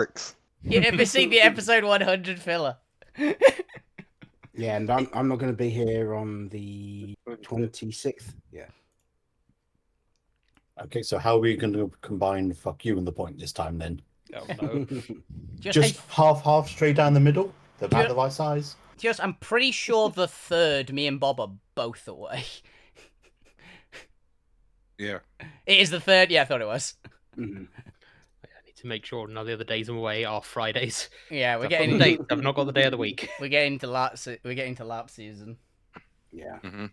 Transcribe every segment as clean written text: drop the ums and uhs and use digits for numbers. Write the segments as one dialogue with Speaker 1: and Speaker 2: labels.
Speaker 1: works.
Speaker 2: You're missing the episode 100 filler.
Speaker 3: Yeah, and I'm not going to be here on the 26th. Yeah.
Speaker 4: Okay, so how are we going to combine fuck you and the point this time then?
Speaker 5: Oh no.
Speaker 4: Just half straight down the middle? They're about the right size?
Speaker 2: I'm pretty sure the third, me and Bob are both away.
Speaker 6: Yeah.
Speaker 2: It is the third? Yeah, I thought it was.
Speaker 3: Mhm.
Speaker 5: I need to make sure none of the other days I'm away are Fridays.
Speaker 2: Yeah, we're
Speaker 5: I've got
Speaker 2: getting
Speaker 5: the dates, I've not got the day of the week.
Speaker 2: we're getting to lap season.
Speaker 3: Yeah.
Speaker 6: Mm-hmm.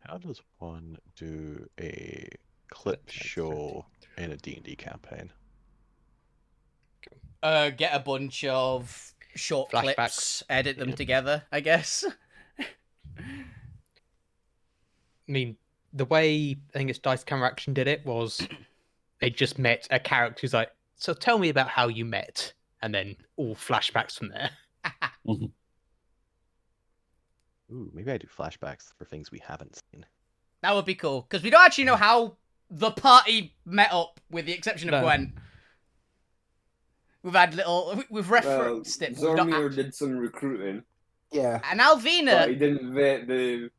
Speaker 1: How does one do a clip show in a D&D campaign?
Speaker 2: Get a bunch of short
Speaker 5: Flashbacks.
Speaker 2: clips, edit them together, I guess.
Speaker 5: I mean, the way I think it's Dice Camera Action did it was they just met a character who's like, so tell me about how you met, and then all flashbacks from there.
Speaker 1: Ooh, maybe I do flashbacks for things we haven't seen.
Speaker 2: That would be cool, because we don't actually know how the party met up, with the exception of
Speaker 5: No.
Speaker 2: Gwen. We've referenced it. But we've not
Speaker 7: Zormir did some recruiting,
Speaker 3: Yeah.
Speaker 2: and
Speaker 7: but he
Speaker 2: Alvina.
Speaker 7: didn't vet the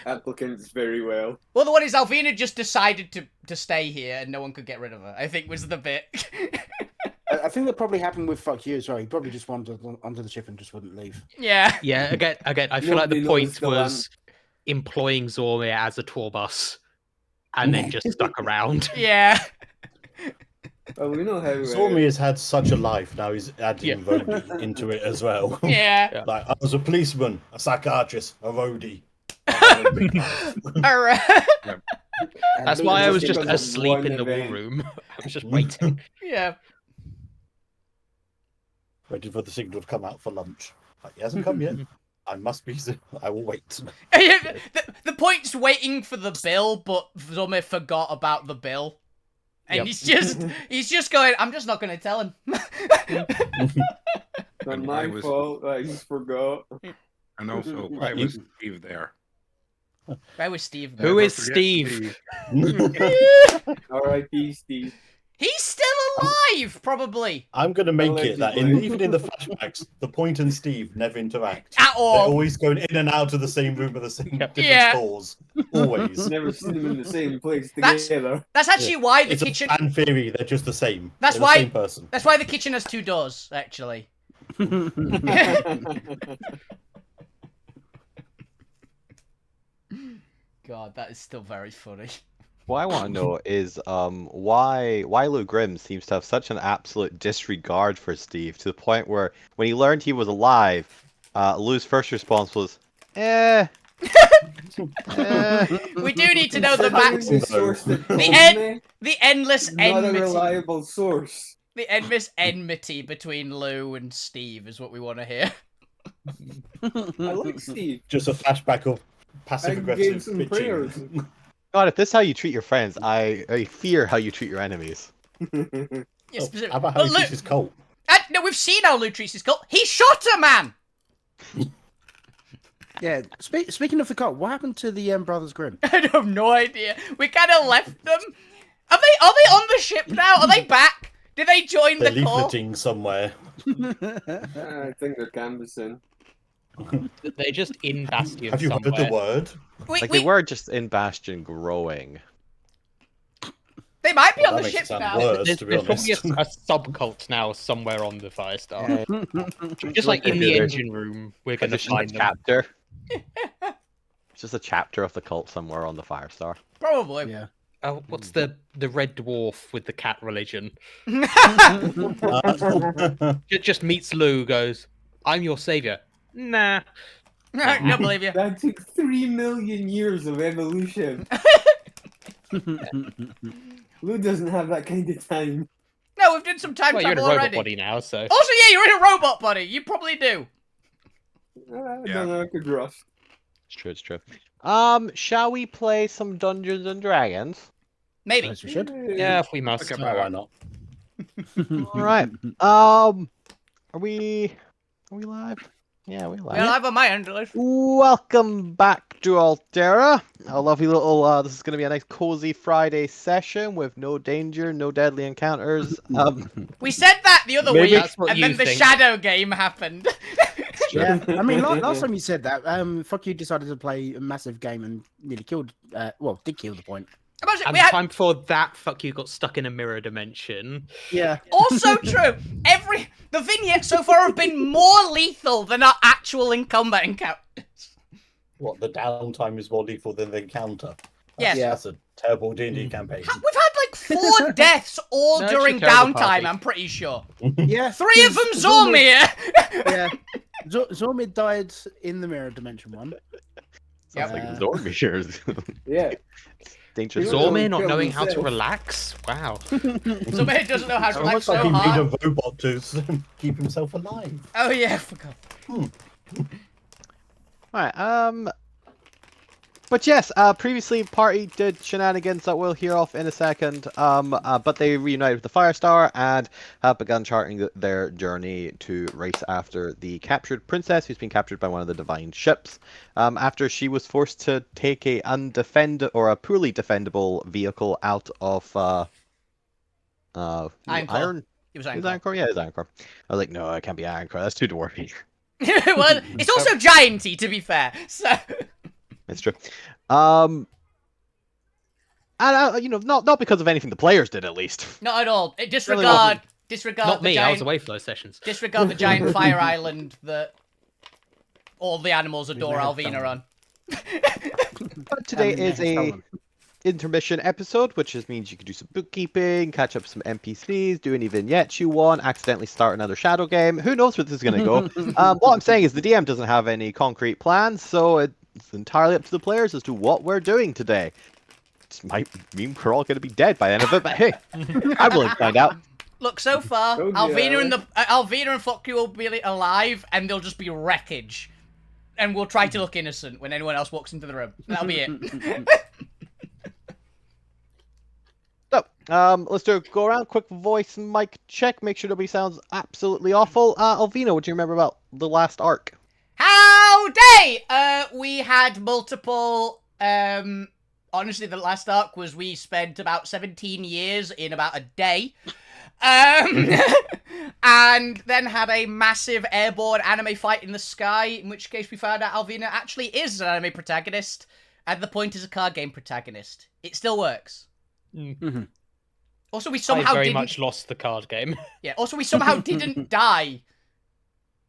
Speaker 7: applicants very well.
Speaker 2: Well, the one is Alvina just decided to stay here, and no one could get rid of her. I think was the bit.
Speaker 3: I think that probably happened with Fuck You as well. He probably just wandered onto the ship and just wouldn't leave.
Speaker 2: Yeah.
Speaker 5: Yeah, again, I feel like
Speaker 7: Nobody
Speaker 5: the
Speaker 7: knows
Speaker 5: point
Speaker 7: the
Speaker 5: was employing Zormir as a tour bus, and then just stuck around.
Speaker 2: Yeah.
Speaker 7: Oh, we know how.
Speaker 4: Stormy has had such a life, now he's adding VoD into it as well.
Speaker 2: Yeah.
Speaker 4: Like, I was a policeman, a psychiatrist, a roadie.
Speaker 2: All right.
Speaker 5: That's why I was
Speaker 7: Just
Speaker 5: just
Speaker 7: because of
Speaker 5: asleep
Speaker 7: one
Speaker 5: in the war
Speaker 7: event.
Speaker 5: room. I was just waiting.
Speaker 2: Yeah.
Speaker 4: Waiting for the signal to come out for lunch. Like, he hasn't come yet. I must be. I will wait.
Speaker 2: The point's waiting for the bill, but Zomir forgot about the bill. And
Speaker 5: Yep.
Speaker 2: he's just going, I'm just not going to tell him.
Speaker 7: Not
Speaker 6: And
Speaker 7: my
Speaker 6: I was-
Speaker 7: fault. I just forgot.
Speaker 6: And also, why was Steve there?
Speaker 2: Where was Steve?
Speaker 5: Who
Speaker 6: Never
Speaker 5: is
Speaker 6: forget
Speaker 5: Steve?
Speaker 7: R.I.P. Steve.
Speaker 2: He's still alive, probably.
Speaker 4: I'm going to make it that
Speaker 7: Allegedly.
Speaker 4: even in the flashbacks, the Point and Steve never interact.
Speaker 2: At
Speaker 4: They're
Speaker 2: all.
Speaker 4: always going in and out of the same room with the same different
Speaker 2: Yeah.
Speaker 4: stores. Always.
Speaker 7: Never seen them in the same place
Speaker 2: That's-
Speaker 7: together.
Speaker 2: That's actually why the
Speaker 4: It's
Speaker 2: kitchen...
Speaker 4: a fan theory, they're just the same.
Speaker 2: That's
Speaker 4: They're
Speaker 2: why-
Speaker 4: the same person.
Speaker 2: That's why the kitchen has 2 doors, actually. God, that is still very funny.
Speaker 1: What I want to know is why Lou Grimm seems to have such an absolute disregard for Steve to the point where when he learned he was alive, Lou's first response was, eh.
Speaker 2: We do need to know the
Speaker 7: How
Speaker 2: back...
Speaker 7: is the source that told
Speaker 2: end-
Speaker 7: me?
Speaker 2: The endless
Speaker 7: Not a
Speaker 2: enmity...
Speaker 7: reliable source.
Speaker 2: The endless enmity between Lou and Steve is what we want to hear.
Speaker 7: I like Steve.
Speaker 4: Just a flashback of passive
Speaker 7: I
Speaker 4: aggressive
Speaker 7: gave some
Speaker 4: bitching.
Speaker 7: prayers.
Speaker 1: God, if this is how you treat your friends, I fear how you treat your enemies.
Speaker 2: Yeah,
Speaker 4: Oh,
Speaker 2: specific-
Speaker 4: how about how
Speaker 2: But
Speaker 4: he treats his cult?
Speaker 2: no, we've seen how Lou treats his cult. He shot a man!
Speaker 3: Yeah. Speaking of the cult, what happened to the Brothers Grimm?
Speaker 2: I have no idea. We kind of left them. Are they on the ship now? Are they back? Did they join
Speaker 4: They're
Speaker 2: the call?
Speaker 4: leafleting somewhere.
Speaker 7: I think they're canvassing.
Speaker 5: They're just in Bastion
Speaker 4: Have you heard
Speaker 5: somewhere.
Speaker 4: the word?
Speaker 1: Like they were just in Bastion growing.
Speaker 2: They might be
Speaker 4: Well,
Speaker 2: on
Speaker 4: that
Speaker 2: the
Speaker 4: makes it
Speaker 2: ship
Speaker 4: sound
Speaker 2: now.
Speaker 4: worse,
Speaker 5: There's,
Speaker 4: to be
Speaker 5: there's probably
Speaker 4: honest.
Speaker 5: a subcult now somewhere on the Firestar.
Speaker 3: Yeah.
Speaker 5: Just like in the
Speaker 1: There's-
Speaker 5: engine room, we're going to
Speaker 1: Just a
Speaker 5: find them.
Speaker 1: chapter. It's just a chapter of the cult somewhere on the Firestar.
Speaker 2: Probably.
Speaker 3: Yeah.
Speaker 5: Oh, what's the red dwarf with the cat religion? Just meets Lou, goes, "I'm your savior." Nah.
Speaker 2: I don't believe you.
Speaker 7: That took 3 million years of evolution. Lou doesn't have that kind of time.
Speaker 2: No, we've done some time
Speaker 5: Well, you're in a
Speaker 2: travel
Speaker 5: robot
Speaker 2: already.
Speaker 5: body now, so.
Speaker 2: Also, yeah, you're in a robot body. You probably do.
Speaker 7: I
Speaker 6: Yeah.
Speaker 7: don't know, I could rush.
Speaker 1: It's true, it's true. Shall we play some Dungeons and Dragons?
Speaker 2: Maybe.
Speaker 3: Yes, we should.
Speaker 5: Yeah, if we must.
Speaker 6: Okay,
Speaker 4: Oh, why not?
Speaker 1: Alright. Are we live? Yeah, we
Speaker 2: We're
Speaker 1: like it.
Speaker 2: live on my end, at least.
Speaker 1: Welcome back to Alterra. A lovely little, this is going to be a nice cozy Friday session with no danger, no deadly encounters.
Speaker 2: We said that the other
Speaker 5: Maybe
Speaker 2: week,
Speaker 5: that's what
Speaker 2: and
Speaker 5: you
Speaker 2: then the
Speaker 5: think.
Speaker 2: shadow game happened.
Speaker 3: Yeah, I mean, last time you said that, fuck you decided to play a massive game and really killed, did kill the point.
Speaker 2: Imagine,
Speaker 5: And
Speaker 2: we
Speaker 5: the
Speaker 2: had
Speaker 5: time before that, fuck you got stuck in a mirror dimension.
Speaker 3: Yeah.
Speaker 2: also true. The vignettes so far have been more lethal than our actual in combat encounters.
Speaker 4: What, the downtime is more lethal than the encounter?
Speaker 2: Yes.
Speaker 4: That's a terrible D&D campaign.
Speaker 2: We've had like 4 deaths all
Speaker 5: No, it's
Speaker 2: during
Speaker 5: a terrible
Speaker 2: downtime,
Speaker 5: party.
Speaker 2: I'm pretty sure.
Speaker 3: Yeah.
Speaker 2: 3 of them Zormir!
Speaker 3: Yeah. Zormir died in the mirror dimension one.
Speaker 1: Sounds like
Speaker 3: Yeah.
Speaker 1: Zormir.
Speaker 7: Yeah.
Speaker 1: Dangerous.
Speaker 7: Zormir-
Speaker 5: Zormir not
Speaker 7: kill
Speaker 5: knowing how to
Speaker 7: himself.
Speaker 5: relax? Wow.
Speaker 2: Zormir doesn't know how to relax
Speaker 4: Almost
Speaker 2: so
Speaker 4: like he made a
Speaker 2: hard.
Speaker 4: robot to keep himself alive.
Speaker 2: Oh yeah, I forgot.
Speaker 1: Right, but yes, previously party did shenanigans that we'll hear off in a second, but they reunited with the Firestar and have begun charting their journey to race after the captured princess who's been captured by one of the divine ships, after she was forced to take a poorly defendable vehicle out of,
Speaker 2: Ironclaw.
Speaker 1: Iron?
Speaker 2: It was
Speaker 1: Is
Speaker 2: Ironclaw.
Speaker 1: Ironclaw? Yeah, it's Ironclaw. I was like, no, it can't be Ironclaw, that's too dwarfy.
Speaker 2: Well, it's also gianty, to be fair. So
Speaker 1: It's true. And not because of anything the players did, at least.
Speaker 2: not at all. Disregard
Speaker 1: wasn't.
Speaker 5: Not
Speaker 2: the
Speaker 5: me, I was
Speaker 2: giant.
Speaker 5: away for those sessions.
Speaker 2: Disregard the giant fire island that all the animals adore
Speaker 3: never
Speaker 2: Alvina
Speaker 3: done
Speaker 2: on.
Speaker 1: But today
Speaker 3: And
Speaker 1: is
Speaker 3: then
Speaker 1: a
Speaker 3: someone.
Speaker 1: intermission episode, which just means you can do some bookkeeping, catch up some NPCs, do any vignettes you want, accidentally start another shadow game. Who knows where this is going to go? What I'm saying is the DM doesn't have any concrete plans, so it's entirely up to the players as to what we're doing today. This might mean we're all going to be dead by the end of it, but hey, I'm willing to find out.
Speaker 2: Look, so far,
Speaker 7: Oh,
Speaker 2: Alvina and Fuck You will be alive, and they'll just be wreckage. And we'll try to look innocent when anyone else walks into the room. That'll be it.
Speaker 1: So, let's do a go around, quick voice mic check, make sure nobody sounds absolutely awful. Alvina, what do you remember about the last arc?
Speaker 2: Howdy! We had multiple, honestly, the last arc was we spent about 17 years in about a day. And then had a massive airborne anime fight in the sky, in which case we found out Alvina actually is an anime protagonist, and the point is a card game protagonist. It still works.
Speaker 3: Mhm.
Speaker 2: Also, we
Speaker 5: I
Speaker 2: somehow
Speaker 5: very
Speaker 2: didn't...
Speaker 5: much lost the card game.
Speaker 2: Yeah, also we somehow didn't die.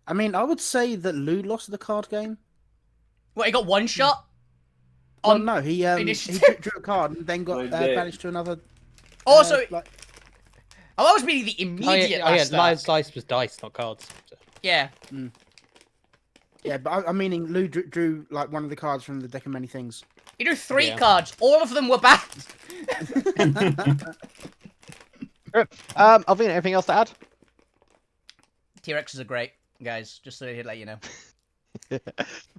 Speaker 3: I mean, I would say that Lou lost the card game.
Speaker 2: What, he got one shot?
Speaker 3: Oh
Speaker 2: On
Speaker 3: no, he
Speaker 2: initiative?
Speaker 3: drew a card and then got
Speaker 7: I did.
Speaker 3: banished to another.
Speaker 2: Also,
Speaker 3: like,
Speaker 2: oh, I was meaning the immediate last arc.
Speaker 5: Liar's Dice was dice, not cards. So.
Speaker 2: Yeah.
Speaker 3: yeah, but I'm meaning Lou drew like one of the cards from the deck of many things.
Speaker 2: He drew 3
Speaker 5: Yeah.
Speaker 2: cards. All of them were bad.
Speaker 1: Alvina, anything else to add?
Speaker 2: T-Rexes are great, guys. Just so to let you know.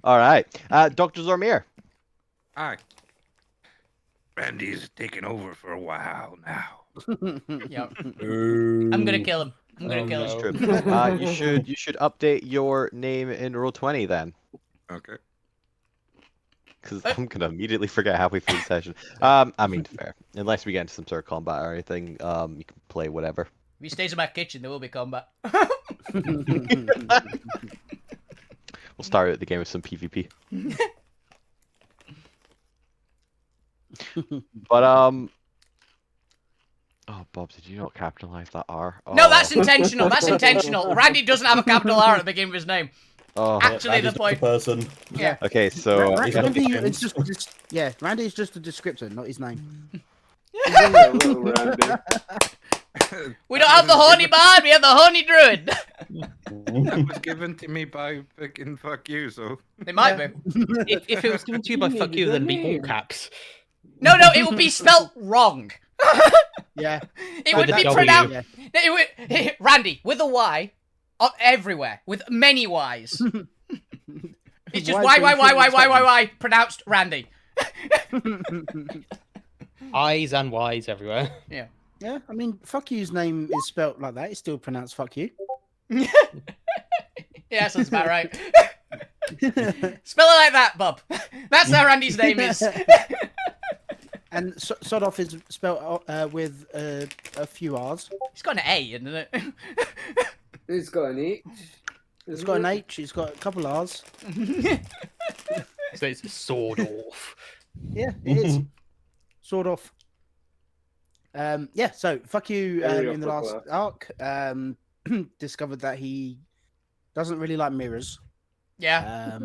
Speaker 1: All right, Dr. Zormir.
Speaker 6: Aye. Randy's taken over for a while now.
Speaker 2: Yeah. I'm gonna kill him. I'm gonna kill
Speaker 5: no.
Speaker 2: him.
Speaker 1: You should update your name in Roll20 then,
Speaker 6: Okay.
Speaker 1: because I'm gonna immediately forget halfway through the session. I mean, fair. Unless we get into some sort of combat or anything, you can play whatever.
Speaker 2: If he stays in my kitchen, there will be combat.
Speaker 1: We'll start out the game with some PvP. But oh, Bob, did you not capitalize that R?
Speaker 2: No,
Speaker 1: Oh.
Speaker 2: that's intentional. That's intentional. Randy doesn't have a capital R at the beginning of his name.
Speaker 1: Oh.
Speaker 2: Actually, the
Speaker 4: Randy's
Speaker 2: point.
Speaker 4: the person.
Speaker 2: Yeah.
Speaker 1: Okay, so
Speaker 4: Ra-
Speaker 3: Randy,
Speaker 4: Randy-
Speaker 3: it's just Randy is just a descriptor, not his name.
Speaker 7: Little Randy.
Speaker 2: We don't have the horny bard. We have the horny druid.
Speaker 6: That was given to me by fucking fuck you, so.
Speaker 2: They might be.
Speaker 5: If it was given to you by fuck you, then be all caps.
Speaker 2: No, it would be spelt wrong.
Speaker 3: Yeah,
Speaker 2: It would
Speaker 5: With a
Speaker 2: be
Speaker 5: W.
Speaker 2: pronounced.
Speaker 3: Yeah.
Speaker 2: It would, Randy with a Y, everywhere with many Y's. It's just Y, pronounced Randy.
Speaker 5: I's and Y's everywhere.
Speaker 3: yeah. I mean, fuck you's name is spelt like that. It's still pronounced fuck you.
Speaker 2: Yeah, sounds about right. Spell it like that, Bob. That's how Randy's name is.
Speaker 3: And sod off is spelled with a few R's.
Speaker 2: It's got an A, isn't it?
Speaker 7: It's got an H.
Speaker 3: It's got an H. It's got a couple R's.
Speaker 5: So it's sword off.
Speaker 3: Yeah, it is. Sort of. Yeah, so fuck you
Speaker 7: Very
Speaker 3: in the last
Speaker 7: upper
Speaker 3: arc. Discovered that he doesn't really like mirrors.
Speaker 2: Yeah.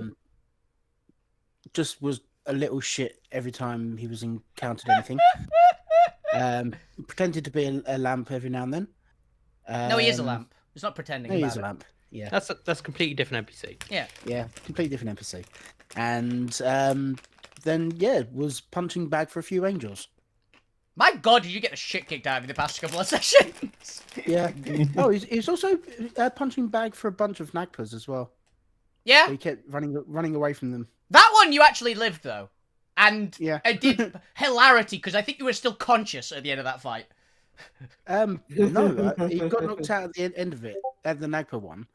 Speaker 3: Just was a little shit every time he was encountered anything. Pretended to be a lamp every now and then.
Speaker 2: No, he is a lamp. He's not pretending.
Speaker 3: He
Speaker 2: about
Speaker 3: is a
Speaker 2: it.
Speaker 3: lamp. Yeah.
Speaker 5: That's a completely different NPC.
Speaker 3: Yeah, completely different NPC. And then yeah, was punching bag for a few angels.
Speaker 2: My God, did you get the shit kicked out of you the past couple of sessions?
Speaker 3: Yeah. Oh, he's also punching bag for a bunch of Nagpas as well.
Speaker 2: Yeah.
Speaker 3: He kept running away from them.
Speaker 2: That one you actually lived though, and
Speaker 3: Yeah.
Speaker 2: it did hilarity because I think you were still conscious at the end of that fight.
Speaker 3: No, he got knocked out at the end of it, at the Nagpa one.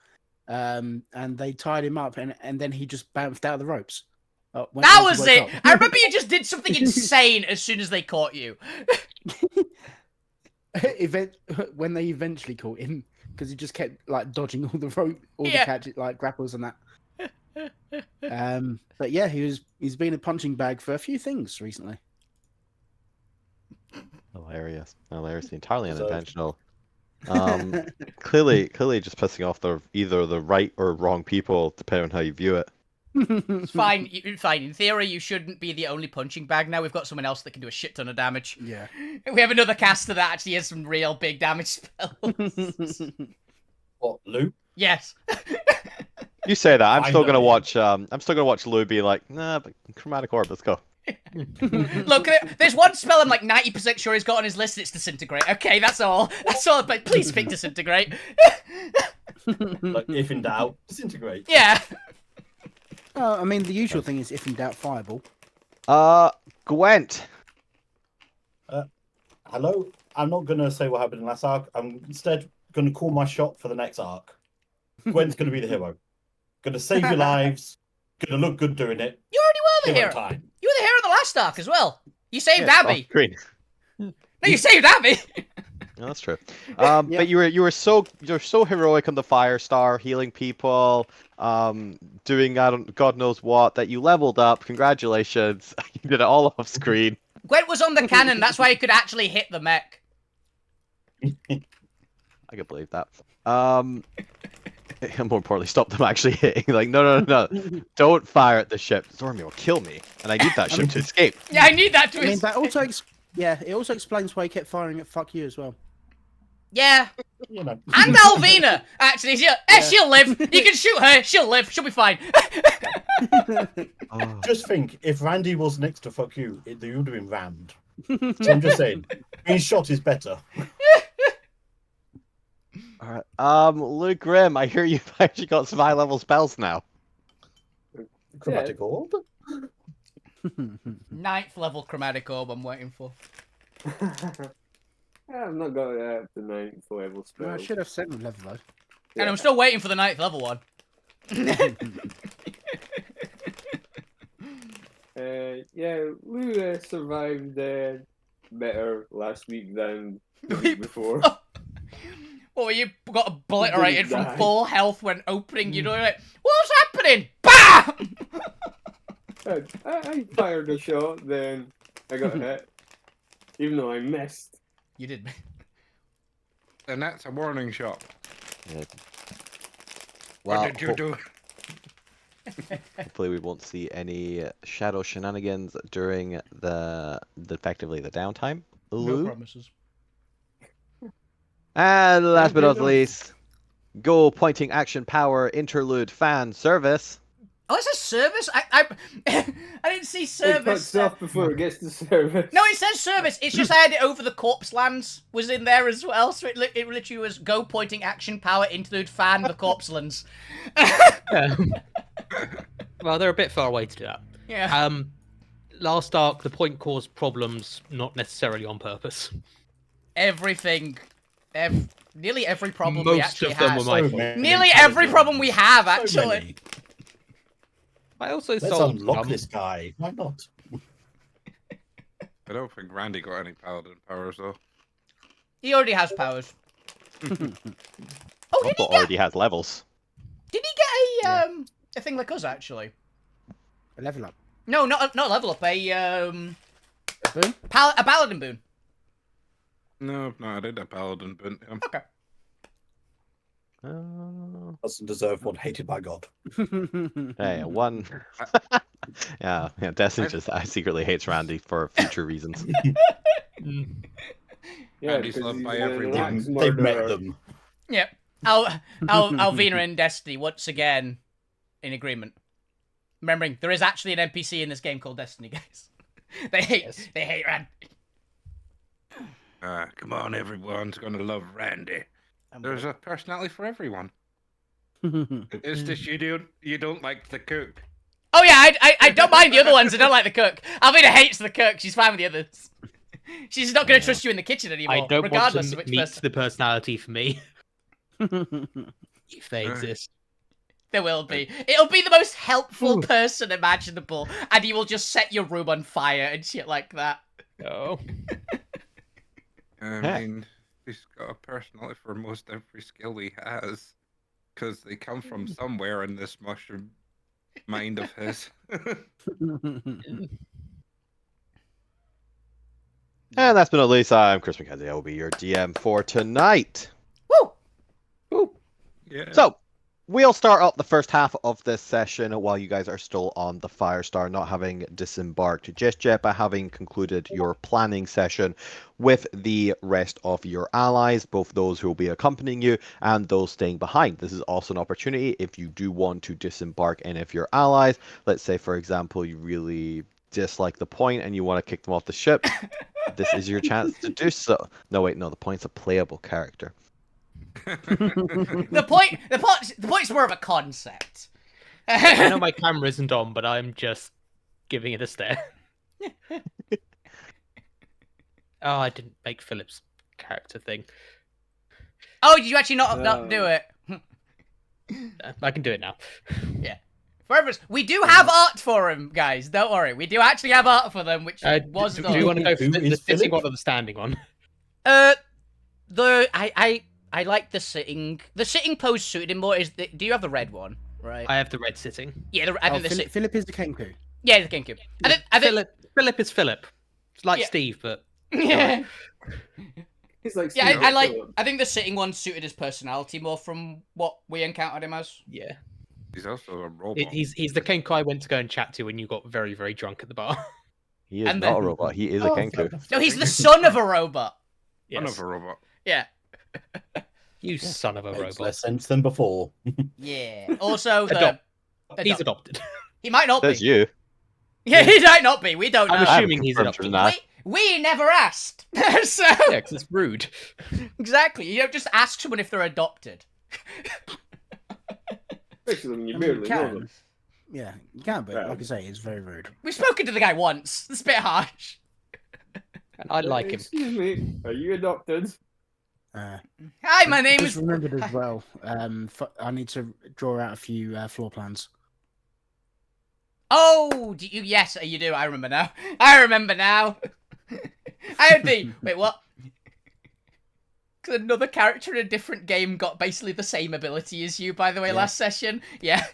Speaker 3: And they tied him up, and then he just bounced out of the ropes.
Speaker 2: That was it! I remember you just did something insane as soon as they caught you.
Speaker 3: When they eventually caught him, because he just kept like dodging all the rope, all the catches, like grapples and that. But yeah, he's been a punching bag for a few things recently.
Speaker 1: Hilarious, entirely unintentional. Clearly just pissing off either the right or wrong people, depending on how you view it.
Speaker 2: It's fine. Fine. In theory, you shouldn't be the only punching bag now. We've got someone else that can do a shit ton of damage.
Speaker 3: Yeah.
Speaker 2: We have another caster that actually has some real big damage spells.
Speaker 4: What, Lou?
Speaker 2: Yes.
Speaker 1: You say that. I'm still gonna
Speaker 4: Finally.
Speaker 1: watch Lou be like, nah, but chromatic orb, let's go.
Speaker 2: Look, there's one spell I'm like 90% sure he's got on his list. It's disintegrate. Okay, that's all. That's all. But please pick disintegrate.
Speaker 4: Like, if in doubt, disintegrate.
Speaker 2: Yeah.
Speaker 3: I mean, the usual thing is if in doubt, fireball.
Speaker 1: Gwent.
Speaker 4: Hello? I'm not going to say what happened in last arc. I'm instead going to call my shot for the next arc. Gwen's going to be the hero. Going to save your lives. Going to look good doing it.
Speaker 2: You already were the
Speaker 4: Give her
Speaker 2: hero.
Speaker 4: time.
Speaker 2: You were the hero in the last arc as well. You saved
Speaker 3: Yeah,
Speaker 2: Abby.
Speaker 1: Green.
Speaker 2: No, you saved Abby.
Speaker 1: No, that's true. But you were so heroic on the Firestar, healing people, doing God knows what, that you leveled up. Congratulations! You did it all off screen.
Speaker 2: Gwent was on the cannon. That's why he could actually hit the mech.
Speaker 1: I can believe that. More importantly, stop them actually hitting. Like, no, don't fire at the ship. Stormy will kill me, and I need that ship to escape.
Speaker 2: Yeah, I need that to.
Speaker 3: I mean, that also it also explains why he kept firing at fuck you as well.
Speaker 2: Yeah.
Speaker 4: You know.
Speaker 2: And Alvina, actually, she'll live. You can shoot her. She'll live. She'll be fine.
Speaker 1: Oh.
Speaker 4: Just think, if Randy was next to fuck you, you would have been rammed. So I'm just saying, being shot is better.
Speaker 1: All right. Luke Grimm, I hear you've actually got some high-level spells now.
Speaker 4: Chromatic orb?
Speaker 2: 9th level chromatic orb I'm waiting for.
Speaker 7: I've not got the 9th level spell.
Speaker 3: Well, I should have 7th level though.
Speaker 2: And I'm still waiting for the 9th level one.
Speaker 7: Yeah, Lou survived better last week than the week before.
Speaker 2: Oh, you got obliterated from
Speaker 7: Die.
Speaker 2: full health when opening. You know, like, what's happening? Bah!
Speaker 7: I fired a shot, then I got hit. Even though I missed.
Speaker 2: You did.
Speaker 6: And that's a warning shot.
Speaker 1: Yeah.
Speaker 6: What
Speaker 1: Well,
Speaker 6: did you do?
Speaker 1: hopefully we won't see any shadow shenanigans during effectively the downtime.
Speaker 2: No
Speaker 1: Lou.
Speaker 2: promises.
Speaker 1: And last but not
Speaker 7: enough.
Speaker 1: least, goal pointing action power interlude fan service.
Speaker 2: Oh, it says service? I didn't see
Speaker 7: It
Speaker 2: service.
Speaker 7: cuts off before it gets to service.
Speaker 2: No, it says service. It's just I had it over the corpse lands was in there as well. So it literally was go pointing action power interlude fan the corpse lands.
Speaker 5: Yeah. Well, they're a bit far away to do that.
Speaker 2: Yeah.
Speaker 5: Last arc, the point caused problems, not necessarily on purpose.
Speaker 2: Everything. Nearly every problem
Speaker 5: Most
Speaker 2: we actually
Speaker 5: of them
Speaker 2: have.
Speaker 5: were my
Speaker 4: So
Speaker 5: fault.
Speaker 4: many
Speaker 2: Nearly every
Speaker 4: challenges.
Speaker 2: problem we have,
Speaker 4: So
Speaker 2: actually.
Speaker 4: many.
Speaker 5: I also
Speaker 4: Let's
Speaker 5: sold
Speaker 4: unlock
Speaker 5: some.
Speaker 4: this guy. Why not?
Speaker 6: I don't think Randy got any paladin powers though.
Speaker 2: He already has powers. Oh, did
Speaker 1: Robot
Speaker 2: he get?
Speaker 1: already has levels.
Speaker 2: Did he get
Speaker 3: Yeah.
Speaker 2: a thing like us actually?
Speaker 3: A level up.
Speaker 2: No, not a level up.
Speaker 3: A boon?
Speaker 2: A paladin boon.
Speaker 6: No, I did a paladin, but
Speaker 2: Okay.
Speaker 4: Doesn't deserve one, hated by God.
Speaker 1: Hey, one. yeah, Destiny just secretly hates Randy for future reasons.
Speaker 7: Yeah,
Speaker 6: Randy's
Speaker 7: because
Speaker 6: loved
Speaker 7: he's
Speaker 6: by
Speaker 7: an
Speaker 6: everyone.
Speaker 7: axe
Speaker 4: They've met
Speaker 7: murderer.
Speaker 4: them.
Speaker 2: Yep. Alvina and Destiny once again in agreement. Remembering there is actually an NPC in this game called Destiny, guys. They hate Randy.
Speaker 6: Come on, everyone's gonna love Randy. There's a personality for everyone. It's just you don't like the cook.
Speaker 2: Oh yeah, I don't mind the other ones. I don't like the cook. Alvina hates the cook. She's fine with the others. She's not going to trust you in the kitchen anymore,
Speaker 5: I don't
Speaker 2: regardless
Speaker 5: want
Speaker 2: of
Speaker 5: to
Speaker 2: which
Speaker 5: meet
Speaker 2: person.
Speaker 5: the personality for me, if they exist.
Speaker 2: There will be. It'll be the most helpful person imaginable, and he will just set your room on fire and shit like that.
Speaker 5: Oh.
Speaker 6: I mean, he's got a personality for most every skill he has, because they come from somewhere in this mushroom mind of his.
Speaker 1: And that's been at least. I'm Chris McKenzie. I will be your DM for tonight.
Speaker 2: Woo!
Speaker 6: Yeah.
Speaker 1: So, we'll start up the first half of this session while you guys are still on the Firestar, not having disembarked just yet, but having concluded your planning session with the rest of your allies, both those who will be accompanying you and those staying behind. This is also an opportunity if you do want to disembark any of your allies. Let's say, for example, you really dislike the point and you want to kick them off the ship. This is your chance to do so. No, wait, no, the point's a playable character.
Speaker 2: The point's more of a concept.
Speaker 5: I know my camera isn't on, but I'm just giving it a stare. Oh, I didn't make Philip's character thing.
Speaker 2: Oh, did you actually not do it?
Speaker 5: I can do it now.
Speaker 2: Yeah. For we do have art for him, guys. Don't worry. We do actually have art for them, which was
Speaker 5: Do
Speaker 2: done.
Speaker 5: you want to go for
Speaker 4: Who
Speaker 5: the
Speaker 4: is
Speaker 5: sitting
Speaker 4: Philip?
Speaker 5: one or the standing one?
Speaker 2: I like the sitting. The sitting pose suited him more. Do you have the red one? Right.
Speaker 5: I have the red sitting.
Speaker 2: Yeah, I think the
Speaker 3: Philip, Philip is the Kenku.
Speaker 2: Yeah, the GameCube. I think
Speaker 5: Philip is Philip. It's like
Speaker 2: Yeah.
Speaker 5: Steve, but
Speaker 2: yeah.
Speaker 7: He's like,
Speaker 2: Yeah,
Speaker 7: Steve
Speaker 2: I like.
Speaker 7: Phillips.
Speaker 2: I think the sitting one suited his personality more from what we encountered him as.
Speaker 5: yeah.
Speaker 6: He's also a robot.
Speaker 5: He's the Kenku I went to go and chat to when you got very, very drunk at the bar.
Speaker 1: He is
Speaker 2: And
Speaker 1: not
Speaker 2: then-
Speaker 1: a robot. He is a
Speaker 4: Oh,
Speaker 1: Kenku.
Speaker 2: No, he's the son of a robot.
Speaker 6: Son
Speaker 5: Yes.
Speaker 6: of a robot.
Speaker 2: Yeah.
Speaker 5: You son of a
Speaker 4: Makes
Speaker 5: robot.
Speaker 4: less sense than before.
Speaker 2: Yeah. Also, the
Speaker 5: He's adopted.
Speaker 2: he might not
Speaker 1: Says
Speaker 2: be.
Speaker 1: you.
Speaker 2: Yeah, he might not be. We don't know.
Speaker 5: I'm
Speaker 1: I haven't
Speaker 5: assuming he's
Speaker 1: confirmed from
Speaker 5: adopted.
Speaker 1: that.
Speaker 2: We never asked. So
Speaker 5: Yeah, because it's rude.
Speaker 2: exactly, you don't just ask someone if they're adopted.
Speaker 7: Especially when you
Speaker 3: I mean,
Speaker 7: barely
Speaker 3: you
Speaker 7: know
Speaker 3: can.
Speaker 7: them.
Speaker 3: Yeah, you can, but
Speaker 7: Yeah.
Speaker 3: like I say, it's very rude.
Speaker 2: We've spoken to the guy once. It's a bit harsh.
Speaker 5: And I like him.
Speaker 7: Excuse me, are you adopted?
Speaker 2: Hi, my name
Speaker 3: Just
Speaker 2: is.
Speaker 3: remembered as well. I need to draw out a few floor plans.
Speaker 2: Oh, do you? Yes, you do. I remember now. I remember now. I had the. Wait, what? 'Cause another character in a different game got basically the same ability as you, by the way,
Speaker 3: Yeah.
Speaker 2: last session. Yeah.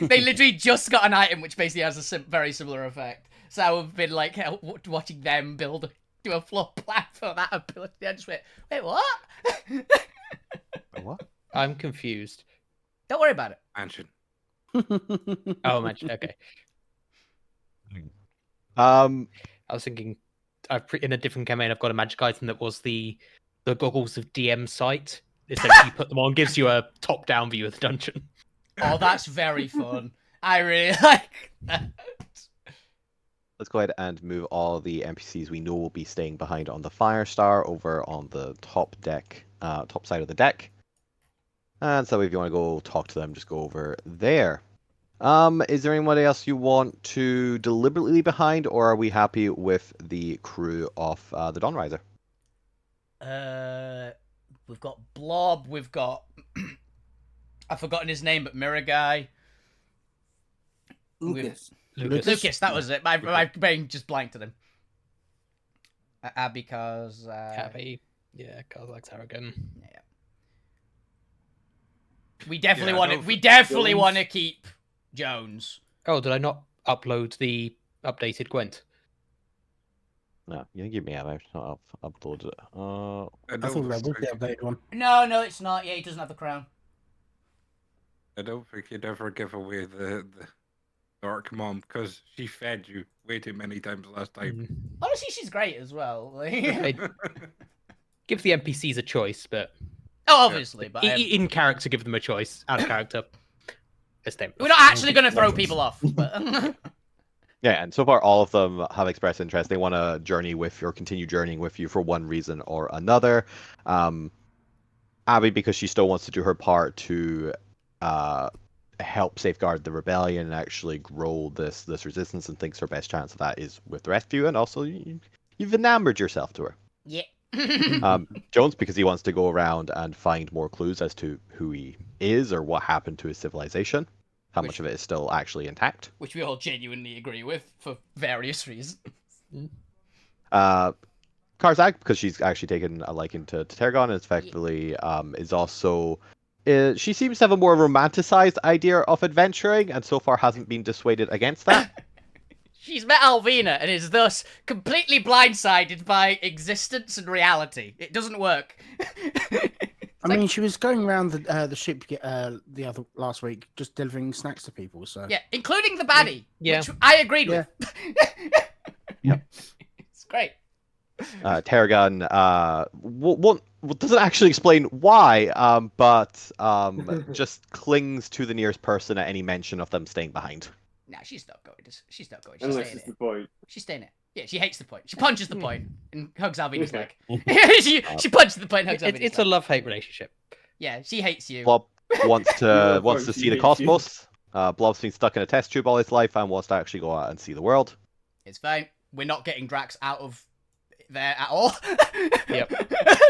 Speaker 2: They literally just got an item which basically has a very similar effect. So I've been like watching them do a floor plan for that ability. I just went, wait, what?
Speaker 1: What?
Speaker 5: I'm confused.
Speaker 2: Don't worry about it.
Speaker 6: Mansion.
Speaker 5: Oh, imagine. Okay.
Speaker 1: Um,
Speaker 5: I was thinking, in a different campaign, I've got a magic item that was the goggles of DM sight. Essentially, you put them on, gives you a top-down view of the dungeon.
Speaker 2: Oh, that's very fun. I really like that.
Speaker 1: let's go ahead and move all the NPCs we know will be staying behind on the Firestar over on the top deck, top side of the deck. And so if you want to go talk to them, just go over there. Is there anybody else you want to deliberately leave behind, or are we happy with the crew of the Dawnriser?
Speaker 2: We've got Blob, we've got I've forgotten his name, but Mirror Guy.
Speaker 7: Lucas.
Speaker 2: Lucas, that was it. My brain just blanked at him. Because
Speaker 5: Abby. Yeah, Carl likes Harrigan.
Speaker 2: yeah. We definitely
Speaker 6: Yeah,
Speaker 2: want
Speaker 6: no,
Speaker 2: to. We definitely
Speaker 7: Jones.
Speaker 2: want to keep Jones.
Speaker 5: Oh, did I not upload the updated Gwent?
Speaker 1: No, you can give me I've not uploaded it.
Speaker 3: I thought that was the updated one.
Speaker 2: No, it's not. Yeah, he doesn't have the crown.
Speaker 6: I don't think you'd ever give away the Dark Mom because she fed you way too many times last time.
Speaker 2: Honestly, she's great as well.
Speaker 5: It gives the NPCs a choice, but
Speaker 2: Oh, obviously, but
Speaker 5: in character, give them a choice. Out of character, it's them.
Speaker 2: we're not actually going to throw people off. But
Speaker 1: Yeah, and so far all of them have expressed interest. They want to journey with you or continue journeying with you for one reason or another. Abby, because she still wants to do her part to help safeguard the rebellion and actually grow this resistance, and thinks her best chance of that is with the rest of you. And also, you've enamored yourself to her.
Speaker 2: yeah.
Speaker 1: Jones, because he wants to go around and find more clues as to who he is or what happened to his civilization. How much of it is still actually intact.
Speaker 2: Which we all genuinely agree with for various reasons.
Speaker 1: Karzak, because she's actually taken a liking to Tergon, and effectively is also... she seems to have a more romanticized idea of adventuring, and so far hasn't been dissuaded against that.
Speaker 2: She's met Alvina and is thus completely blindsided by existence and reality. It doesn't work.
Speaker 3: I mean, she was going around the ship the other last week, just delivering snacks to people. So
Speaker 2: Yeah, including the baddie.
Speaker 5: Yeah.
Speaker 2: Which I agreed with.
Speaker 1: Yep.
Speaker 2: It's great.
Speaker 1: Terragon doesn't actually explain why, but just clings to the nearest person at any mention of them staying behind.
Speaker 2: Nah, she's not going. She's not going. She's
Speaker 7: Unless
Speaker 2: staying
Speaker 7: it's
Speaker 2: it.
Speaker 7: the point.
Speaker 2: She's staying it. Yeah, she hates the point. She punches the point and hugs Alvina's
Speaker 7: Okay.
Speaker 2: leg. she punches the point and hugs Alvina's
Speaker 5: It's a
Speaker 2: leg.
Speaker 5: love-hate relationship.
Speaker 2: Yeah, she hates you.
Speaker 1: Blob wants to
Speaker 7: Yeah,
Speaker 1: see
Speaker 7: she
Speaker 1: the
Speaker 7: hates
Speaker 1: cosmos. Blob's been stuck in a test tube all his life and wants to actually go out and see the world.
Speaker 2: It's fine. We're not getting Drax out of there at all.
Speaker 5: Yep.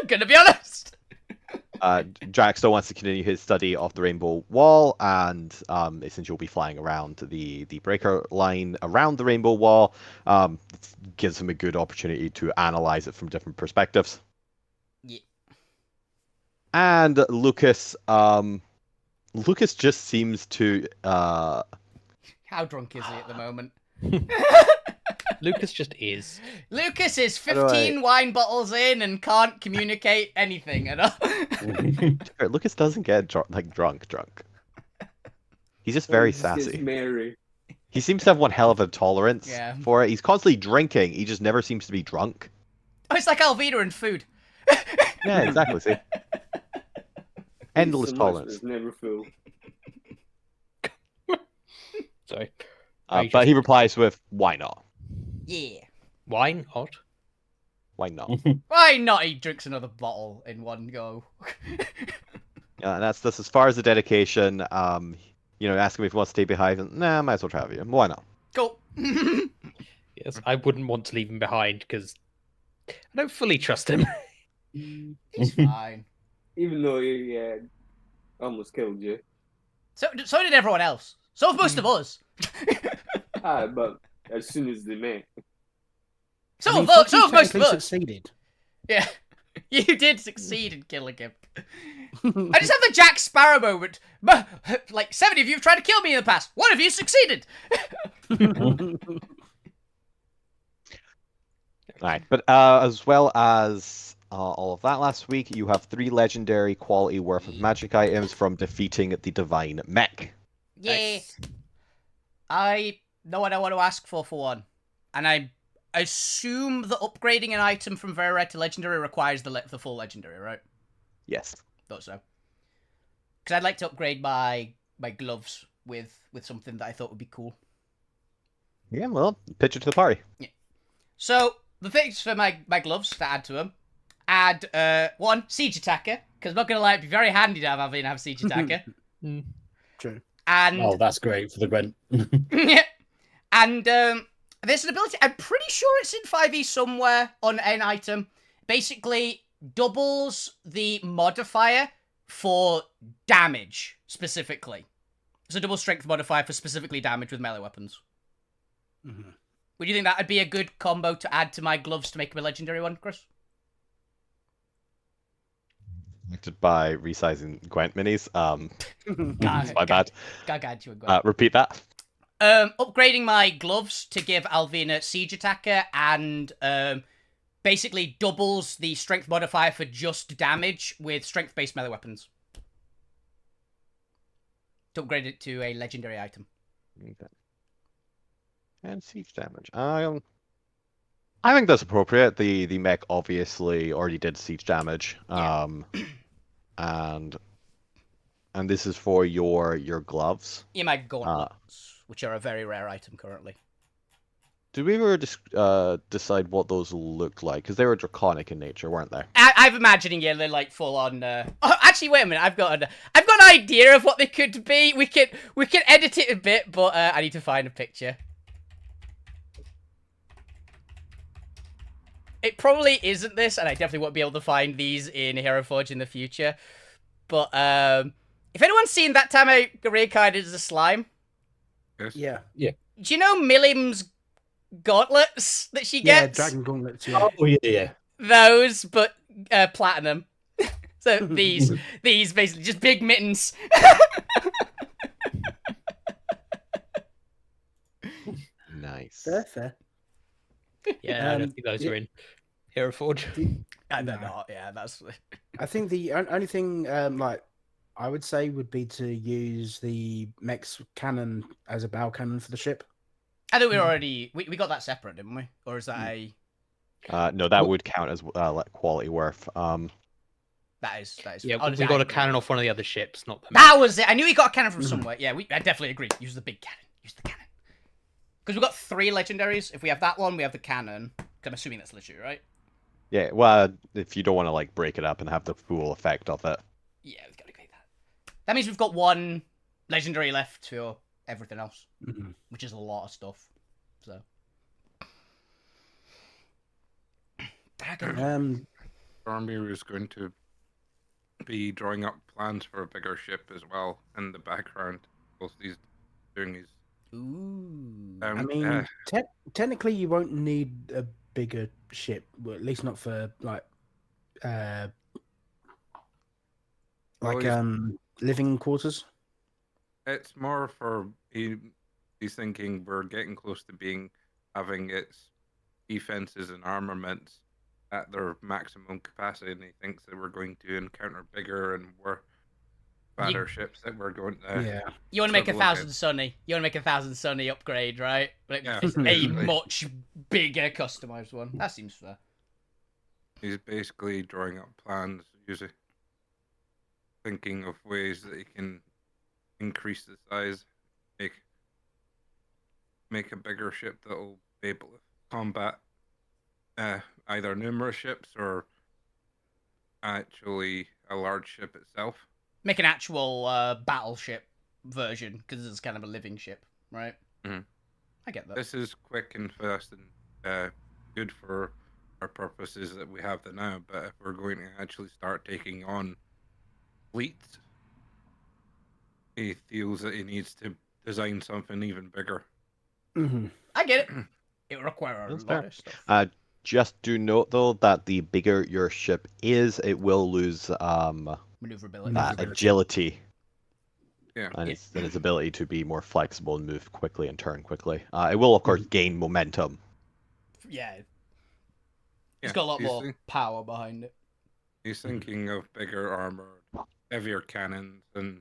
Speaker 2: Gonna be honest.
Speaker 1: Drax still wants to continue his study of the Rainbow Wall, and essentially will be flying around the breaker line around the Rainbow Wall. Gives him a good opportunity to analyze it from different perspectives.
Speaker 2: Yeah.
Speaker 1: And Lucas just seems to
Speaker 2: How drunk is he at the moment?
Speaker 5: Lucas just is.
Speaker 2: Lucas is
Speaker 1: How do
Speaker 2: 15 wine bottles in and can't communicate anything at all.
Speaker 1: Lucas doesn't get drunk. He's just very
Speaker 7: He just gets
Speaker 1: sassy.
Speaker 7: merry.
Speaker 1: He seems to have one hell of a tolerance
Speaker 2: Yeah.
Speaker 1: for it. He's constantly drinking. He just never seems to be drunk.
Speaker 2: Oh, it's like Alvina and food.
Speaker 1: Yeah, exactly. See, endless
Speaker 7: So much,
Speaker 1: tolerance.
Speaker 7: it's never full.
Speaker 5: Sorry.
Speaker 1: But he replies with, "Why not?
Speaker 2: Yeah.
Speaker 5: Wine hot.
Speaker 1: Why not?"
Speaker 2: Why not? He drinks another bottle in one go.
Speaker 1: And that's as far as the dedication. Ask him if he wants to stay behind. And, nah, might as well travel you. Why not?
Speaker 2: Cool.
Speaker 5: Yes, I wouldn't want to leave him behind because I don't fully trust him.
Speaker 2: He's fine.
Speaker 7: Even though he almost killed you.
Speaker 2: So did everyone else. So have most of us.
Speaker 7: But as soon as they met.
Speaker 2: So
Speaker 3: I mean,
Speaker 2: have
Speaker 3: Foxy
Speaker 2: most of
Speaker 3: technically
Speaker 2: us.
Speaker 3: succeeded.
Speaker 2: Yeah. You did succeed in killing him. I just have the Jack Sparrow moment. Like, 7 of you have tried to kill me in the past. 1 of you succeeded.
Speaker 1: Right, but as well as all of that last week, you have 3 legendary quality worth of magic items from defeating the Divine Mech.
Speaker 2: Yeah. I know what I want to ask for one. And I assume that upgrading an item from very rare to legendary requires the full legendary, right?
Speaker 1: Yes.
Speaker 2: Thought so. Because I'd like to upgrade my gloves with something that I thought would be cool.
Speaker 1: Yeah, well, pitch it to the party.
Speaker 2: So, the things for my gloves to add to them, add 1, Siege Attacker, because I'm not going to lie, it'd be very handy to have Alvina have Siege Attacker.
Speaker 3: True.
Speaker 2: And
Speaker 8: Oh, that's great for the Gwent.
Speaker 2: yeah. And there's an ability, I'm pretty sure it's in 5e somewhere on an item. Basically, doubles the modifier for damage, specifically. It's a double strength modifier for specifically damage with melee weapons.
Speaker 3: Mhm.
Speaker 2: Would you think that would be a good combo to add to my gloves to make him a legendary one, Chris?
Speaker 1: By resizing Gwent minis. It's my bad.
Speaker 2: Gargantua and Gwen.
Speaker 1: Repeat that.
Speaker 2: Upgrading my gloves to give Alvina siege attacker and basically doubles the strength modifier for just damage with strength-based melee weapons. To upgrade it to a legendary item.
Speaker 1: Okay. And siege damage. I think that's appropriate. The mech obviously already did siege damage.
Speaker 2: Yeah.
Speaker 1: And this is for your gloves.
Speaker 2: Yeah, my gauntlets, which are a very rare item currently.
Speaker 1: Did we ever decide what those looked like? Because they were draconic in nature, weren't they?
Speaker 2: I'm imagining, yeah, they're like full on. Oh, actually, wait a minute. I've got an idea of what they could be. We can edit it a bit, but I need to find a picture. It probably isn't this, and I definitely won't be able to find these in Hero Forge in the future. But if anyone's seen That Time I Reincarnated as a Slime,
Speaker 6: Yes.
Speaker 3: Yeah.
Speaker 2: do you know Millim's gauntlets that she
Speaker 3: Yeah,
Speaker 2: gets?
Speaker 3: dragon gauntlets. Yeah.
Speaker 4: Oh yeah.
Speaker 2: Those, but platinum. So these basically just big mittens.
Speaker 1: Nice.
Speaker 3: Fair.
Speaker 5: Yeah, I don't think those are in Hero Forge.
Speaker 2: I don't
Speaker 3: No.
Speaker 2: know. Yeah, that's.
Speaker 3: I think the only thing like I would say would be to use the mech's cannon as a bow cannon for the ship.
Speaker 2: I think we already we got that separate, didn't we? Or is that a
Speaker 1: No, that would count as like quality worth.
Speaker 2: that is
Speaker 5: Yeah,
Speaker 2: oh,
Speaker 5: we
Speaker 2: I
Speaker 5: got a
Speaker 2: agree.
Speaker 5: cannon off one of the other ships, not the
Speaker 2: That was it. I knew we got a cannon from
Speaker 3: Mhm.
Speaker 2: somewhere. Yeah, I definitely agree. Use the big cannon. Use the cannon. Because we've got 3 legendaries. If we have that one, we have the cannon. 'Cause I'm assuming that's legendary, right?
Speaker 1: Yeah, well, if you don't want to like break it up and have the full effect of it.
Speaker 2: Yeah, we've got to agree that. That means we've got 1 legendary left for everything else,
Speaker 3: Mhm.
Speaker 2: which is a lot of stuff. So.
Speaker 6: Armir is going to be drawing up plans for a bigger ship as well in the background. Whilst he's doing his.
Speaker 2: Ooh.
Speaker 3: I mean, technically, you won't need a bigger ship. Well, at least not for like
Speaker 6: Well, he's-
Speaker 3: living quarters.
Speaker 6: It's more for he's thinking we're getting close to having its defenses and armaments at their maximum capacity, and he thinks that we're going to encounter bigger and more fatter ships that we're going to.
Speaker 3: Yeah.
Speaker 2: You want to make a
Speaker 6: struggle against.
Speaker 2: 1,000 Sunny. You want to make a 1,000 Sunny upgrade, right? But
Speaker 6: Yeah,
Speaker 2: it's a
Speaker 6: basically.
Speaker 2: much bigger customized one. That seems fair.
Speaker 6: He's basically drawing up plans, usually thinking of ways that he can increase the size, make a bigger ship that will be able to combat either numerous ships or actually a large ship itself.
Speaker 2: Make an actual battleship version, because it's kind of a living ship, right?
Speaker 6: Mhm.
Speaker 2: I get that.
Speaker 6: This is quick and fast and good for our purposes that we have that now. But if we're going to actually start taking on fleets, he feels that he needs to design something even bigger.
Speaker 3: Hmm.
Speaker 2: I get it. It would require a
Speaker 1: That's
Speaker 2: lot
Speaker 1: fair.
Speaker 2: of stuff.
Speaker 1: Just do note though that the bigger your ship is, it will lose
Speaker 2: Maneuverability.
Speaker 1: agility
Speaker 6: Yeah.
Speaker 1: and its ability to be more flexible and move quickly and turn quickly. It will of course gain momentum.
Speaker 2: Yeah.
Speaker 6: Yeah,
Speaker 2: It's got a lot
Speaker 6: he's
Speaker 2: more
Speaker 6: think-
Speaker 2: power behind it.
Speaker 6: He's thinking of bigger armor, heavier cannons, and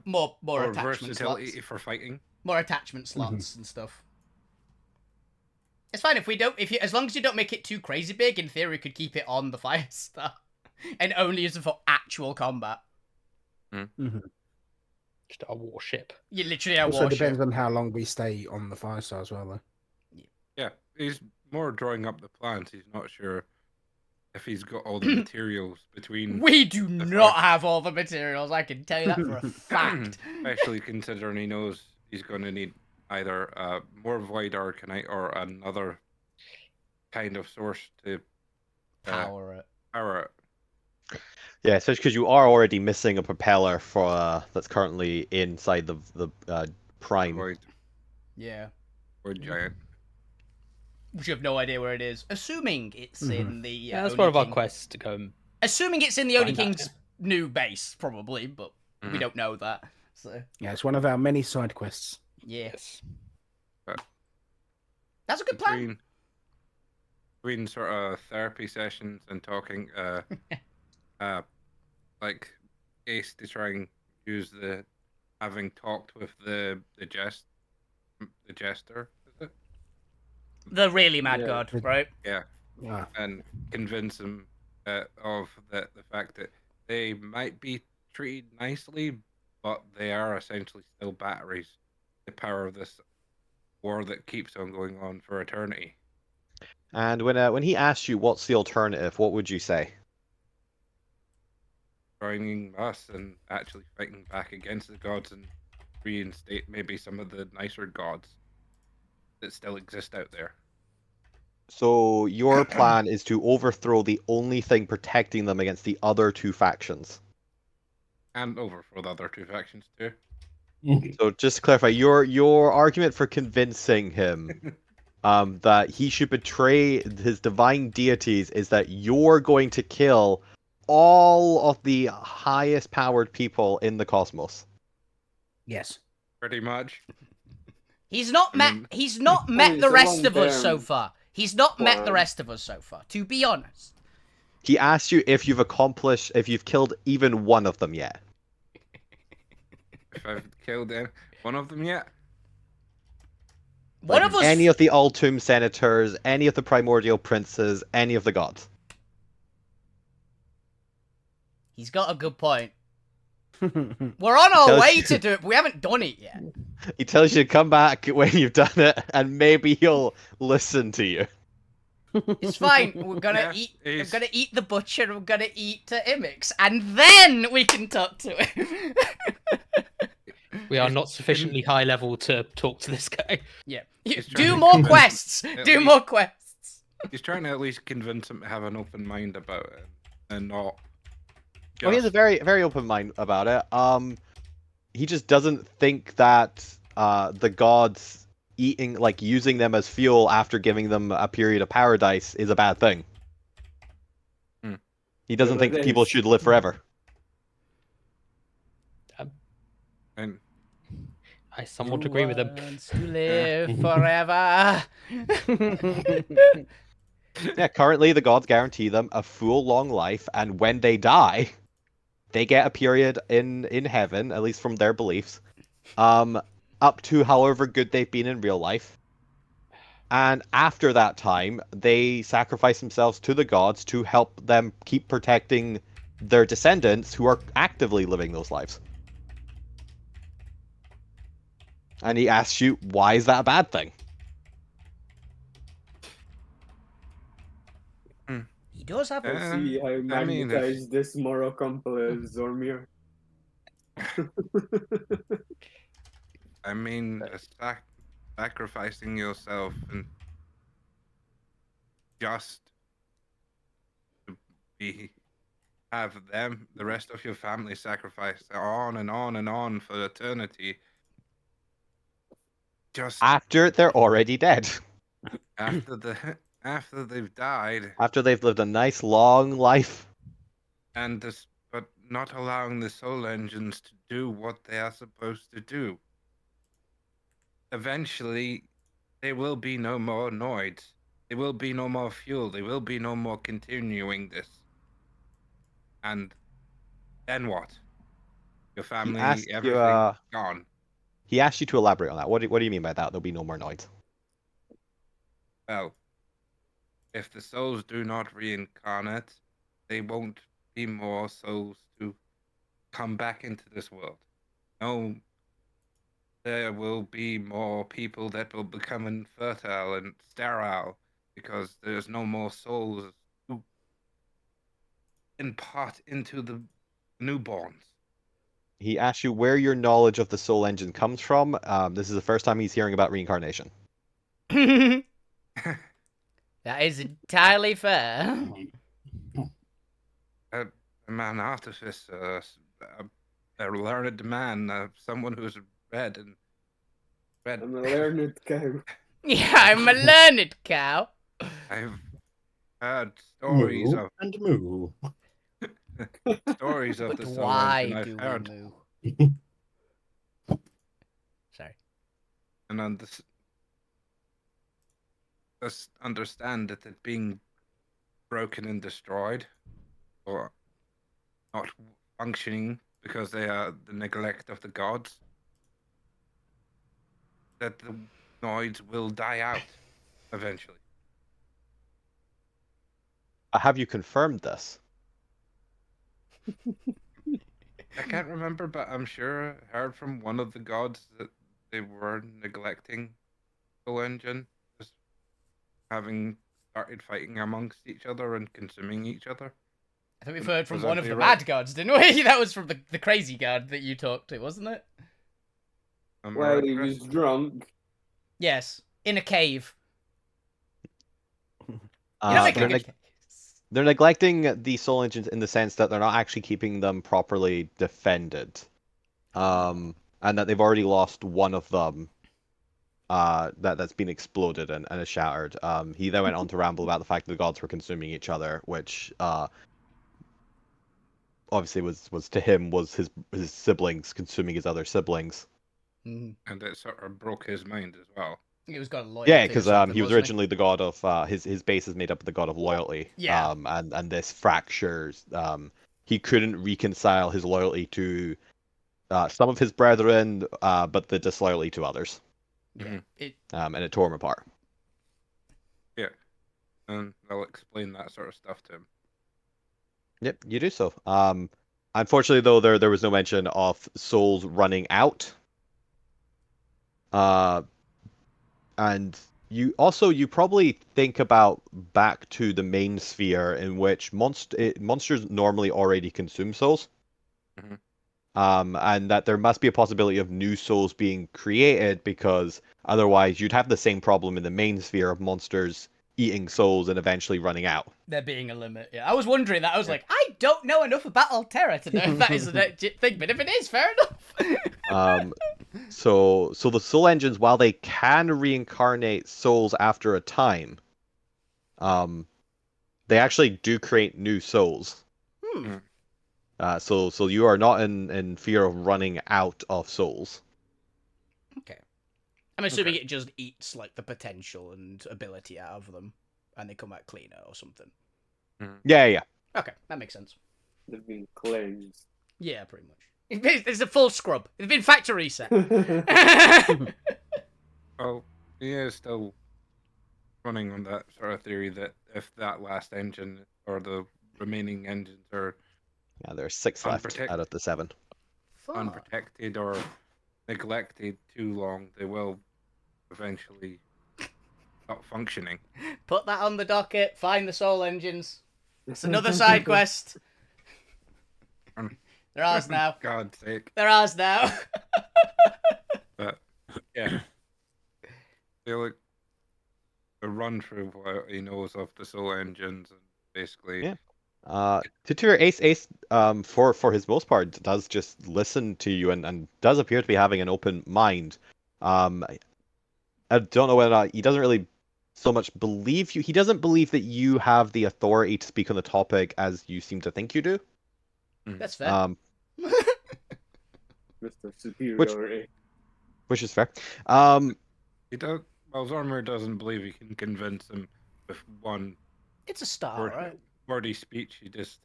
Speaker 2: More
Speaker 6: more
Speaker 2: attachment
Speaker 6: versatility
Speaker 2: slots.
Speaker 6: for fighting.
Speaker 2: More attachment slots and stuff. It's fine if we don't. As long as you don't make it too crazy big, in theory, we could keep it on the Firestar and only use it for actual combat.
Speaker 3: Hmm.
Speaker 5: Just a warship.
Speaker 2: You literally are
Speaker 3: Also
Speaker 2: warship.
Speaker 3: depends on how long we stay on the Firestar as well, though.
Speaker 6: Yeah, he's more drawing up the plans. He's not sure if he's got all the materials between.
Speaker 2: We do
Speaker 6: the
Speaker 2: not
Speaker 6: Fire-
Speaker 2: have all the materials. I can tell you that for a fact.
Speaker 6: Especially considering he knows he's going to need either more Void Arcanite or another kind of source to
Speaker 2: Power it.
Speaker 6: power it.
Speaker 1: Yeah, especially because you are already missing a propeller for that's currently inside the prime.
Speaker 2: Yeah.
Speaker 6: Void giant.
Speaker 2: Which you have no idea where it is. Assuming it's in the
Speaker 5: Yeah, that's
Speaker 2: Oni
Speaker 5: one of our
Speaker 2: King.
Speaker 5: quests to go and
Speaker 2: Assuming it's in the Oni
Speaker 5: Find that.
Speaker 2: King's new base, probably, but we
Speaker 6: Mhm.
Speaker 2: don't know that. So
Speaker 3: Yeah, it's one of our many side quests.
Speaker 2: yeah,
Speaker 5: yes.
Speaker 2: that's a good plan.
Speaker 6: Between sort of therapy sessions and talking, like Ace to try and use the having talked with the jester, is it?
Speaker 2: The really mad
Speaker 7: Yeah.
Speaker 2: god, right?
Speaker 6: Yeah,
Speaker 3: Ah,
Speaker 6: and convince him of the fact that they might be treated nicely, but they are essentially still batteries. The power of this war that keeps on going on for eternity.
Speaker 1: And when he asked you what's the alternative, what would you say?
Speaker 6: Joining us and actually fighting back against the gods and reinstate maybe some of the nicer gods that still exist out there.
Speaker 1: So your plan is to overthrow the only thing protecting them against the other two factions.
Speaker 6: And over for the other two factions too.
Speaker 1: So just to clarify, your argument for convincing him that he should betray his divine deities is that you're going to kill all of the highest powered people in the cosmos.
Speaker 3: yes.
Speaker 6: Pretty much.
Speaker 2: He's not
Speaker 6: I
Speaker 2: met.
Speaker 6: mean-
Speaker 2: He's not
Speaker 7: Oh,
Speaker 2: met
Speaker 7: it's
Speaker 2: the
Speaker 7: a
Speaker 2: rest of us so
Speaker 7: long-term
Speaker 2: far. He's not met the
Speaker 7: plan.
Speaker 2: rest of us so far. To be honest,
Speaker 1: He asked you if you've killed even one of them yet.
Speaker 6: If I've killed one of them yet,
Speaker 2: one
Speaker 1: Like,
Speaker 2: of us.
Speaker 1: any of the Altum senators, any of the primordial princes, any of the gods.
Speaker 2: He's got a good point. We're on our
Speaker 1: tells
Speaker 2: way
Speaker 1: you-
Speaker 2: to do it, but we haven't done it yet.
Speaker 1: He tells you to come back when you've done it, and maybe he'll listen to you.
Speaker 2: It's fine. We're gonna
Speaker 6: Yeah,
Speaker 2: eat. I'm
Speaker 6: he's-
Speaker 2: gonna eat the butcher. We're gonna eat Imix, and then we can talk to him.
Speaker 5: We are not sufficiently high level to talk to this guy.
Speaker 2: Yeah.
Speaker 6: He's trying
Speaker 2: Do
Speaker 6: to
Speaker 2: more
Speaker 6: convince-
Speaker 2: quests.
Speaker 6: at
Speaker 2: Do
Speaker 6: least-
Speaker 2: more quests.
Speaker 6: he's trying to at least convince him to have an open mind about it and not.
Speaker 1: Oh, he has a very, very open mind about it. He just doesn't think that the gods using them as fuel after giving them a period of paradise is a bad thing.
Speaker 6: Hmm.
Speaker 1: He doesn't
Speaker 7: Well,
Speaker 1: think
Speaker 7: it
Speaker 1: people
Speaker 7: is.
Speaker 1: should live forever.
Speaker 6: And
Speaker 5: I somewhat agree with him.
Speaker 2: Wants to live forever.
Speaker 1: Yeah, currently the gods guarantee them a full long life, and when they die, they get a period in heaven, at least from their beliefs, up to however good they've been in real life. And after that time, they sacrifice themselves to the gods to help them keep protecting their descendants who are actively living those lives. And he asks you, why is that a bad thing?
Speaker 2: He does have.
Speaker 7: Let's see how
Speaker 6: I mean,
Speaker 7: magnetized this moral compass is, Zormir.
Speaker 6: I mean, sacrificing yourself and just to have the rest of your family sacrificed on and on and on for eternity. Just
Speaker 1: After they're already dead.
Speaker 6: after they've died,
Speaker 1: After they've lived a nice long life.
Speaker 6: but not allowing the soul engines to do what they are supposed to do. Eventually, there will be no more noids. There will be no more fuel. There will be no more continuing this. And then what? Your family,
Speaker 1: asked you,
Speaker 6: everything gone.
Speaker 1: He asked you to elaborate on that. What do you mean by that? There'll be no more noids.
Speaker 6: Well, if the souls do not reincarnate, they won't be more souls to come back into this world. No, there will be more people that will become infertile and sterile because there's no more souls to impart into the newborns.
Speaker 1: He asked you where your knowledge of the soul engine comes from. This is the first time he's hearing about reincarnation.
Speaker 2: That is entirely fair.
Speaker 6: a man artificer, a learned man, someone who's read and read.
Speaker 7: I'm a learned cow.
Speaker 2: Yeah, I'm a learned cow.
Speaker 6: I've heard stories
Speaker 4: Moo
Speaker 6: of
Speaker 4: and moo.
Speaker 6: stories of
Speaker 2: But
Speaker 6: the Soul
Speaker 2: why
Speaker 6: Engine. I've
Speaker 2: do we
Speaker 6: heard
Speaker 2: moo? Sorry.
Speaker 6: and understand that it being broken and destroyed, or not functioning because they are the neglect of the gods, that the noise will die out eventually.
Speaker 1: Have you confirmed this?
Speaker 6: I can't remember, but I'm sure I heard from one of the gods that they were neglecting Soul Engine, just having started fighting amongst each other and consuming each other.
Speaker 2: I think we've heard from
Speaker 6: Was
Speaker 2: one
Speaker 6: that
Speaker 2: of the
Speaker 6: right?
Speaker 2: mad gods, didn't we? That was from the crazy god that you talked to, wasn't it?
Speaker 6: Am I
Speaker 7: Well,
Speaker 6: right,
Speaker 7: he
Speaker 6: Chris?
Speaker 7: was drunk.
Speaker 2: Yes, in a cave. You
Speaker 1: Uh,
Speaker 2: don't make
Speaker 1: they're,
Speaker 2: a good
Speaker 1: neg- they're neglecting the soul engines in the sense that they're not actually keeping them properly defended. And that they've already lost one of them that's been exploded and is shattered. He then went on to ramble about the fact that the gods were consuming each other, which obviously was to him was his siblings consuming his other siblings.
Speaker 2: Mhm.
Speaker 6: And it sort of broke his mind as well.
Speaker 2: He was got loyalty.
Speaker 1: Yeah,
Speaker 2: or
Speaker 1: because
Speaker 2: something,
Speaker 1: he was
Speaker 2: wasn't
Speaker 1: originally the god of his base is made up of the god of loyalty.
Speaker 2: Yeah.
Speaker 1: And this fractures. He couldn't reconcile his loyalty to some of his brethren, but the disloyalty to others.
Speaker 2: Yeah. It,
Speaker 1: And it tore him apart.
Speaker 6: Yeah. And I'll explain that sort of stuff to him.
Speaker 1: Yep, you do so. Unfortunately, though, there was no mention of souls running out. And you probably think about back to the main sphere in which monsters normally already consume souls.
Speaker 6: Mhm.
Speaker 1: And that there must be a possibility of new souls being created because otherwise you'd have the same problem in the main sphere of monsters eating souls and eventually running out.
Speaker 2: there being a limit. Yeah, I was wondering that. I was like, I don't know enough about Alterra to know if that is a legit thing, but if it is, fair enough.
Speaker 1: So the soul engines, while they can reincarnate souls after a time, they actually do create new souls.
Speaker 2: Hmm.
Speaker 1: So you are not in fear of running out of souls.
Speaker 2: Okay. I'm assuming
Speaker 6: Okay.
Speaker 2: it just eats like the potential and ability out of them, and they come out cleaner or something.
Speaker 1: Yeah.
Speaker 2: Okay, that makes sense.
Speaker 7: They've been cleansed.
Speaker 2: Yeah, pretty much. It's a full scrub. It's been factory reset.
Speaker 6: Well, he is still running on that sort of theory that if that last engine or the remaining engines are
Speaker 1: Yeah, there are 6 left
Speaker 6: Unprotect-
Speaker 1: out of the 7.
Speaker 2: Fuck.
Speaker 6: unprotected or neglected too long, they will eventually stop functioning.
Speaker 2: Put that on the docket. Find the soul engines. It's another side quest.
Speaker 6: Um,
Speaker 2: They're ours now.
Speaker 6: God's sake.
Speaker 2: They're ours now.
Speaker 6: But yeah, feel like a run through what he knows of the soul engines and basically
Speaker 1: Yeah. Tutor Ace, for his most part, does just listen to you and does appear to be having an open mind. I don't know whether or not he doesn't really so much believe you. He doesn't believe that you have the authority to speak on the topic as you seem to think you do.
Speaker 2: That's fair.
Speaker 7: Mr. Superiority.
Speaker 1: Which is fair.
Speaker 6: he does. Well, Zormir doesn't believe he can convince him with one
Speaker 2: It's a start,
Speaker 6: word,
Speaker 2: right?
Speaker 6: wordy speech. He just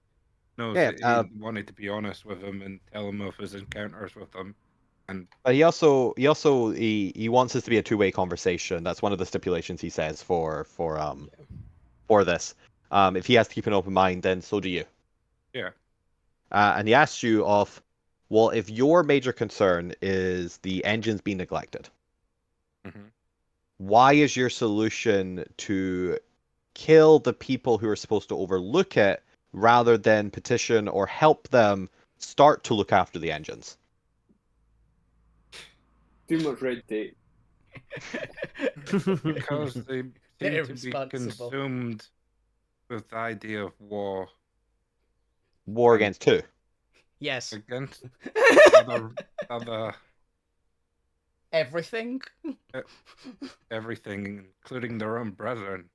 Speaker 6: knows
Speaker 1: Yeah,
Speaker 6: that he wanted to be honest with him and tell him of his encounters with him. And
Speaker 1: But he wants this to be a two-way conversation. That's one of the stipulations he says for this. If he has to keep an open mind, then so do you.
Speaker 6: yeah,
Speaker 1: And he asks you well, if your major concern is the engines being neglected,
Speaker 6: Mhm.
Speaker 1: why is your solution to kill the people who are supposed to overlook it rather than petition or help them start to look after the engines?
Speaker 7: Too much red tape.
Speaker 6: because they seem
Speaker 2: They're
Speaker 6: to be
Speaker 2: irresponsible.
Speaker 6: consumed with the idea of war.
Speaker 1: War
Speaker 6: Um,
Speaker 1: against who?
Speaker 2: Yes.
Speaker 6: against other
Speaker 2: Everything.
Speaker 6: everything, including their own brethren.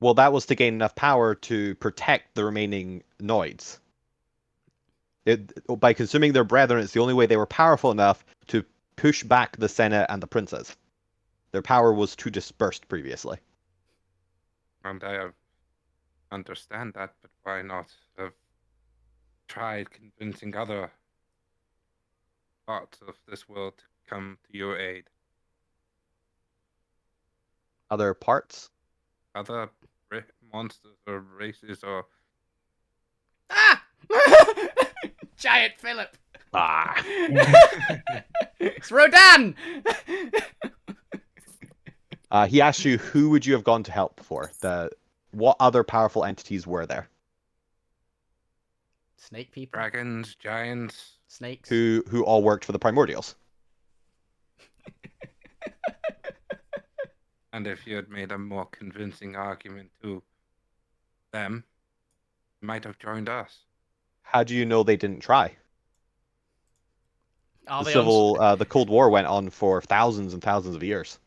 Speaker 1: Well, that was to gain enough power to protect the remaining Noids. By consuming their brethren, it's the only way they were powerful enough to push back the Senate and the princes. Their power was too dispersed previously.
Speaker 6: And I understand that, but why not have tried convincing other parts of this world to come to your aid?
Speaker 1: Other parts?
Speaker 6: Other monsters or races or
Speaker 2: Ah! Giant Philip.
Speaker 1: Ah.
Speaker 2: It's Rodan.
Speaker 1: He asked you, who would you have gone to help for? What other powerful entities were there?
Speaker 2: Snake people.
Speaker 6: dragons, giants.
Speaker 2: Snakes.
Speaker 1: Who all worked for the Primordials?
Speaker 6: And if you had made a more convincing argument to them, you might have joined us.
Speaker 1: How do you know they didn't try?
Speaker 2: Are
Speaker 1: The
Speaker 2: they on...
Speaker 1: the Cold War went on for thousands and thousands of years.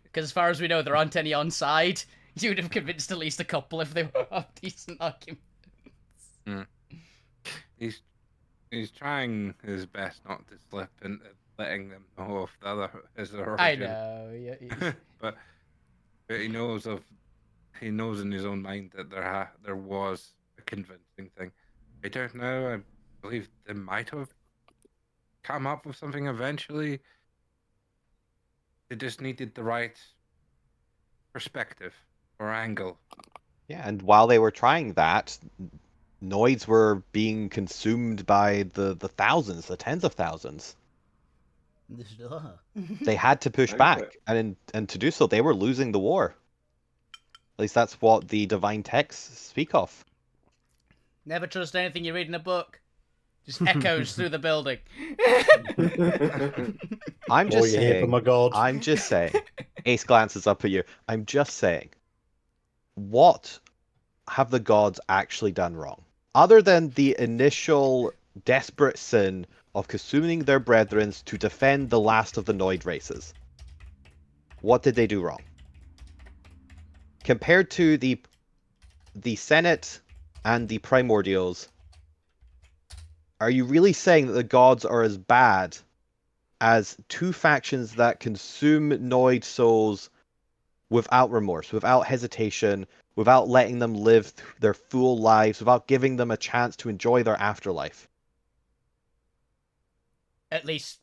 Speaker 2: Because as far as we know, there aren't any on side. You would have convinced at least a couple if they were a decent argument.
Speaker 6: He's trying his best not to slip into letting them know of the other his origin.
Speaker 2: I know. Yeah.
Speaker 6: but he knows in his own mind that there was a convincing thing. I don't know. I believe they might have come up with something eventually. They just needed the right perspective or angle.
Speaker 1: Yeah, and while they were trying that, Noids were being consumed by the thousands, the tens of thousands. They had to push
Speaker 7: Okay.
Speaker 1: back, and to do so, they were losing the war. At least that's what the divine texts speak of.
Speaker 2: Never trust anything you read in a book. Just echoes through the building.
Speaker 1: I'm
Speaker 4: All
Speaker 1: just
Speaker 4: you hear from
Speaker 1: saying.
Speaker 4: my god.
Speaker 1: I'm just saying. Ace glances up at you. I'm just saying. What have the gods actually done wrong? Other than the initial desperate sin of consuming their brethren to defend the last of the Noid races. What did they do wrong? Compared to the Senate and the Primordials, are you really saying that the gods are as bad as two factions that consume Noid souls without remorse, without hesitation, without letting them live their full lives, without giving them a chance to enjoy their afterlife?
Speaker 2: At least,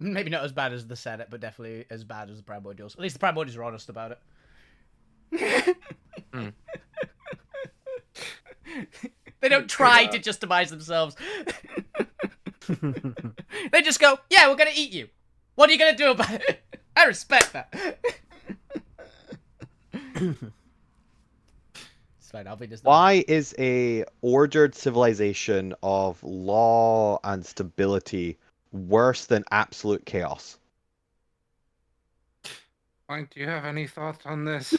Speaker 2: maybe not as bad as the Senate, but definitely as bad as the Primordials. At least the Primordials are honest about it. They don't try to justify themselves. They just go, yeah, we're gonna eat you. What are you gonna do about it? I respect that. It's fine, I'll be just...
Speaker 1: Why is a ordered civilization of law and stability worse than absolute chaos?
Speaker 6: Mike, do you have any thoughts on this?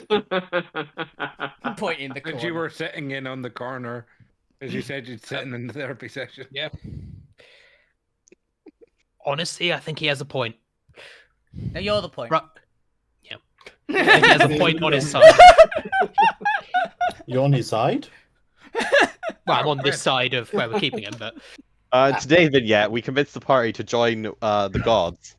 Speaker 2: Point in the corner.
Speaker 6: Since you were sitting in on the corner, as you said you'd sit in the therapy session.
Speaker 5: Yeah. Honestly, I think he has a point.
Speaker 2: No, you're the point.
Speaker 5: Right. Yeah. I think he has a point on his side.
Speaker 4: You're on his side?
Speaker 5: Well, I'm on this side of where we're keeping him, but
Speaker 1: Today's vignette, we convinced the party to join the gods.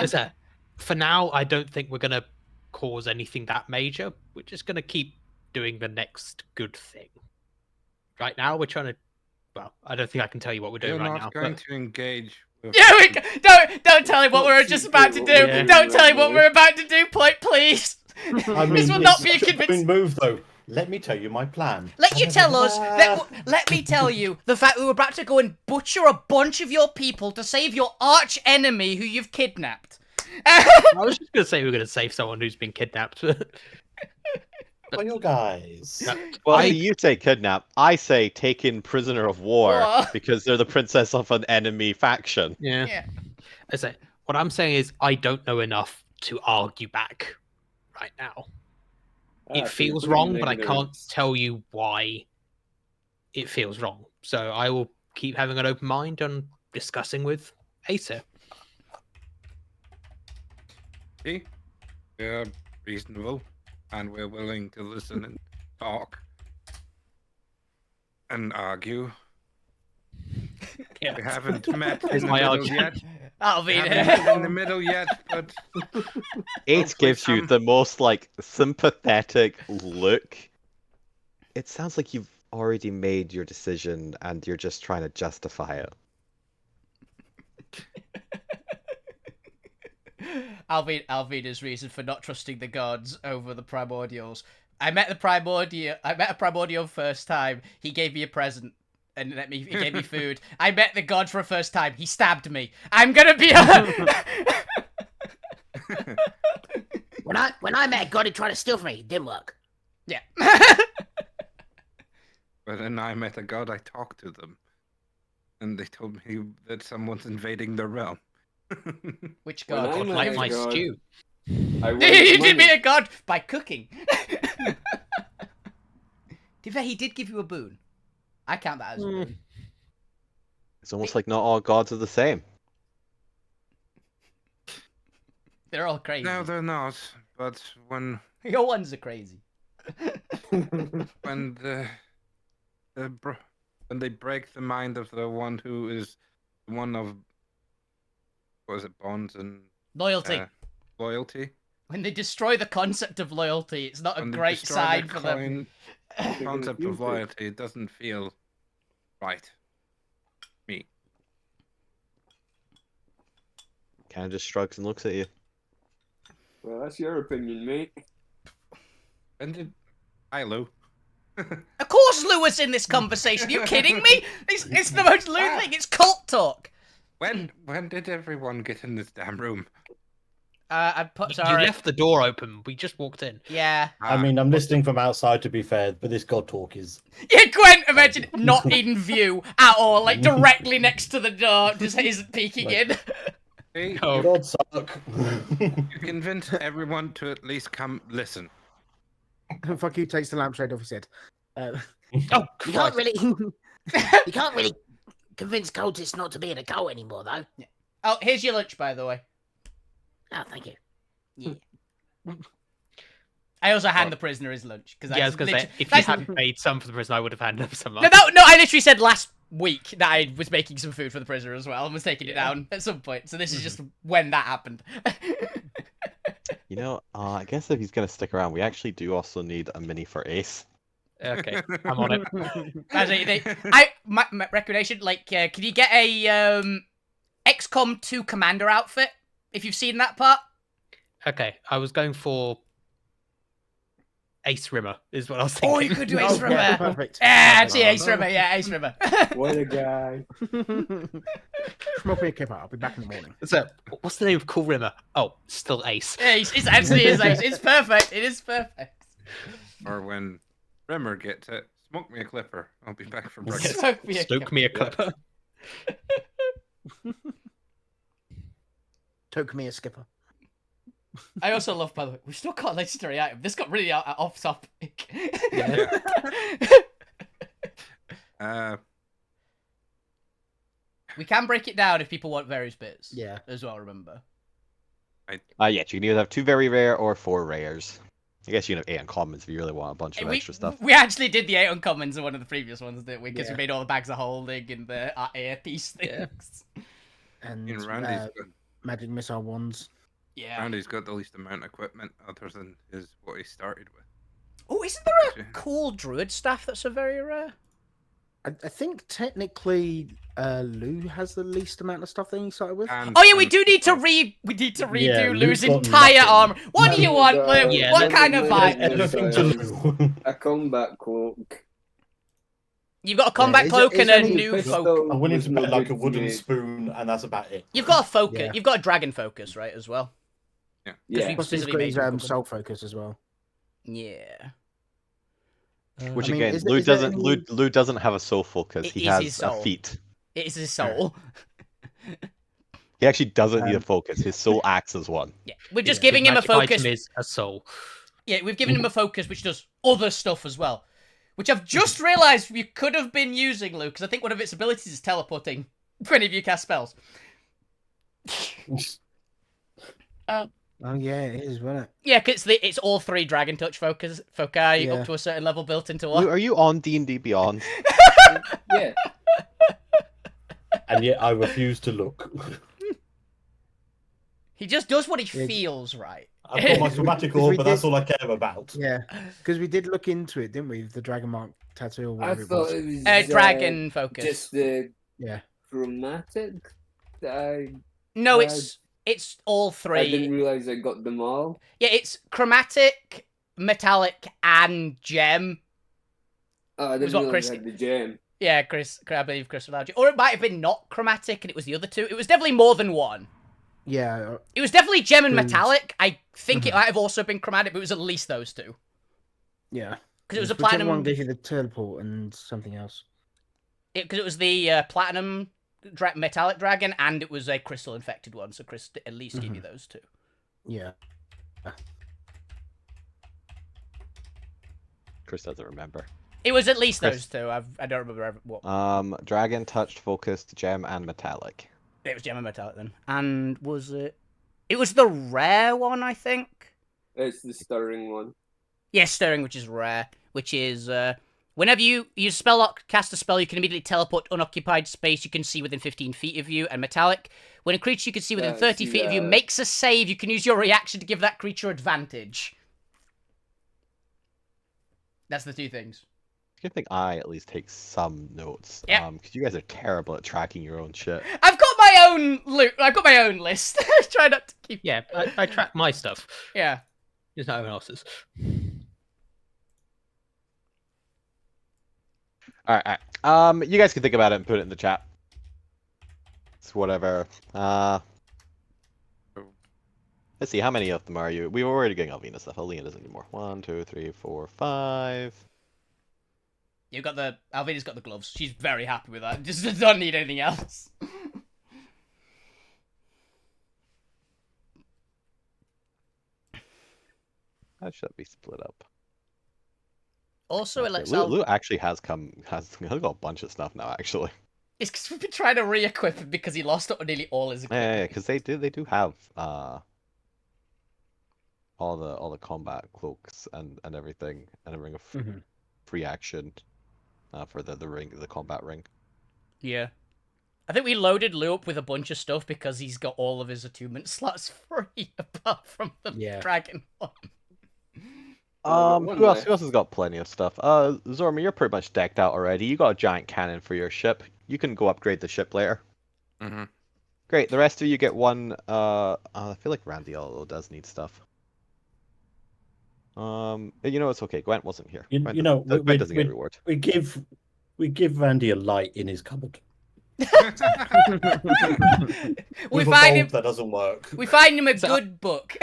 Speaker 5: listen, for now, I don't think we're going to cause anything that major. We're just going to keep doing the next good thing. Right now, we're trying to... Well, I don't think I can tell you what we're doing
Speaker 6: You're
Speaker 5: right
Speaker 6: not
Speaker 5: now.
Speaker 6: going
Speaker 5: But...
Speaker 6: to engage with...
Speaker 2: Yeah, don't tell him what we were just about to do.
Speaker 5: Yeah.
Speaker 2: Don't tell him what we're about to do, point, please.
Speaker 4: I mean,
Speaker 2: This will not be a
Speaker 4: it's a
Speaker 2: convincing...
Speaker 4: move, though. Let me tell you my plan.
Speaker 2: Let you tell us. Let me tell you the fact we were about to go and butcher a bunch of your people to save your arch enemy who you've kidnapped.
Speaker 5: I was just going to say we're going to save someone who's been kidnapped.
Speaker 4: For you guys.
Speaker 1: Well, you say kidnap. I say taken prisoner of war
Speaker 2: What?
Speaker 1: because they're the princess of an enemy faction.
Speaker 5: Yeah.
Speaker 2: Yeah.
Speaker 5: I say, what I'm saying is I don't know enough to argue back right now. it feels wrong, but I can't tell you why it feels wrong. So I will keep having an open mind and discussing with Acer.
Speaker 6: See, we're reasonable, and we're willing to listen and talk and argue.
Speaker 5: Yeah.
Speaker 6: We haven't met
Speaker 5: Is
Speaker 6: in the
Speaker 5: my
Speaker 6: middle
Speaker 5: argument.
Speaker 6: yet.
Speaker 2: That'll
Speaker 6: We
Speaker 2: be
Speaker 6: haven't
Speaker 2: it.
Speaker 6: met in the middle yet, but
Speaker 1: Eight
Speaker 6: hopefully
Speaker 1: gives you
Speaker 6: some-
Speaker 1: the most like sympathetic look. It sounds like you've already made your decision and you're just trying to justify it.
Speaker 2: Alvina's reason for not trusting the gods over the primordials. I met a primordial first time. He gave me a present and he gave me food. I met the god for a first time. He stabbed me. I'm gonna be
Speaker 8: When I met a god, he tried to steal from me. It didn't work.
Speaker 2: Yeah.
Speaker 6: But then I met a god, I talked to them. And they told me that someone's invading their realm.
Speaker 2: Which
Speaker 7: When
Speaker 2: god?
Speaker 7: I met
Speaker 5: Like
Speaker 7: a
Speaker 5: my
Speaker 7: god,
Speaker 5: stew.
Speaker 7: I
Speaker 2: You
Speaker 7: went
Speaker 2: did me
Speaker 7: money.
Speaker 2: a god by cooking. To be fair, he did give you a boon. I count that as a boon.
Speaker 1: It's almost like not all gods are the same.
Speaker 2: They're all crazy.
Speaker 6: No, they're not. But when
Speaker 2: Your ones are crazy.
Speaker 6: when when they break the mind of the one who is one of what is it, bonds and
Speaker 2: Loyalty.
Speaker 6: loyalty.
Speaker 2: When they destroy the concept of loyalty, it's not a
Speaker 6: When they
Speaker 2: great
Speaker 6: destroy
Speaker 2: sign
Speaker 6: the
Speaker 2: for them.
Speaker 6: concept of loyalty, it doesn't feel right. Me.
Speaker 1: Kind of just shrugs and looks at you.
Speaker 7: Well, that's your opinion, mate.
Speaker 6: And did Ilo?
Speaker 2: Of course Lou in this conversation. Are you kidding me? It's the most Lou thing. It's cult talk.
Speaker 6: When did everyone get in this damn room?
Speaker 2: I put
Speaker 5: You
Speaker 2: sorry.
Speaker 5: left the door open. We just walked in.
Speaker 2: Yeah.
Speaker 4: I mean, I'm listening from outside, to be fair, but this god talk is.
Speaker 2: Yeah, Gwen, imagine not in view at all, like directly next to the door, just isn't peeking in.
Speaker 6: Hey,
Speaker 5: Oh.
Speaker 4: God suck.
Speaker 6: you convinced everyone to at least come listen.
Speaker 3: Fuck you, takes the lampshade off his head.
Speaker 5: Oh,
Speaker 8: You can't
Speaker 5: Christ.
Speaker 8: really, you can't really convince cultists not to be in a cult anymore, though.
Speaker 2: Oh, here's your lunch, by the way.
Speaker 8: Oh, thank you.
Speaker 2: I also hand the prisoner his lunch because
Speaker 5: Yeah, I was gonna say, if you
Speaker 2: that's-
Speaker 5: hadn't paid some for the prison, I would have handed him some.
Speaker 2: No, I literally said last week that I was making some food for the prisoner as well and was taking it down at some point. So this is just when that happened.
Speaker 1: You know, I guess if he's gonna stick around, we actually do also need a mini for Ace.
Speaker 5: Okay, I'm on it.
Speaker 2: My recommendation, like, can you get a XCOM 2 Commander outfit if you've seen that part?
Speaker 5: Okay, I was going for Ace Rimmer, is what I was
Speaker 2: Oh,
Speaker 5: thinking.
Speaker 2: you could do
Speaker 3: Oh,
Speaker 2: Ace
Speaker 3: yeah,
Speaker 2: Rimmer.
Speaker 3: perfect.
Speaker 2: Yeah, see Ace Rimmer. Yeah, Ace Rimmer.
Speaker 7: What a guy.
Speaker 3: Smoke me a kipper. I'll be back in the morning.
Speaker 5: So, what's the name of Cool Rimmer? Oh, still Ace.
Speaker 2: Ace. It's actually is Ace. It's perfect. It is perfect.
Speaker 6: Or when Rimmer gets it, smoke me a clipper. I'll be back for breakfast.
Speaker 2: Stoke me a
Speaker 5: Stoke me a clipper.
Speaker 3: Toke me a skipper.
Speaker 2: I also love, by the way, we've still got a legendary item. This got really off topic.
Speaker 6: Uh,
Speaker 2: We can break it down if people want various bits.
Speaker 3: Yeah.
Speaker 2: As well, remember.
Speaker 1: Yeah, you can either have 2 very rare or 4 rares. I guess you can have 8 uncommons if you really want a bunch of extra stuff.
Speaker 2: We actually did the 8 uncommons in one of the previous ones, didn't we? Because we
Speaker 3: Yeah.
Speaker 2: made all the bags of holding and the earpiece things.
Speaker 3: And
Speaker 6: you know, Randy's got
Speaker 3: magic missile wands.
Speaker 2: Yeah.
Speaker 6: Randy's got the least amount of equipment other than what he started with.
Speaker 2: Oh, isn't there a
Speaker 6: Actually.
Speaker 2: cool druid staff that's a very rare?
Speaker 3: I think technically Lou has the least amount of stuff that he started with.
Speaker 6: And-
Speaker 2: Oh yeah, we
Speaker 6: and-
Speaker 2: do need to redo
Speaker 4: Yeah,
Speaker 2: Lou's
Speaker 4: Lou's got
Speaker 2: entire
Speaker 4: nothing.
Speaker 2: armor. What do you want,
Speaker 7: No,
Speaker 2: Lou?
Speaker 5: yeah,
Speaker 2: What
Speaker 5: no,
Speaker 2: kind of
Speaker 7: no,
Speaker 2: vibe?
Speaker 7: no,
Speaker 4: Anything to Lou.
Speaker 7: A combat cloak.
Speaker 2: You've got a combat
Speaker 3: is
Speaker 2: cloak
Speaker 3: it-
Speaker 2: and
Speaker 3: is
Speaker 2: a
Speaker 3: any
Speaker 2: new
Speaker 7: pistol?
Speaker 2: focus.
Speaker 4: I'm willing
Speaker 7: Was
Speaker 4: to put
Speaker 7: not
Speaker 4: like a
Speaker 7: good
Speaker 4: wooden
Speaker 7: made.
Speaker 4: spoon, and that's about it.
Speaker 2: You've got a focus.
Speaker 3: Yeah.
Speaker 2: You've got a dragon focus, right, as well.
Speaker 6: Yeah.
Speaker 7: Yeah.
Speaker 2: we-
Speaker 3: Plus he's
Speaker 2: specifically
Speaker 3: got his
Speaker 2: made you cook 'em.
Speaker 3: soul focus as well.
Speaker 2: Yeah.
Speaker 1: Which
Speaker 3: I mean,
Speaker 1: again,
Speaker 3: is
Speaker 1: Lou
Speaker 3: there
Speaker 1: doesn't.
Speaker 3: any-
Speaker 1: Lou doesn't have a soul focus.
Speaker 2: It
Speaker 1: He
Speaker 2: is
Speaker 1: has
Speaker 2: his
Speaker 1: a
Speaker 2: soul.
Speaker 1: feat.
Speaker 2: It is his soul.
Speaker 1: He actually doesn't need a focus. His soul acts as one.
Speaker 2: Yeah. We're just
Speaker 5: Yeah,
Speaker 2: giving
Speaker 5: his
Speaker 2: him a
Speaker 5: magic item
Speaker 2: focus.
Speaker 5: is a soul.
Speaker 2: Yeah, we've given him a focus which does other stuff as well. Which I've just realised you could have been using, Luke, because I think one of its abilities is teleporting for any of you cast spells.
Speaker 3: Oh yeah, it is, wasn't it?
Speaker 2: Yeah, because it's all 3 Dragon Touch foci
Speaker 3: Yeah.
Speaker 2: up to a certain level built into
Speaker 1: Lou,
Speaker 2: one.
Speaker 1: are you on D&D Beyond?
Speaker 7: Yeah.
Speaker 4: And yet I refuse to look.
Speaker 2: He just does what he
Speaker 3: Yeah.
Speaker 2: feels right.
Speaker 4: I've got my chromatic
Speaker 3: Because we
Speaker 4: orb, but that's
Speaker 3: did-
Speaker 4: all I care about.
Speaker 3: Yeah, because we did look into it, didn't we? The dragon mark tattoo or
Speaker 7: I
Speaker 3: whatever it
Speaker 7: thought
Speaker 3: was.
Speaker 7: it was
Speaker 2: Dragon focus.
Speaker 7: just the
Speaker 3: Yeah.
Speaker 7: chromatic. that
Speaker 2: No,
Speaker 7: Uh,
Speaker 2: it's all
Speaker 7: I didn't
Speaker 2: 3.
Speaker 7: realize I got them all.
Speaker 2: Yeah, it's chromatic, metallic, and gem.
Speaker 7: Oh, I
Speaker 2: Was
Speaker 7: didn't
Speaker 2: what
Speaker 7: realize
Speaker 2: Chris-
Speaker 7: I had the gem.
Speaker 2: Yeah, I believe Chris allowed you. Or it might have been not chromatic and it was the other 2. It was definitely more than one.
Speaker 3: Yeah.
Speaker 2: It was definitely gem and
Speaker 3: Because-
Speaker 2: metallic. I think it might have also been chromatic, but it was at least those 2.
Speaker 3: Yeah.
Speaker 2: Because it was a
Speaker 3: Whichever
Speaker 2: platinum.
Speaker 3: one gave you the teleport and something else.
Speaker 2: Because it was the platinum metallic dragon and it was a crystal infected one. So Chris at least gave you those 2.
Speaker 3: Yeah.
Speaker 1: Chris doesn't remember.
Speaker 2: It was at least
Speaker 1: Chris.
Speaker 2: those 2. I don't remember what.
Speaker 1: Dragon touched, focused, gem, and metallic.
Speaker 2: It was gem and metallic then. And was it? It was the rare one, I think.
Speaker 7: It's the stirring one.
Speaker 2: Yes, stirring, which is rare. Which is whenever you use cast a spell, you can immediately teleport to unoccupied space you can see within 15 feet of you. And metallic, when a creature you can see within 30 feet of you makes a save, you can use your reaction to give that creature advantage. That's the 2 things.
Speaker 1: I think I at least take some notes.
Speaker 2: Yeah.
Speaker 1: Because you guys are terrible at tracking your own shit.
Speaker 2: I've got my own I've got my own list. I try not to keep.
Speaker 5: Yeah, I track my stuff.
Speaker 2: Yeah.
Speaker 5: It's not everyone else's.
Speaker 1: Alright. You guys can think about it and put it in the chat. It's whatever. Let's see, how many of them are you? We were already getting Alvina stuff. Alina doesn't need more. 1, 2, 3, 4, 5.
Speaker 2: You've got Alvina's got the gloves. She's very happy with that. Just don't need anything else.
Speaker 1: How should that be split up?
Speaker 2: Also, it lets
Speaker 1: Lou actually has got a bunch of stuff now, actually.
Speaker 2: It's because we've been trying to re-equip him because he lost nearly all his equipment.
Speaker 1: Yeah, because they do have all the combat cloaks and everything, and a ring of free action for the combat ring.
Speaker 2: Yeah. I think we loaded Lou up with a bunch of stuff because he's got all of his attunement slots free apart from the dragon one.
Speaker 1: Who else has got plenty of stuff? Zorma, you're pretty much decked out already. You got a giant cannon for your ship. You can go upgrade the ship later.
Speaker 6: Mm-hmm.
Speaker 1: Great. The rest of you get one. I feel like Randy also does need stuff. It's okay. Gwent wasn't here. Gwent doesn't get a reward.
Speaker 4: We give Randy a light in his cupboard.
Speaker 2: We
Speaker 4: With a
Speaker 2: find
Speaker 4: bulb
Speaker 2: him.
Speaker 4: that doesn't work.
Speaker 2: We find him a good book.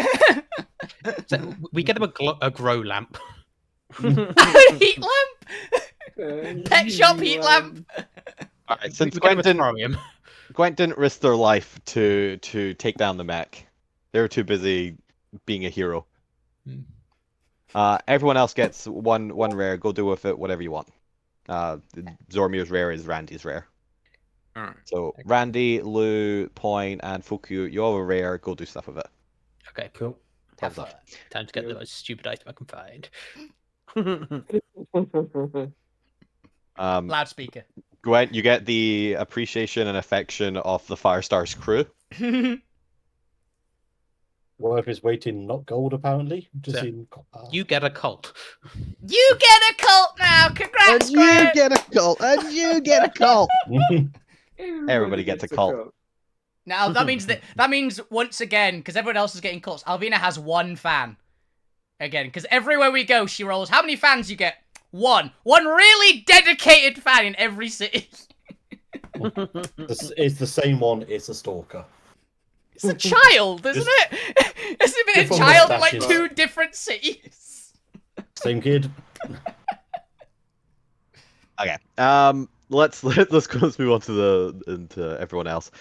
Speaker 5: So we get him a grow lamp.
Speaker 2: Heat lamp. Pet shop heat lamp.
Speaker 1: All right. Since
Speaker 5: We get him
Speaker 1: Gwent
Speaker 5: a
Speaker 1: didn't,
Speaker 5: terrarium.
Speaker 1: Gwent didn't risk their life to take down the mech. They were too busy being a hero. Everyone else gets one rare. Go do with it whatever you want. Zormir's rare is Randy's rare.
Speaker 6: Alright.
Speaker 1: So Randy, Lou, Point, and Fuku, you all have a rare. Go do stuff with it.
Speaker 5: Okay,
Speaker 3: Cool.
Speaker 2: Have
Speaker 1: Thumbs
Speaker 2: fun.
Speaker 1: up.
Speaker 5: time to get the most stupid item I can find.
Speaker 2: Loudspeaker.
Speaker 1: Gwent, you get the appreciation and affection of the Firestar's crew.
Speaker 4: Worth his weight in not gold, apparently. Just
Speaker 5: So,
Speaker 4: in copper.
Speaker 5: You get a cult.
Speaker 2: You get a cult now. Congrats, Grant.
Speaker 1: get a cult. And you get a cult. Everybody gets a cult.
Speaker 2: Now that means once again, because everyone else is getting cults, Alvina has one fan. Again, because everywhere we go, she rolls. How many fans you get? One really dedicated fan in every city.
Speaker 4: It's the same one. It's a stalker.
Speaker 2: It's a child, isn't it? It's a bit a
Speaker 4: Different
Speaker 2: child in like
Speaker 4: mustaches.
Speaker 2: 2 different cities.
Speaker 4: Same kid.
Speaker 1: Okay. Let's move on to into everyone else.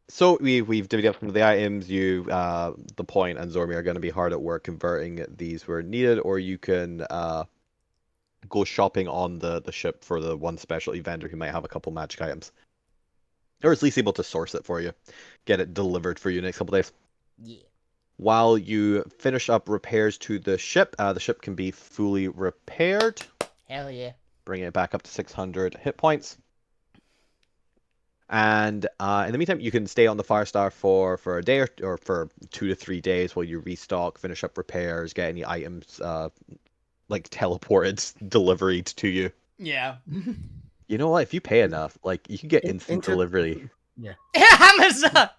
Speaker 1: So we've divvied up some of the items. The Point and Zormi are going to be hard at work converting these where needed, or you can go shopping on the ship for the one specialty vendor who might have a couple magic items, or at least able to source it for you, get it delivered for you next couple days.
Speaker 8: Yeah.
Speaker 1: While you finish up repairs to the ship can be fully repaired,
Speaker 8: Hell yeah.
Speaker 1: bringing it back up to 600 hit points. And in the meantime, you can stay on the Firestar for a day or for 2 to 3 days while you restock, finish up repairs, get any items like teleported, delivered to you.
Speaker 2: Yeah.
Speaker 1: You know what? If you pay enough, like you can get instant delivery.
Speaker 3: Yeah.
Speaker 2: Amazon.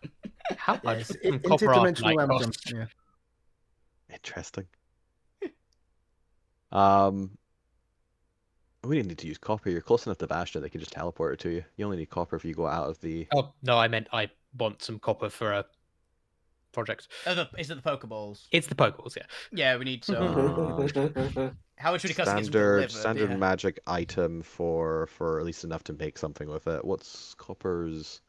Speaker 5: How
Speaker 3: Yeah,
Speaker 5: much
Speaker 3: it's
Speaker 5: copper
Speaker 3: interdimensional
Speaker 5: arcanite
Speaker 3: Amazon.
Speaker 5: costs?
Speaker 3: Yeah.
Speaker 1: Interesting. We didn't need to use copper. You're close enough to Bastion, they can just teleport it to you. You only need copper if you go out of the.
Speaker 5: Oh no, I meant I want some copper for a project.
Speaker 2: Is it the Pokeballs?
Speaker 5: It's the Pokeballs, yeah.
Speaker 2: Yeah, we need some. How much would it cost to get some delivered?
Speaker 1: Standard
Speaker 2: Yeah.
Speaker 1: magic item for at least enough to make something with it. What's copper's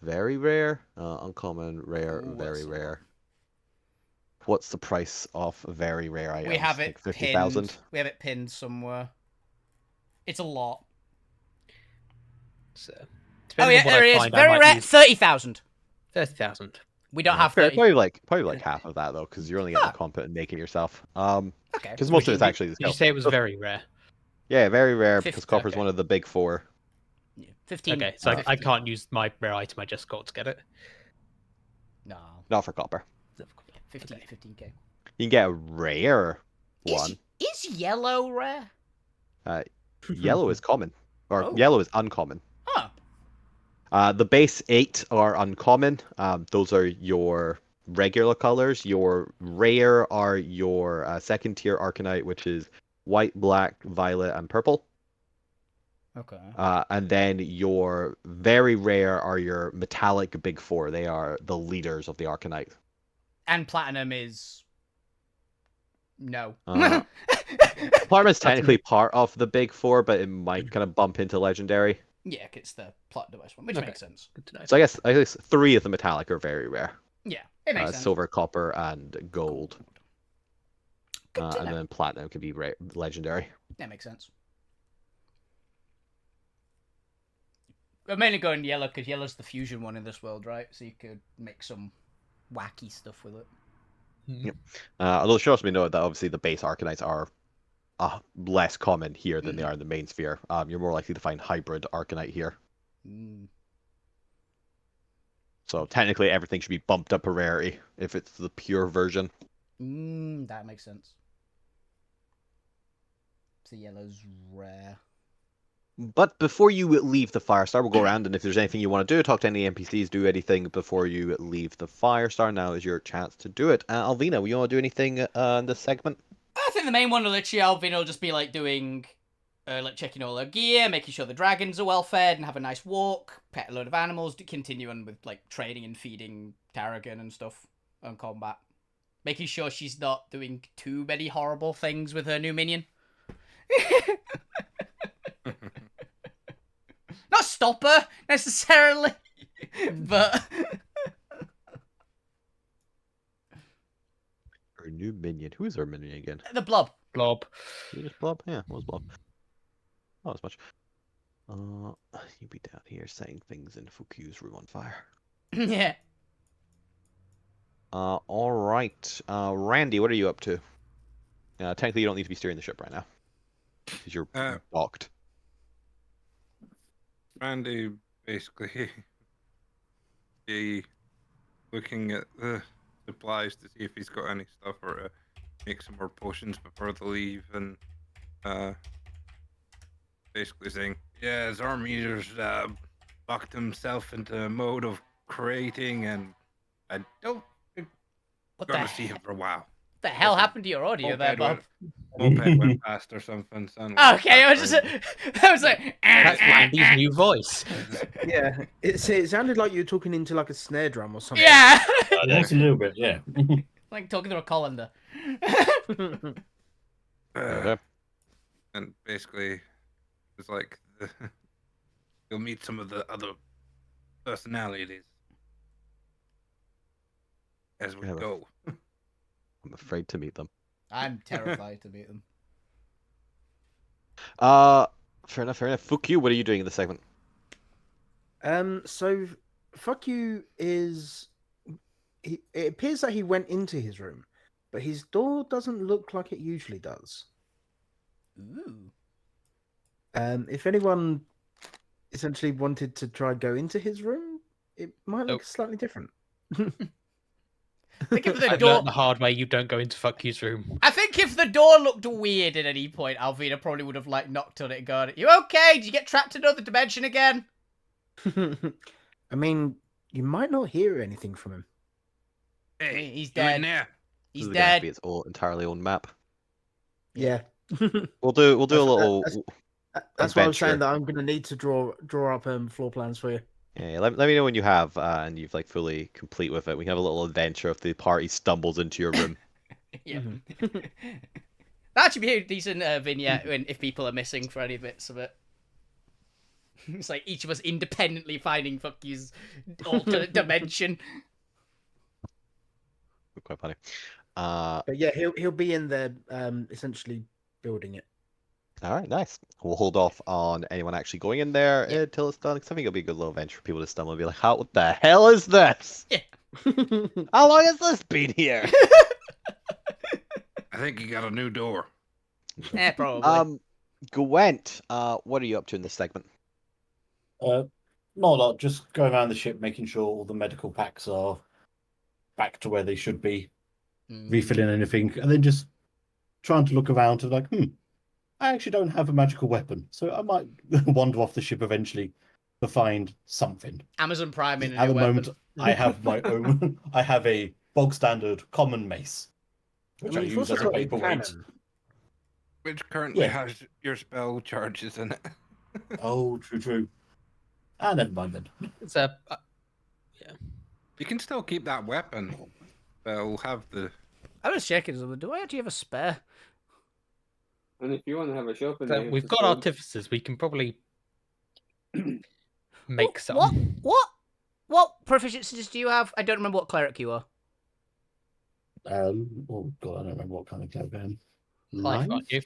Speaker 1: very rare? Uncommon, rare,
Speaker 2: Ooh,
Speaker 1: very
Speaker 2: that's a
Speaker 1: rare. What's the price of very rare items?
Speaker 2: We have it
Speaker 1: like 50,000.
Speaker 2: pinned. We have it pinned somewhere. It's a lot.
Speaker 5: So,
Speaker 2: Oh yeah, there it is. Very rare. 30,000.
Speaker 5: 30,000.
Speaker 2: We don't
Speaker 1: Yeah,
Speaker 2: have
Speaker 1: fair,
Speaker 2: 30.
Speaker 1: probably like half of that though, because you're only getting competent making it yourself.
Speaker 2: Okay.
Speaker 1: Because most of it's actually the
Speaker 5: Did you
Speaker 1: skill.
Speaker 5: say it was very rare?
Speaker 1: Yeah, very rare because
Speaker 2: 50,
Speaker 1: copper's
Speaker 2: okay.
Speaker 1: one of the big four.
Speaker 2: Yeah, 15.
Speaker 5: Okay, so I
Speaker 2: 15.
Speaker 5: can't use my rare item I just got to get it.
Speaker 2: No.
Speaker 1: Not for copper.
Speaker 2: 15, 15k.
Speaker 1: You can get a rare one.
Speaker 2: Is yellow rare?
Speaker 1: Yellow is common, or
Speaker 2: Oh.
Speaker 1: yellow is uncommon.
Speaker 2: Huh.
Speaker 1: The base 8 are uncommon. Those are your regular colors. Your rare are your second tier Arcanite, which is white, black, violet, and purple.
Speaker 2: Okay.
Speaker 1: And then your very rare are your metallic big four. They are the leaders of the Arcanite.
Speaker 2: And platinum is. No.
Speaker 1: Platinum is technically part of the big four, but it might kind of bump into legendary.
Speaker 2: Yeah, it's the platinum one, which
Speaker 5: Okay.
Speaker 2: makes sense.
Speaker 5: Good to know.
Speaker 1: So I guess 3 of the metallic are very rare.
Speaker 2: Yeah, it makes sense.
Speaker 1: Silver, copper, and gold.
Speaker 2: Good to
Speaker 1: And
Speaker 2: know.
Speaker 1: then platinum can be legendary.
Speaker 2: That makes sense. We're mainly going yellow because yellow's the fusion one in this world, right? So you could make some wacky stuff with it.
Speaker 5: Mhm.
Speaker 1: Although it should also be noted that obviously the base Arcanites are less common here than they are in the main sphere. You're more likely to find hybrid Arcanite here.
Speaker 2: Mm.
Speaker 1: So technically everything should be bumped up a rarity if it's the pure version.
Speaker 2: That makes sense. So yellow's rare.
Speaker 1: But before you leave the Firestar, we'll go around, and if there's anything you want to do, talk to any NPCs, do anything before you leave the Firestar. Now is your chance to do it. Alvina, will you want to do anything in this segment?
Speaker 2: I think the main one, literally, Alvin will just be like doing, like checking all her gear, making sure the dragons are well fed and have a nice walk, pet a load of animals, continue on with like training and feeding Tarragon and stuff on combat. Making sure she's not doing too many horrible things with her new minion. Not stop her necessarily, but
Speaker 1: Her new minion. Who is her minion again?
Speaker 2: the blob.
Speaker 5: Blob.
Speaker 1: You just Blob? Yeah, what was Blob? Not as much. You'll be down here setting things in Fuku's room on fire.
Speaker 2: Yeah.
Speaker 1: All right. Randy, what are you up to? Technically, you don't need to be steering the ship right now because you're docked.
Speaker 6: Randy basically be looking at the supplies to see if he's got any stuff or to make some more potions before they leave, and basically saying, yeah, Zormier's locked himself into a mode of creating, and I don't think
Speaker 2: What
Speaker 6: I'm
Speaker 2: the
Speaker 6: gonna see him for a while.
Speaker 2: the hell happened to your audio there, Bob?
Speaker 6: Moped went past or something. Son
Speaker 2: Okay, I was like,
Speaker 5: That's Randy's new voice.
Speaker 3: Yeah, it sounded like you were talking into like a snare drum or something.
Speaker 2: yeah,
Speaker 4: Just a little bit, yeah.
Speaker 2: like talking to a colander.
Speaker 6: And basically, it's like you'll meet some of the other personalities as we
Speaker 1: Yeah,
Speaker 6: go.
Speaker 1: I'm afraid to meet them.
Speaker 2: I'm terrified to meet them.
Speaker 1: Fair enough, fair enough. Fuck you, what are you doing in this segment?
Speaker 3: So fuck you is it appears that he went into his room, but his door doesn't look like it usually does.
Speaker 2: Ooh.
Speaker 3: If anyone essentially wanted to try go into his room, it might look
Speaker 5: Nope.
Speaker 3: slightly different.
Speaker 2: I think if the
Speaker 5: I've
Speaker 2: door,
Speaker 5: learned the hard way. You don't go into fuck you's room.
Speaker 2: I think if the door looked weird at any point, Alvina probably would have like knocked on it and gone, "You okay? Did you get trapped in another dimension again?"
Speaker 3: I mean, you might not hear anything from him.
Speaker 6: Hey,
Speaker 2: He's
Speaker 6: you in
Speaker 2: dead.
Speaker 6: there?
Speaker 1: This
Speaker 2: He's
Speaker 1: is gonna have to be
Speaker 2: dead.
Speaker 1: its entirely own map.
Speaker 3: Yeah.
Speaker 1: We'll do a
Speaker 3: That's-
Speaker 1: little
Speaker 3: That's why I was saying
Speaker 1: adventure.
Speaker 3: that I'm going to need to draw up floor plans for you.
Speaker 1: Yeah, let me know when you have and you've like fully complete with it. We can have a little adventure if the party stumbles into your room.
Speaker 2: Yeah.
Speaker 3: Mhm.
Speaker 2: That should be a decent vignette if people are missing for any bits of it. It's like each of us independently finding fuck you's alternate dimension.
Speaker 1: Quite funny.
Speaker 3: But yeah, he'll be in there, essentially building it.
Speaker 1: All right, nice. We'll hold off on anyone actually going in there
Speaker 2: Yeah.
Speaker 1: until it's done. Because I think it'll be a good little adventure for people to stumble and be like, "How? What the hell is this? How long has this been here?"
Speaker 6: I think you got a new door.
Speaker 2: Yeah, probably.
Speaker 1: Gwent, what are you up to in this segment?
Speaker 4: Not a lot. Just going around the ship, making sure all the medical packs are back to where they should be, refilling anything, and then just trying to look around to like, I actually don't have a magical weapon, so I might wander off the ship eventually to find something.
Speaker 2: Amazon Prime in a
Speaker 4: At
Speaker 2: new
Speaker 4: the
Speaker 2: weapon.
Speaker 4: moment, I have my own. I have a bog standard common mace, which I,
Speaker 3: you've
Speaker 4: use
Speaker 3: also
Speaker 4: as a
Speaker 3: got a
Speaker 4: paperweight.
Speaker 3: cannon.
Speaker 6: Which currently
Speaker 4: Yeah.
Speaker 6: has your spell charges in it.
Speaker 4: Oh, true. Ah, never mind then.
Speaker 5: It's a
Speaker 6: You can still keep that weapon. They'll have the.
Speaker 2: I was checking something. Do I actually have a spare?
Speaker 7: And if you want to have a shop in
Speaker 5: so
Speaker 7: there,
Speaker 5: we've got artificers. We can probably make some.
Speaker 2: What proficiencies do you have? I don't remember what cleric you are.
Speaker 4: Oh god, I don't remember what kind of cleric I am.
Speaker 5: Life, aren't you?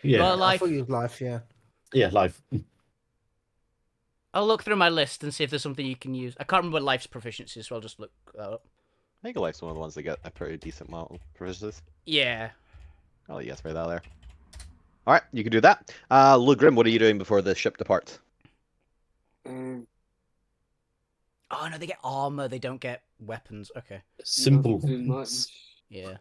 Speaker 4: Yeah,
Speaker 2: Well,
Speaker 3: I
Speaker 2: life.
Speaker 3: thought you was life, yeah.
Speaker 4: yeah, life.
Speaker 2: I'll look through my list and see if there's something you can use. I can't remember life's proficiencies, so I'll just look that up.
Speaker 1: I think Life's one of the ones that get a pretty decent amount of proficiencies.
Speaker 2: Yeah.
Speaker 1: Oh yes, right there. All right, you can do that. Lugrim, what are you doing before the ship departs?
Speaker 2: Oh no, they get armor. They don't get weapons. Okay.
Speaker 4: Simple.
Speaker 7: Not too much.
Speaker 2: Yeah.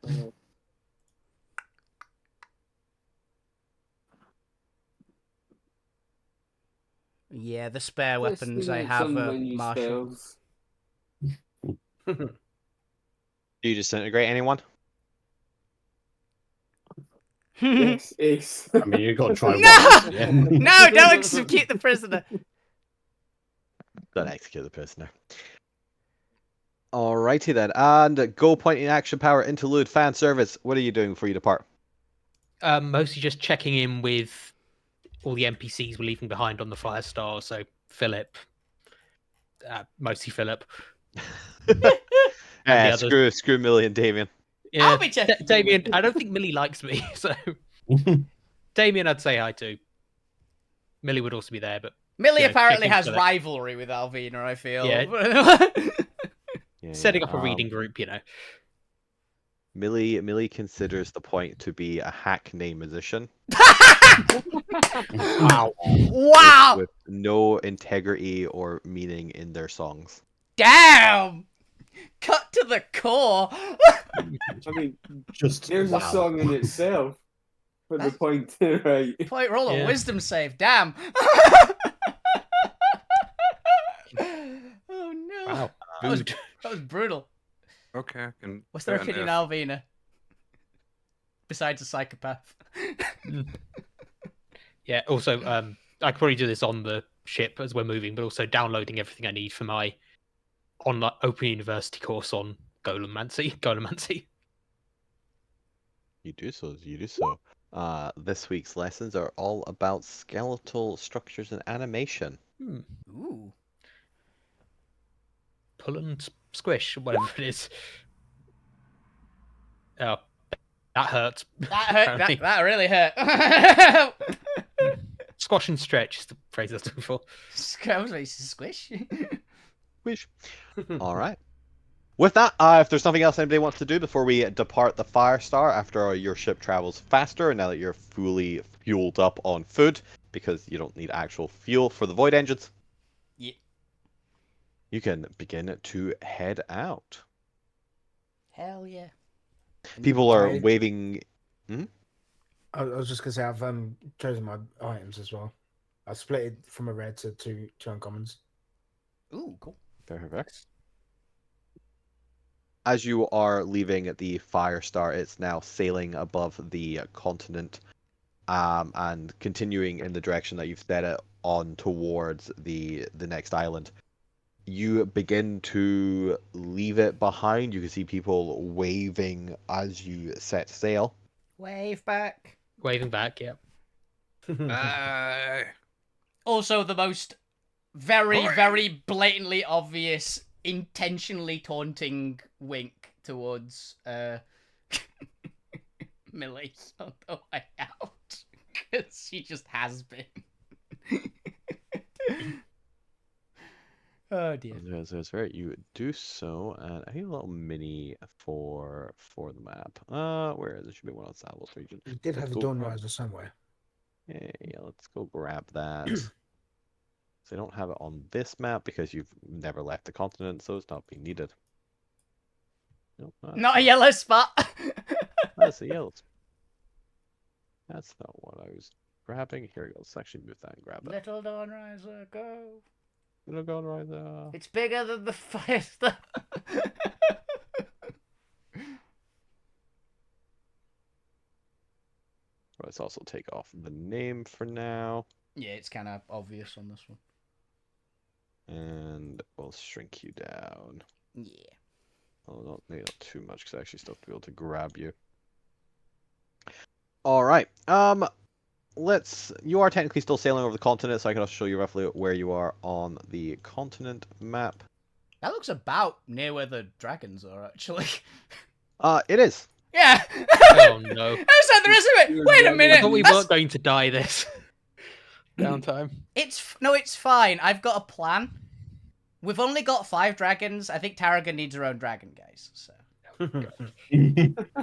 Speaker 2: Yeah, the spare weapons I
Speaker 7: Testing out
Speaker 2: have
Speaker 7: some
Speaker 2: are
Speaker 7: menu
Speaker 2: martial.
Speaker 7: spells.
Speaker 1: Do you disintegrate anyone?
Speaker 7: Yes, ace.
Speaker 4: I mean, you got to try
Speaker 2: No!
Speaker 4: once. Yeah.
Speaker 2: No, don't execute the prisoner.
Speaker 1: Don't execute the prisoner. Alrighty then, and go point in action power interlude fan service. What are you doing before you depart?
Speaker 5: Mostly just checking in with all the NPCs we're leaving behind on the Firestar. So Philip, mostly Philip.
Speaker 1: Yeah,
Speaker 5: the others.
Speaker 1: screw Millie and Damien.
Speaker 5: Yeah,
Speaker 2: I'll be checking.
Speaker 5: Damien. I don't think Millie likes me, so Damien, I'd say hi to. Millie would also be there, but
Speaker 2: Millie
Speaker 5: Yeah,
Speaker 2: apparently
Speaker 5: checking
Speaker 2: has
Speaker 5: for that.
Speaker 2: rivalry with Alvina, I feel.
Speaker 5: Yeah.
Speaker 1: Yeah,
Speaker 5: setting
Speaker 1: yeah,
Speaker 5: up a reading group, you know.
Speaker 1: Millie considers the point to be a hackney musician
Speaker 2: Wow. Wow.
Speaker 1: with no integrity or meaning in their songs.
Speaker 2: Damn. Cut to the core.
Speaker 7: I mean,
Speaker 4: Just
Speaker 7: here's
Speaker 4: wow.
Speaker 7: a song in itself. For the point, right?
Speaker 2: Point roll a
Speaker 5: Yeah.
Speaker 2: wisdom save. Damn. Oh no.
Speaker 5: Wow.
Speaker 2: That was brutal.
Speaker 6: Okay, I can.
Speaker 2: What's their
Speaker 6: fair
Speaker 2: opinion,
Speaker 6: enough.
Speaker 2: Alvina? Besides a psychopath.
Speaker 5: Yeah. Also, I could probably do this on the ship as we're moving, but also downloading everything I need for my online Open University course on Golemancy.
Speaker 1: You do so. This week's lessons are all about skeletal structures and animation.
Speaker 2: Ooh.
Speaker 5: Pull and squish, whatever it is. Oh, that hurts.
Speaker 2: That hurt.
Speaker 5: Apparently.
Speaker 2: That really hurt.
Speaker 5: Squash and stretch is the phrase I was looking for.
Speaker 2: Squish.
Speaker 1: Wish. All right. With that, if there's nothing else anybody wants to do before we depart the Firestar after your ship travels faster, and now that you're fully fueled up on food, because you don't need actual fuel for the Void engines,
Speaker 2: Yeah.
Speaker 1: you can begin to head out.
Speaker 2: Hell yeah.
Speaker 1: People are
Speaker 3: I-
Speaker 1: waving.
Speaker 3: I was just gonna say I've chosen my items as well. I split it from a rare to two uncommons.
Speaker 2: Ooh, cool.
Speaker 1: Fair. As you are leaving the Firestar, it's now sailing above the continent, and continuing in the direction that you've set it on towards the next island. You begin to leave it behind. You can see people waving as you set sail.
Speaker 2: Wave back.
Speaker 5: Waving back, yeah.
Speaker 2: Also, the most very,
Speaker 6: Oi.
Speaker 2: very blatantly obvious, intentionally taunting wink towards Millie on the way out. Because she just has been. Oh dear.
Speaker 1: That's right. You do so, and I need a little mini for the map. Where is it? Should be one on Savil's region.
Speaker 3: We did have
Speaker 1: Let's
Speaker 3: a
Speaker 1: go
Speaker 3: Dawn
Speaker 1: grab-
Speaker 3: Riser somewhere.
Speaker 1: Yeah, let's go grab that. So I don't have it on this map because you've never left the continent, so it's not being needed. Nope,
Speaker 2: Not a yellow spot.
Speaker 1: That's a yellow. That's not what I was grabbing. Here we go. Let's actually move that and grab it.
Speaker 2: Little Dawn Riser, go.
Speaker 1: It'll go right there.
Speaker 2: It's bigger than the Firestar.
Speaker 1: Let's also take off the name for now,
Speaker 2: Yeah, it's kind of obvious on this one.
Speaker 1: and we'll shrink you down.
Speaker 2: Yeah.
Speaker 1: Oh, maybe not too much, because I actually still have to be able to grab you. All right. You are technically still sailing over the continent, so I can also show you roughly where you are on the continent map.
Speaker 2: That looks about near where the dragons are, actually.
Speaker 1: It is.
Speaker 2: Yeah.
Speaker 5: Oh no.
Speaker 2: That's not the rest of it. Wait a minute.
Speaker 5: I thought we
Speaker 2: That's-
Speaker 5: weren't going to die this downtime.
Speaker 2: It's fine. I've got a plan. We've only got 5 dragons. I think Tarragon needs her own dragon, guys. So.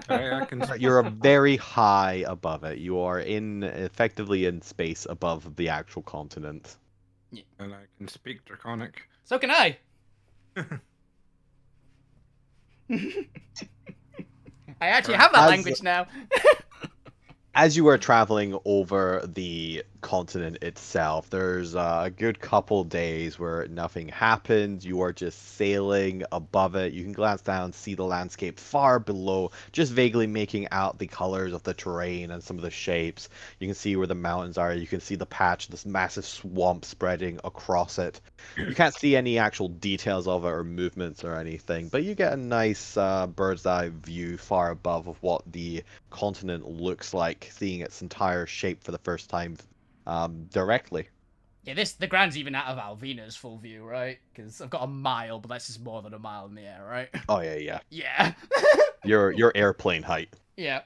Speaker 6: I can
Speaker 1: You're very high above it. You are effectively in space above the actual continent.
Speaker 6: and I can speak Draconic.
Speaker 2: So can I. I actually have that
Speaker 1: As-
Speaker 2: language now.
Speaker 1: As you are traveling over the continent itself, there's a good couple days where nothing happens. You are just sailing above it. You can glance down, see the landscape far below, just vaguely making out the colors of the terrain and some of the shapes. You can see where the mountains are. You can see the patch, this massive swamp spreading across it. You can't see any actual details of it or movements or anything, but you get a nice bird's eye view far above of what the continent looks like, seeing its entire shape for the first time directly.
Speaker 2: Yeah, the ground's even out of Alvina's full view, right? Because I've got a mile, but that's just more than a mile in the air, right?
Speaker 1: Oh yeah.
Speaker 2: Yeah.
Speaker 1: Your airplane height.
Speaker 2: Yeah.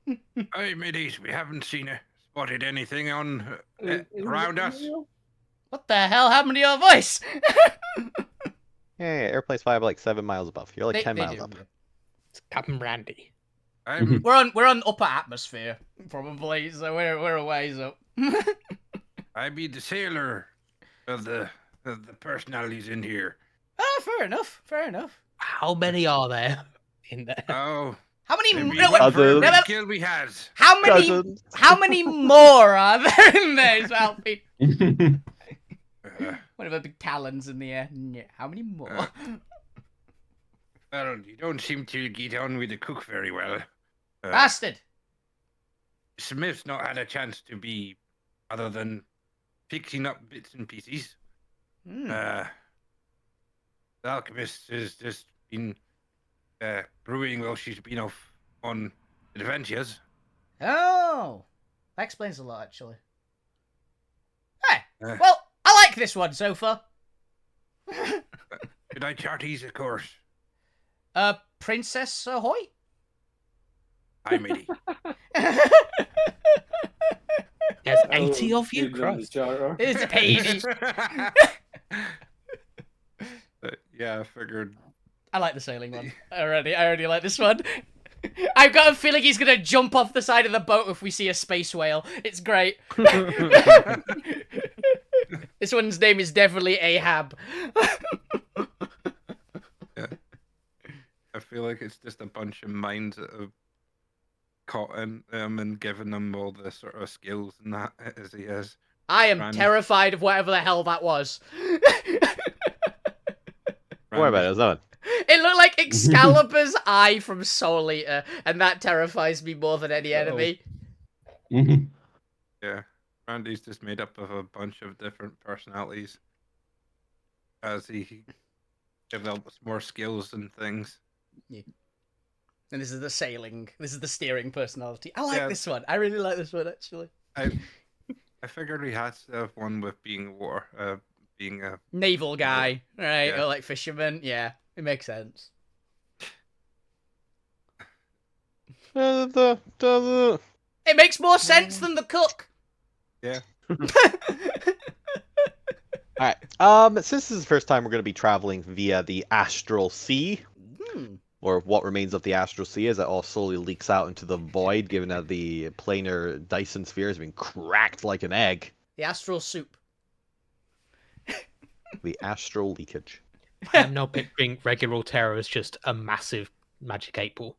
Speaker 6: Hey, middies, we haven't spotted anything on around us.
Speaker 2: What the hell happened to your voice?
Speaker 1: Yeah, airplanes fly like 7 miles above. You're like 10 miles
Speaker 2: do,
Speaker 1: up.
Speaker 2: yeah.
Speaker 5: It's Captain Randy.
Speaker 6: I'm
Speaker 2: We're on upper atmosphere, probably, so we're a ways up.
Speaker 6: I be the sailor of the personalities in here.
Speaker 2: Oh, fair enough.
Speaker 5: How many are there in there?
Speaker 6: Oh,
Speaker 2: How many?
Speaker 6: maybe
Speaker 2: No,
Speaker 6: one for
Speaker 1: Others.
Speaker 6: every
Speaker 2: no, no.
Speaker 6: skill we has.
Speaker 2: How many?
Speaker 1: Cousins.
Speaker 2: How many more are there in there, Alfie? One of the big talons in the air. Yeah, how many more?
Speaker 6: Well, you don't seem to get on with the cook very well.
Speaker 2: Bastard!
Speaker 6: Smith's not had a chance to be other than fixing up bits and pieces.
Speaker 2: Hmm.
Speaker 6: The alchemist has just been brewing while she's been off on adventures.
Speaker 2: Oh, that explains a lot, actually. Hey,
Speaker 6: Uh.
Speaker 2: well, I like this one so far.
Speaker 6: Did I chart ease, of course?
Speaker 2: Princess Ahoy?
Speaker 6: I'm 80.
Speaker 5: There's
Speaker 7: I will
Speaker 5: 80 of you,
Speaker 7: feed them the
Speaker 5: Christ.
Speaker 7: charter.
Speaker 2: It's 80.
Speaker 6: But yeah, I figured.
Speaker 2: I like the sailing one. I already like this one. I've got a feeling he's gonna jump off the side of the boat if we see a space whale. It's great. This one's name is definitely Ahab.
Speaker 6: Yeah. I feel like it's just a bunch of minds that have caught in and given him all the sort of skills and that as he is.
Speaker 2: I am
Speaker 6: Randy-
Speaker 2: terrified of whatever the hell that was.
Speaker 1: Don't worry about it, it's not.
Speaker 2: It looked like Excalibur's eye from Soul Eater, and that terrifies me more than any enemy.
Speaker 6: Yeah, Randy's just made up of a bunch of different personalities as he develops more skills and things.
Speaker 2: And this is the sailing. This is the steering personality. I like
Speaker 6: Yeah.
Speaker 2: this one. I really like this one, actually.
Speaker 6: I figured he has to have one with being being a
Speaker 2: Naval guy, right?
Speaker 6: Yeah.
Speaker 2: Or like fisherman. Yeah, it makes sense.
Speaker 1: Alright,
Speaker 2: It makes more sense than the cook.
Speaker 6: yeah.
Speaker 1: since this is the first time we're going to be traveling via the Astral Sea, or what remains of the Astral Sea as it all slowly leaks out into the void, given that the planar Dyson sphere has been cracked like an egg.
Speaker 2: The astral soup.
Speaker 1: The astral leakage.
Speaker 5: I'm now picturing regular Alterra as just a massive magic 8-ball.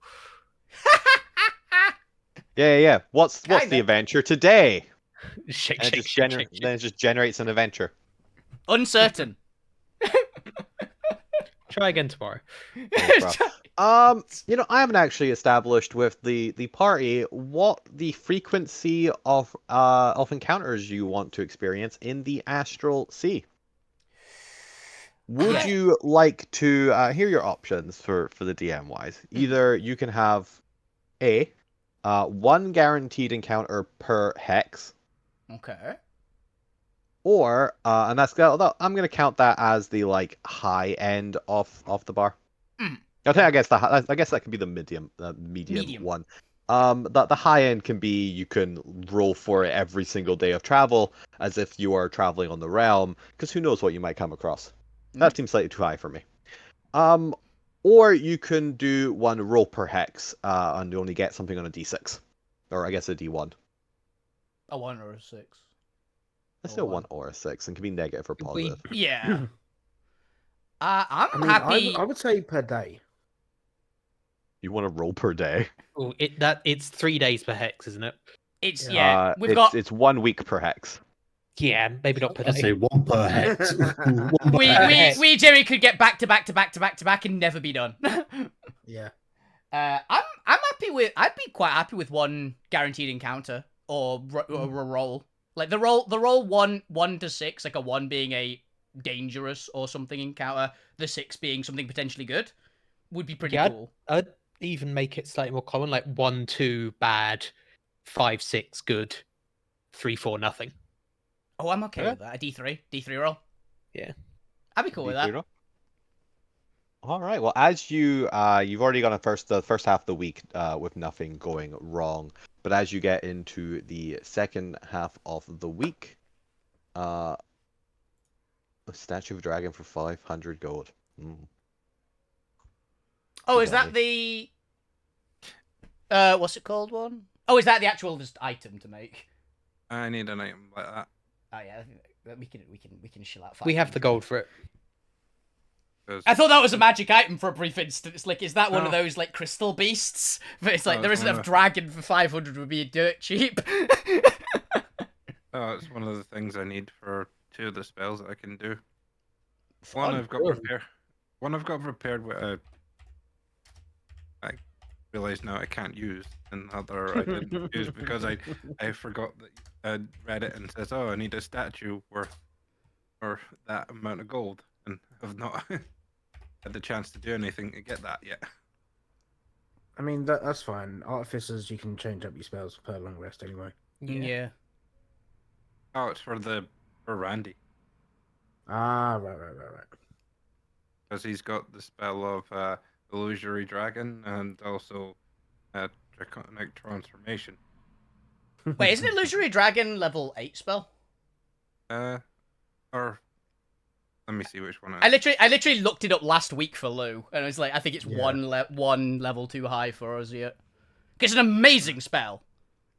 Speaker 1: Yeah. What's
Speaker 2: Kinda.
Speaker 1: the adventure today?
Speaker 5: Shake,
Speaker 1: And
Speaker 5: shake, shake, shake,
Speaker 1: then it just generates an adventure.
Speaker 2: Uncertain.
Speaker 5: Try again tomorrow.
Speaker 1: I haven't actually established with the party what the frequency of encounters you want to experience in the Astral Sea. Would you like to hear your options for the DM wise? Either you can have one guaranteed encounter per hex,
Speaker 2: Okay.
Speaker 1: or and I'm gonna count that as the like high end of the bar. I guess that could be the medium
Speaker 2: Medium.
Speaker 1: one. The high end can be you can roll for it every single day of travel as if you are traveling on the realm, because who knows what you might come across. That seems slightly too high for me. Or you can do one roll per hex, and you only get something on a d6, or I guess a d1.
Speaker 2: A 1 or a 6.
Speaker 1: That's still 1 or a 6, and can be negative or positive.
Speaker 2: Yeah. I'm
Speaker 3: I mean,
Speaker 2: happy.
Speaker 3: I would say per day.
Speaker 1: You want to roll per day?
Speaker 5: Oh, it's 3 days per hex, isn't it?
Speaker 2: It's
Speaker 1: It's 1 week per hex.
Speaker 5: Yeah, maybe not per
Speaker 4: I'd say
Speaker 5: day.
Speaker 4: one per hex.
Speaker 2: we Jerry could get back to back and never be done.
Speaker 3: Yeah.
Speaker 2: I'm happy with. I'd be quite happy with one guaranteed encounter or a roll. Like the roll 1 to 6, like a 1 being a dangerous or something encounter, the 6 being something potentially good, would be pretty cool.
Speaker 5: I'd even make it slightly more common, like 1, 2 bad, 5, 6 good, 3, 4 nothing.
Speaker 2: Oh, I'm okay with that. A D3 roll.
Speaker 5: Yeah,
Speaker 2: I'd be cool with that.
Speaker 1: D3 roll? All right. Well, as you've already gone the first half of the week with nothing going wrong, but as you get into the second half of the week, a statue of a dragon for 500 gold.
Speaker 2: Oh, is that the what's it called one? Oh, is that the actual just item to make?
Speaker 6: I need an item like that.
Speaker 2: Oh yeah, I think that we can shill out.
Speaker 5: we have the
Speaker 2: 500.
Speaker 5: gold for it.
Speaker 2: I thought that was a magic item for a brief instant. It's like, is that one of those like crystal beasts? But it's like there isn't a dragon for 500 would be dirt cheap.
Speaker 6: Oh, it's one of the things I need for 2 of the spells that I can do.
Speaker 2: Fun.
Speaker 6: One I've got prepared with a. I realize now I can't use, and the other I didn't use because I forgot that I read it and says, oh, I need a statue worth or that amount of gold, and I've not had the chance to do anything to get that yet.
Speaker 3: I mean, that's fine. Artificers, you can change up your spells per long rest anyway.
Speaker 2: Yeah.
Speaker 6: Oh, it's for Randy.
Speaker 3: Ah, right.
Speaker 6: Because he's got the spell of Illusory Dragon and also draconic transformation.
Speaker 2: Wait, isn't Illusory Dragon level 8 spell?
Speaker 6: Or let me see which one.
Speaker 2: I literally looked it up last week for Lou, and I was like, I think it's
Speaker 4: Yeah.
Speaker 2: one level too high for us yet. It's an amazing spell.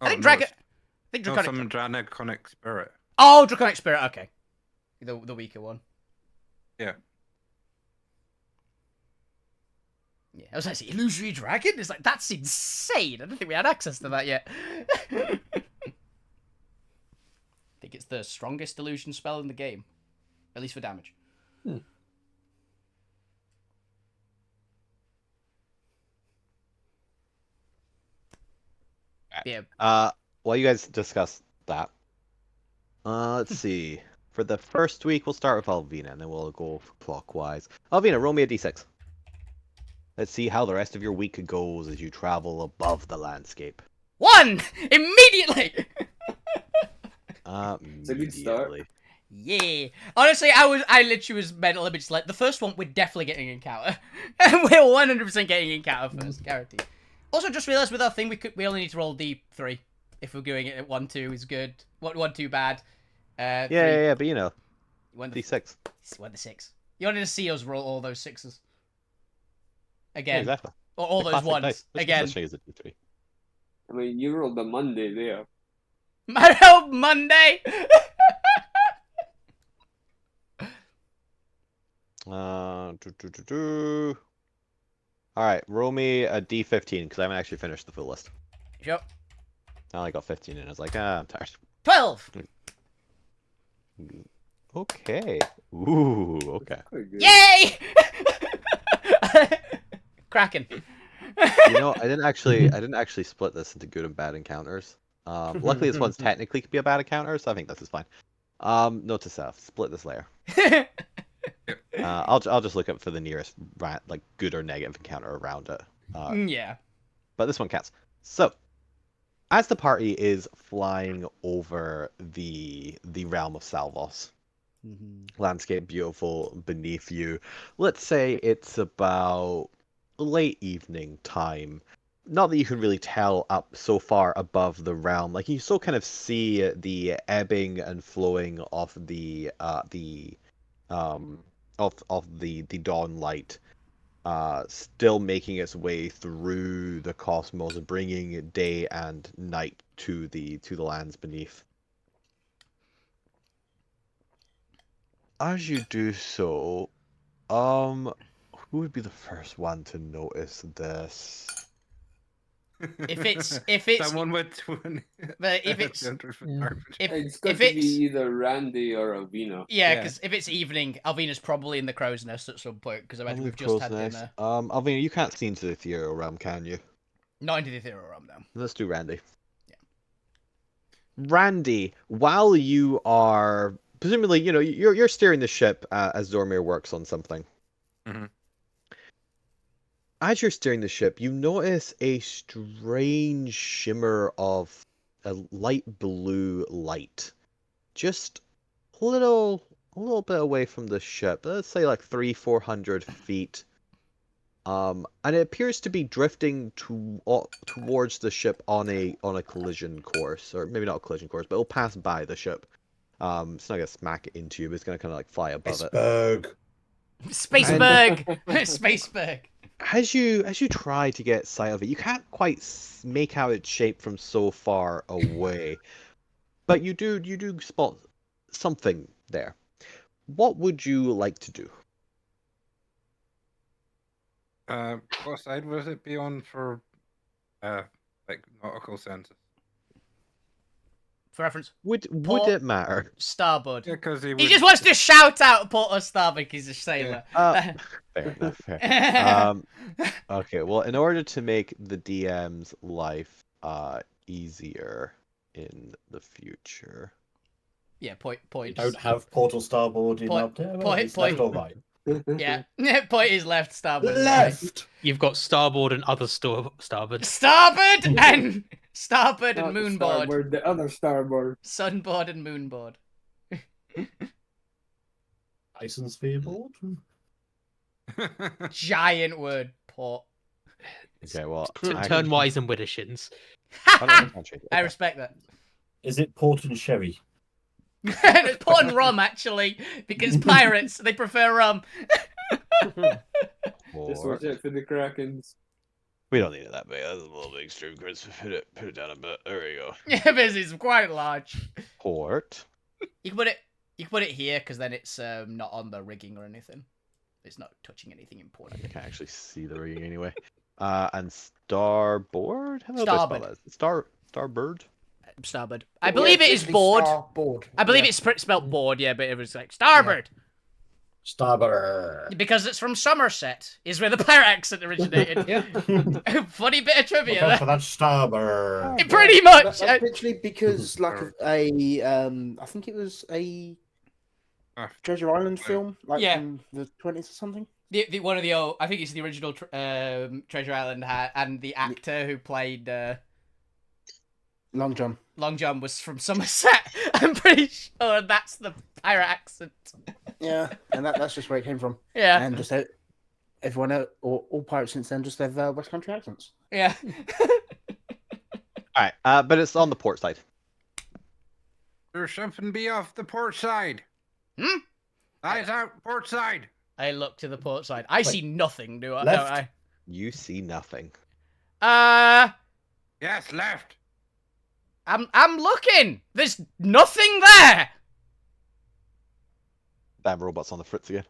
Speaker 6: Oh,
Speaker 2: I think
Speaker 6: no,
Speaker 2: Dragon.
Speaker 6: it's-
Speaker 2: I think
Speaker 6: No,
Speaker 2: Draconic.
Speaker 6: summon Draconic Spirit.
Speaker 2: Oh, Draconic Spirit. Okay, the weaker one.
Speaker 6: Yeah.
Speaker 2: Yeah, I was like, Illusory Dragon? It's like, that's insane. I don't think we had access to that yet. I think it's the strongest illusion spell in the game. At least for damage. Yeah.
Speaker 1: While you guys discuss that, let's see. For the first week, we'll start with Alvina, and then we'll go clockwise. Alvina, roll me a d6. Let's see how the rest of your week goes as you travel above the landscape.
Speaker 2: 1! Immediately!
Speaker 7: a good start.
Speaker 1: Immediately.
Speaker 2: Yeah. Honestly, I literally was mental image like, the first one, we're definitely getting an encounter. We're 100% getting an encounter first, guaranteed. Also, just realized with our thing, we only need to roll D3. If we're doing it at 1-2 is good. 1-2 bad.
Speaker 1: Yeah, but you know, d6.
Speaker 2: 1-6. You wanted to see us roll all those sixes.
Speaker 1: Yeah,
Speaker 2: Again.
Speaker 1: exactly.
Speaker 2: Or all
Speaker 1: The
Speaker 2: those
Speaker 1: classic
Speaker 2: ones.
Speaker 1: dice. Which
Speaker 2: Again.
Speaker 1: positioning is it, d3?
Speaker 7: I mean, you rolled a Monday there.
Speaker 2: My old Monday!
Speaker 1: Alright, roll me a d15, because I haven't actually finished the full list.
Speaker 2: Sure.
Speaker 1: I only got 15 in. I was like, I'm tired.
Speaker 2: 12!
Speaker 1: Okay. Ooh, okay.
Speaker 7: Quite good.
Speaker 2: Yay! Kraken.
Speaker 1: You know, I didn't actually split this into good and bad encounters. Luckily this one's technically could be a bad encounter, so I think this is fine. Note to self, split this layer. I'll just look up for the nearest like good or negative encounter around it.
Speaker 2: Yeah.
Speaker 1: But this one counts. So, as the party is flying over the realm of Salvos, landscape beautiful beneath you, let's say it's about late evening time. Not that you can really tell up so far above the realm. Like you still kind of see the ebbing and flowing of the dawn light, still making its way through the cosmos, bringing day and night to the lands beneath. As you do so, who would be the first one to notice this?
Speaker 2: If it's
Speaker 6: someone with 20.
Speaker 2: but if it's
Speaker 7: It's got
Speaker 2: if
Speaker 7: to be
Speaker 2: it's
Speaker 7: either Randy or Alvina.
Speaker 2: yeah, because if it's evening, Alvina's probably in the crow's nest at some point because I imagine we've just had dinner.
Speaker 1: Alvina, you can't see into the ethereal realm, can you?
Speaker 2: Not into the ethereal realm now.
Speaker 1: Let's do Randy.
Speaker 2: Yeah.
Speaker 1: Randy, while you are presumably, you know, you're steering the ship as Zormir works on something.
Speaker 6: Mhm.
Speaker 1: As you're steering the ship, you notice a strange shimmer of a light blue light, just a little bit away from the ship. Let's say like 300-400 feet. And it appears to be drifting towards the ship on a collision course, or maybe not a collision course, but it'll pass by the ship. It's not gonna smack it into you, but it's gonna kind of like fly above it.
Speaker 4: Iceberg.
Speaker 2: Spaceberg, Spaceberg.
Speaker 1: As you try to get sight of it, you can't quite make out its shape from so far away, but you do spot something there. What would you like to do?
Speaker 6: What side would it be on for, like nautical census?
Speaker 2: For reference,
Speaker 1: Would
Speaker 2: Port-
Speaker 1: it matter?
Speaker 2: starboard.
Speaker 6: Yeah, because
Speaker 2: He just wants to shout out Port or starboard because he's a sailor.
Speaker 1: Fair enough. Fair. Okay. Well, in order to make the DM's life easier in the future.
Speaker 2: Yeah, point.
Speaker 4: We don't have portal starboard in
Speaker 2: Point-
Speaker 4: Alterra.
Speaker 2: point-
Speaker 4: It's left
Speaker 2: point.
Speaker 4: or right?
Speaker 2: Yeah, point is left, starboard. is right.
Speaker 4: Left.
Speaker 5: You've got starboard and other starboard.
Speaker 2: Starboard and starboard
Speaker 7: Not
Speaker 2: and
Speaker 7: the
Speaker 2: moonboard.
Speaker 7: starboard, the other starboard.
Speaker 2: Sunboard and moonboard.
Speaker 4: Ice and sphere board.
Speaker 2: Giant word, port.
Speaker 1: Okay, well,
Speaker 5: Turn wise and Widdershins.
Speaker 2: I respect that.
Speaker 4: Is it port and sherry?
Speaker 2: It's port and rum, actually, because pirates, they prefer rum.
Speaker 7: Just watch out for the Krakens.
Speaker 1: We don't need it that big. That's a little big extreme, Chris. Put it down a bit. There we go.
Speaker 2: Yeah, this is quite large.
Speaker 1: Port.
Speaker 2: You can put it here, because then it's not on the rigging or anything. It's not touching anything important.
Speaker 1: I can't actually see the rigging anyway. And starboard? How do I spell
Speaker 2: Starboard.
Speaker 1: that? Starboard?
Speaker 2: Starboard. I believe it is board.
Speaker 3: Board.
Speaker 2: I believe it's spelled board, yeah, but it was like starboard.
Speaker 4: Starboard.
Speaker 2: Because it's from Somerset, is where the pirate accent originated.
Speaker 5: Yeah.
Speaker 2: Funny bit of trivia
Speaker 4: Look out
Speaker 2: there.
Speaker 4: for that starboard.
Speaker 2: Pretty much.
Speaker 3: That's literally because, like, I think it was a Treasure Island film, like
Speaker 2: Yeah.
Speaker 3: in the 20s or something.
Speaker 2: The one of the old, I think it's the original Treasure Island and the actor who played
Speaker 3: Long John.
Speaker 2: Long John was from Somerset. I'm pretty sure that's the pirate accent.
Speaker 3: Yeah, and that's just where it came from.
Speaker 2: Yeah,
Speaker 3: And just everyone else, or all pirates since then, just have West Country accents.
Speaker 2: yeah.
Speaker 1: Alright, but it's on the port side.
Speaker 6: There's something be off the port side.
Speaker 2: Hmm?
Speaker 6: Eyes out, port side.
Speaker 2: I look to the port side. I see nothing, do I?
Speaker 4: Left.
Speaker 2: Don't
Speaker 1: You see nothing.
Speaker 2: I?
Speaker 6: Yes, left.
Speaker 2: I'm looking. There's nothing there.
Speaker 1: Damn robots on the fritz again.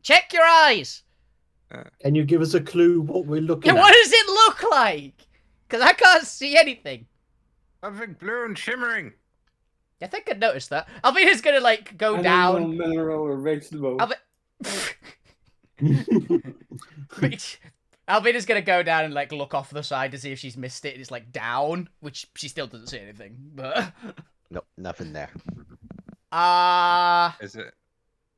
Speaker 2: Check your eyes.
Speaker 4: Can you give us a clue what we're looking
Speaker 2: Yeah,
Speaker 4: at?
Speaker 2: what does it look like? Because I can't see anything.
Speaker 6: Something blue and shimmering.
Speaker 2: I think I noticed that. Alvina's gonna like go
Speaker 7: Animal,
Speaker 2: down.
Speaker 7: mineral, or vegetable.
Speaker 2: Alvina's gonna go down and like look off the side to see if she's missed it. And it's like down, which she still doesn't see anything. But
Speaker 1: Nope, nothing there.
Speaker 6: Is it?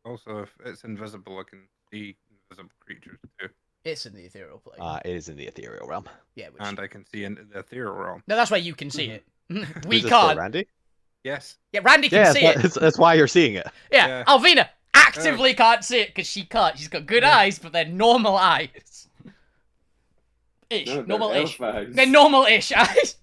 Speaker 6: Also, if it's invisible, I can see invisible creatures too.
Speaker 2: It's in the ethereal plane.
Speaker 1: It is in the ethereal realm.
Speaker 2: Yeah, which...
Speaker 6: And I can see into the ethereal realm.
Speaker 2: No, that's why you can see it. We
Speaker 1: Who's this for,
Speaker 2: can't.
Speaker 1: Randy?
Speaker 6: Yes.
Speaker 2: Yeah, Randy can
Speaker 1: Yeah,
Speaker 2: see it.
Speaker 1: that's why you're seeing it.
Speaker 2: Yeah,
Speaker 6: Yeah.
Speaker 2: Alvina actively can't see it because she can't. She's got good eyes, but they're normal eyes. Ish.
Speaker 7: No, they're
Speaker 2: Normal-ish.
Speaker 7: elf eyes.
Speaker 2: They're normal-ish eyes.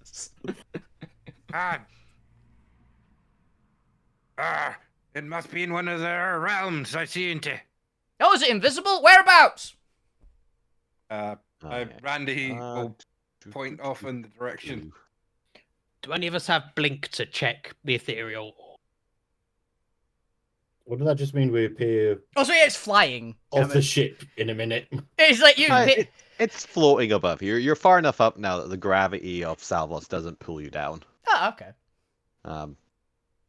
Speaker 6: It must be in one of their realms I see into.
Speaker 2: Oh, is it invisible? Whereabouts?
Speaker 6: Randy will point off in the direction.
Speaker 5: Do any of us have blink to check the ethereal?
Speaker 4: What does that just mean? We appear
Speaker 2: Oh, so yeah, it's flying.
Speaker 4: off the ship in a minute.
Speaker 2: It's like you...
Speaker 1: It's floating above you. You're far enough up now that the gravity of Salvos doesn't pull you down.
Speaker 2: Oh, okay.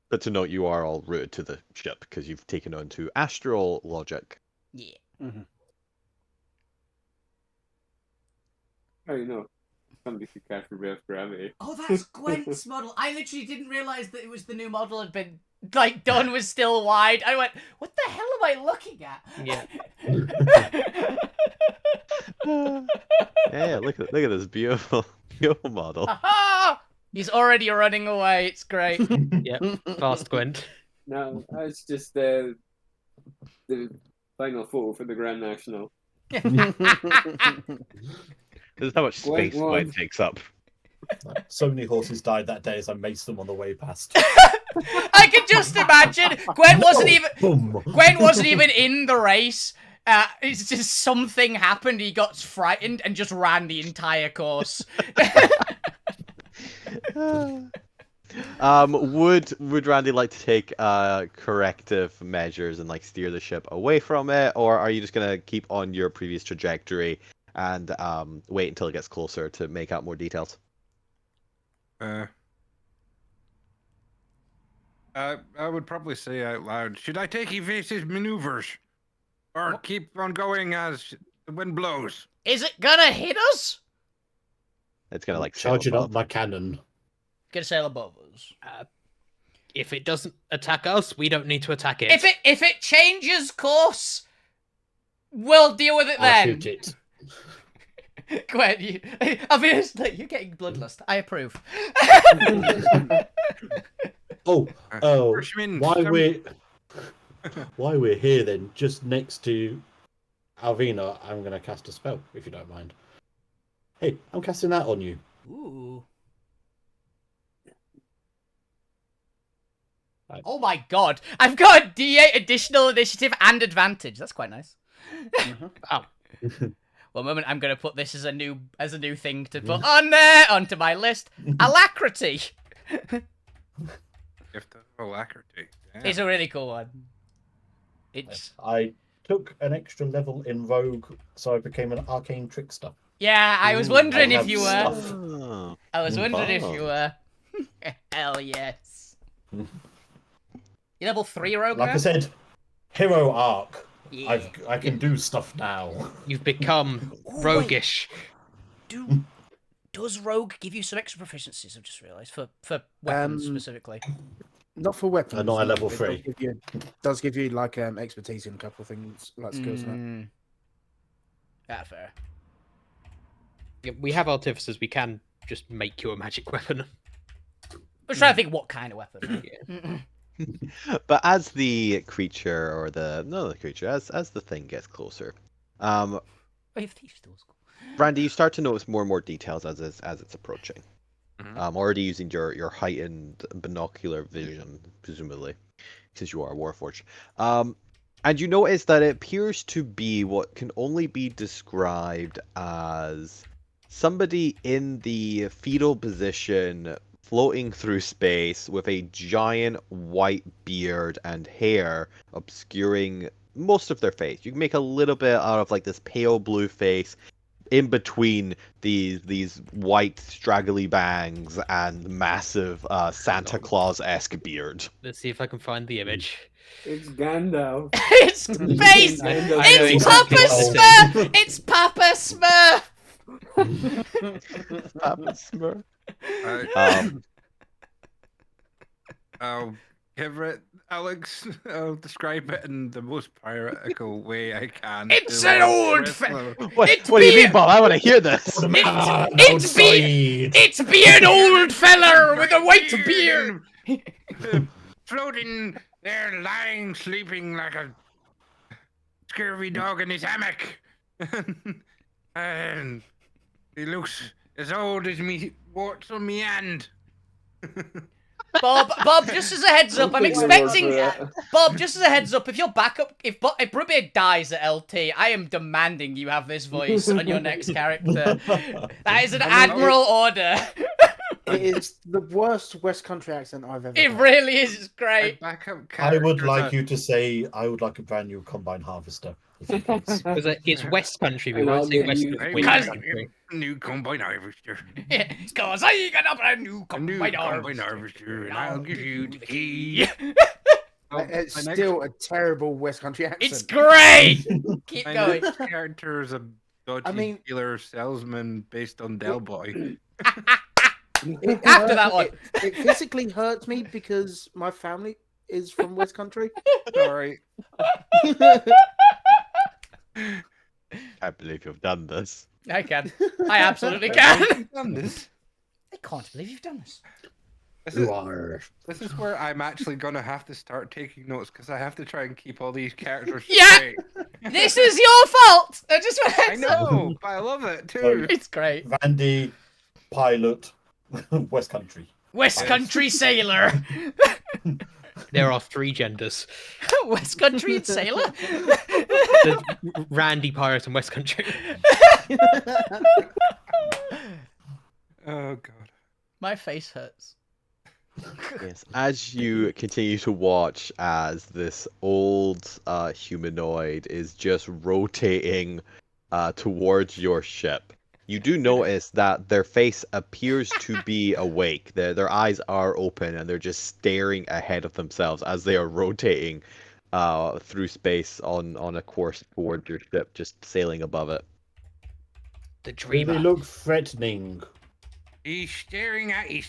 Speaker 1: But to note, you are all rooted to the ship because you've taken on to astral logic.
Speaker 2: Yeah.
Speaker 7: Oh, you know. Somebody could catch for Earth gravity.
Speaker 2: Oh, that's Gwent's model. I literally didn't realise that it was the new model had been... Like, done was still wide. I went, what the hell am I looking at?
Speaker 5: Yeah.
Speaker 1: Yeah, look at this beautiful model.
Speaker 2: Aha! He's already running away. It's great.
Speaker 5: Yep. Fast Gwent.
Speaker 7: No, that's just the final photo for the Grand National.
Speaker 1: This is how much
Speaker 7: Gwent
Speaker 1: space
Speaker 7: won.
Speaker 1: Gwent takes up.
Speaker 4: So many horses died that day as I maced them on the way past.
Speaker 2: I can just imagine. Gwen wasn't even...
Speaker 4: Boom.
Speaker 2: Gwen wasn't even in the race. It's just something happened. He got frightened and just ran the entire course.
Speaker 1: Would Randy like to take corrective measures and like steer the ship away from it, or are you just gonna keep on your previous trajectory and wait until it gets closer to make out more details?
Speaker 6: I would probably say out loud, should I take evasive maneuvers? Or keep on going as the wind blows?
Speaker 2: Is it gonna hit us?
Speaker 1: It's gonna like sail
Speaker 4: Charging up
Speaker 1: above.
Speaker 4: my cannon.
Speaker 2: Gonna sail above us.
Speaker 5: If it doesn't attack us, we don't need to attack it.
Speaker 2: If it changes course, we'll deal with it
Speaker 4: I'll
Speaker 2: then.
Speaker 4: shoot it.
Speaker 2: Gwen, obviously you're getting bloodlust. I approve.
Speaker 4: Oh,
Speaker 6: Hirschman,
Speaker 4: why
Speaker 6: some-
Speaker 4: we're here then? Just next to Alvina, I'm going to cast a spell, if you don't mind. Hey, I'm casting that on you.
Speaker 2: Ooh.
Speaker 4: Right.
Speaker 2: Oh my god. I've got a D8 additional initiative and advantage. That's quite nice.
Speaker 5: Oh,
Speaker 2: One moment, I'm gonna put this as a new thing to put on onto my list. Alacrity.
Speaker 6: Gift of alacrity. Damn.
Speaker 2: It's a really cool one. It's
Speaker 4: I took an extra level in Rogue, so I became an arcane trickster.
Speaker 2: yeah. I was
Speaker 1: Ooh,
Speaker 2: wondering
Speaker 4: I
Speaker 2: if
Speaker 4: have
Speaker 2: you were.
Speaker 4: stuff.
Speaker 1: Oh.
Speaker 2: I was wondering if
Speaker 1: Fun.
Speaker 2: you were. Hell yes. You level 3 rogue
Speaker 4: Like
Speaker 2: now?
Speaker 4: I said, hero arc.
Speaker 2: Yeah.
Speaker 4: I can do stuff now.
Speaker 5: you've become
Speaker 2: Ooh, wait.
Speaker 5: roguish.
Speaker 2: Does rogue give you some extra proficiencies? I've just realised for weapons specifically.
Speaker 3: Not for weapons.
Speaker 4: Not at
Speaker 3: no,
Speaker 4: level
Speaker 3: it
Speaker 4: 3.
Speaker 3: Does give you like expertise in a couple of things, like skills and
Speaker 2: Yeah, fair.
Speaker 5: Yeah, we have artificers. We can just make you a magic weapon.
Speaker 2: I was trying to think what kind of weapon.
Speaker 1: But as the creature or as the thing gets closer,
Speaker 2: If thieves still cool.
Speaker 1: Randy, you start to notice more and more details as it's approaching.
Speaker 6: Mhm.
Speaker 1: Already using your heightened binocular vision, presumably, since you are a Warforged. And you notice that it appears to be what can only be described as somebody in the fetal position, floating through space with a giant white beard and hair obscuring most of their face. You can make a little bit out of like this pale blue face in between these white straggly bangs and massive Santa Claus-esque beard.
Speaker 5: Let's see if I can find the image.
Speaker 7: It's Gandalf.
Speaker 2: It's space.
Speaker 5: I know
Speaker 2: It's
Speaker 5: exactly
Speaker 2: Papa
Speaker 5: what this is.
Speaker 2: Smurf. It's Papa Smurf.
Speaker 1: Papa Smurf.
Speaker 6: I- I'll give it, Alex. I'll describe it in the most piratical way I can.
Speaker 2: It's
Speaker 6: to
Speaker 2: an
Speaker 6: the
Speaker 2: old
Speaker 6: listener.
Speaker 1: What,
Speaker 2: It's
Speaker 1: what do you
Speaker 2: beer.
Speaker 1: mean, Bob? I want to hear this.
Speaker 2: It's be an old feller with a white beard.
Speaker 6: Floating there, lying, sleeping like a scurvy dog in his hammock. And he looks as old as me warts on me hand.
Speaker 2: Bob, just as a heads up, I'm expecting. Bob, just as a heads up, if your backup, if Brubeard dies at LT, I am demanding you have this voice on your next character. That is an admiral order.
Speaker 3: It is the worst West Country accent I've ever
Speaker 2: It
Speaker 3: heard.
Speaker 2: really is
Speaker 6: My
Speaker 2: great.
Speaker 6: backup
Speaker 4: I would
Speaker 6: character's
Speaker 4: like
Speaker 6: a-
Speaker 4: you to say, I would like a brand new combine harvester. if you please.
Speaker 5: Because it's West Country. We
Speaker 7: And
Speaker 5: won't
Speaker 7: I'll
Speaker 5: say
Speaker 7: give
Speaker 5: West
Speaker 7: you-
Speaker 5: Country.
Speaker 2: Because-
Speaker 6: new combine harvester.
Speaker 2: Cause I got up a new
Speaker 6: A new
Speaker 2: combine
Speaker 6: combine
Speaker 2: arm.
Speaker 6: harvester, and I'll give you the key.
Speaker 3: It's
Speaker 6: My next-
Speaker 3: still a terrible West Country accent.
Speaker 2: It's great. Keep
Speaker 6: My
Speaker 2: going.
Speaker 6: next character is a dodgy
Speaker 3: mean-
Speaker 6: dealer salesman based on Del Boy.
Speaker 2: After that one.
Speaker 3: It physically hurts me because my family is from West Country.
Speaker 6: Sorry.
Speaker 1: Can't believe you've done this.
Speaker 2: I can. I absolutely can.
Speaker 6: You've done this.
Speaker 2: I can't believe you've done this.
Speaker 6: This is where I'm actually gonna have to start taking notes because I have to try and keep all these characters
Speaker 2: Yeah.
Speaker 6: straight.
Speaker 2: This is your fault. I just want to
Speaker 6: I know, but I love it too.
Speaker 2: It's great.
Speaker 4: Vandy, pilot, West Country.
Speaker 2: West Country sailor.
Speaker 5: There are 3 genders:
Speaker 2: West Country and sailor.
Speaker 5: the Randy Pirate and West Country.
Speaker 6: Oh god.
Speaker 2: My face hurts.
Speaker 1: Yes, as you continue to watch as this old humanoid is just rotating towards your ship, you do notice that their face appears to be awake. Their eyes are open and they're just staring ahead of themselves as they are rotating through space on a course toward your ship, just sailing above it.
Speaker 5: The
Speaker 4: Do
Speaker 5: dreamer.
Speaker 4: they look threatening?
Speaker 6: He's staring at us.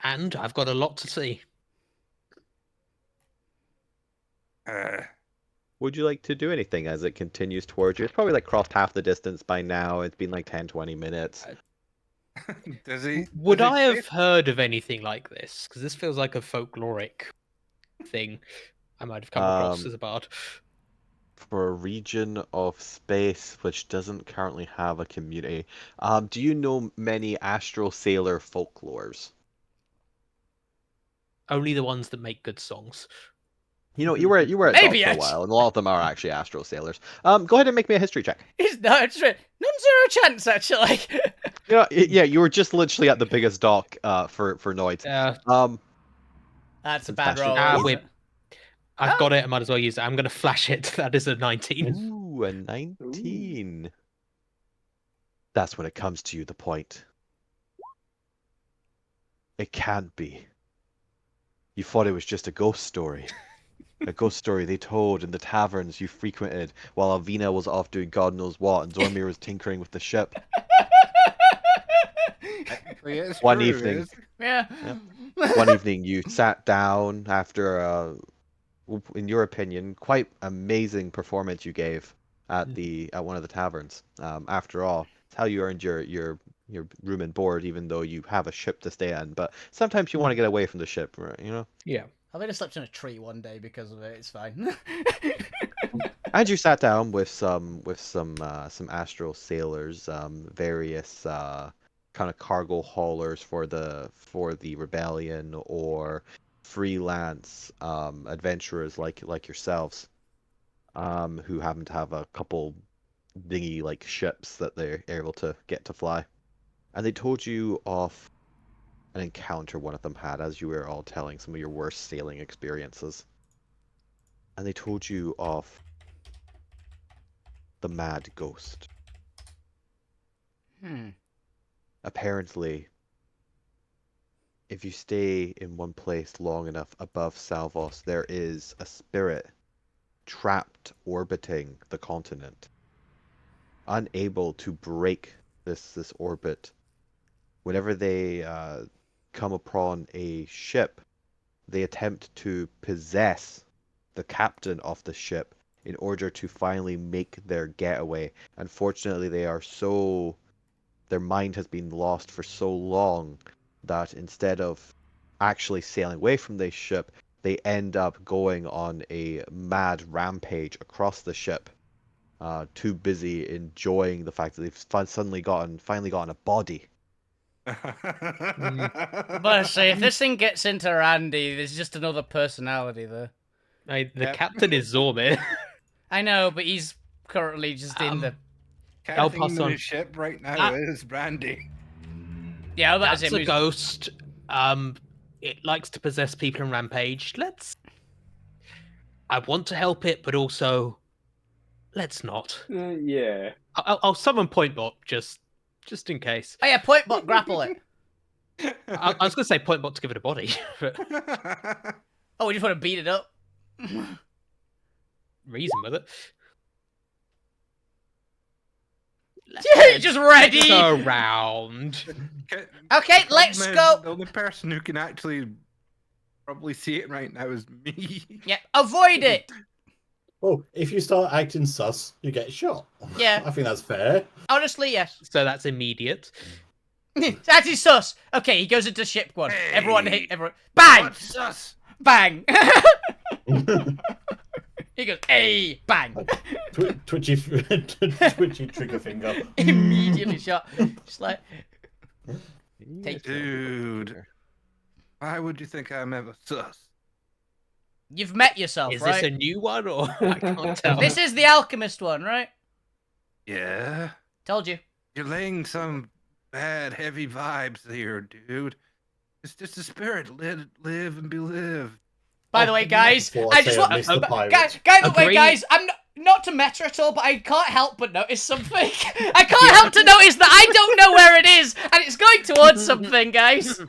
Speaker 5: And I've got a lot to see.
Speaker 1: Would you like to do anything as it continues towards you? It's probably like crossed half the distance by now. It's been like 10-20 minutes.
Speaker 6: Does he?
Speaker 5: Would
Speaker 6: does he
Speaker 5: I
Speaker 6: say-
Speaker 5: have heard of anything like this? Because this feels like a folkloric thing I might have come across as a bard.
Speaker 1: For a region of space which doesn't currently have a community, do you know many Astral Sailor folklores?
Speaker 5: Only the ones that make good songs.
Speaker 1: You know, you were at Doc
Speaker 2: Maybe
Speaker 1: for a while, and a lot of them are actually Astral Sailors. Go ahead and make me a history check.
Speaker 2: It's not non-zero chance, actually.
Speaker 1: You know, yeah, you were just literally at the biggest dock for Noid.
Speaker 2: That's a
Speaker 1: Since
Speaker 2: bad
Speaker 1: that should
Speaker 2: roll.
Speaker 1: be-
Speaker 2: isn't it?
Speaker 5: I've got it. I might as well use it. I'm going to flash it. That is a 19.
Speaker 1: Ooh, a 19. That's when it comes to you, the point. It can't be. You thought it was just a ghost story. A ghost story they told in the taverns you frequented while Alvina was off doing God knows what and Zormir was tinkering with the ship.
Speaker 6: Technically, it's
Speaker 1: One
Speaker 6: true,
Speaker 1: evening.
Speaker 6: is-
Speaker 2: Yeah.
Speaker 1: One evening you sat down after in your opinion, quite amazing performance you gave at one of the taverns. After all, it's how you earned your room and board, even though you have a ship to stay in. But sometimes you want to get away from the ship, right? You know.
Speaker 5: Yeah.
Speaker 2: I've been slept in a tree one day because of it. It's fine.
Speaker 1: And you sat down with some astral sailors, various kind of cargo haulers for the rebellion or freelance adventurers like yourselves, who happen to have a couple dingy like ships that they're able to get to fly. And they told you of an encounter one of them had as you were all telling some of your worst sailing experiences. And they told you of the mad ghost. Apparently, if you stay in one place long enough above Salvos, there is a spirit trapped orbiting the continent, unable to break this orbit. Whenever they come upon a ship, they attempt to possess the captain of the ship in order to finally make their getaway. Unfortunately, their mind has been lost for so long that instead of actually sailing away from the ship, they end up going on a mad rampage across the ship, too busy enjoying the fact that they've finally gotten a body.
Speaker 2: But see, if this thing gets into Randy, there's just another personality there.
Speaker 5: The captain is Zormir.
Speaker 2: I know, but he's currently just in the.
Speaker 5: I'll
Speaker 6: Captain
Speaker 5: pass
Speaker 6: in
Speaker 5: on.
Speaker 6: the ship right now is Brandy.
Speaker 2: Yeah, that's
Speaker 5: That's
Speaker 2: him.
Speaker 5: a ghost. It likes to possess people and rampage. I want to help it, but also, let's not.
Speaker 7: Yeah.
Speaker 5: I'll summon Pointbot just in case.
Speaker 2: Oh yeah, point bot grapple it.
Speaker 5: I was going to say Pointbot to give it a body, but
Speaker 2: Oh, we just want to beat it up.
Speaker 5: reason with it.
Speaker 2: Yeah, just ready.
Speaker 5: Go round.
Speaker 2: Okay, let's go.
Speaker 6: The only person who can actually probably see it right now is me.
Speaker 2: Yeah, avoid it.
Speaker 4: Oh, if you start acting sus, you get shot.
Speaker 2: Yeah.
Speaker 4: I think that's fair.
Speaker 2: Honestly, yes.
Speaker 5: So that's immediate.
Speaker 2: That is sus. Okay, he goes into ship one.
Speaker 6: Hey.
Speaker 2: Everyone hit. Everyone. Bang.
Speaker 6: What's sus?
Speaker 2: Bang. He goes, hey, bang.
Speaker 4: Twitchy trigger finger.
Speaker 2: Immediately shot. Just like, take
Speaker 6: Dude. Why would you think I'm ever sus?
Speaker 2: You've met yourself,
Speaker 5: Is
Speaker 2: right?
Speaker 5: this a new one or I can't tell?
Speaker 2: This is the alchemist one, right?
Speaker 6: Yeah.
Speaker 2: Told you.
Speaker 6: You're laying some bad, heavy vibes here, dude. It's just a spirit. Live and be lived.
Speaker 2: By the way, guys,
Speaker 4: Before
Speaker 2: I just
Speaker 4: say
Speaker 2: want.
Speaker 4: missed the pirate.
Speaker 2: By the way,
Speaker 5: Agree.
Speaker 2: guys, I'm not to meta at all, but I can't help but notice something. I can't help to notice that I don't know where it is, and it's going towards something, guys.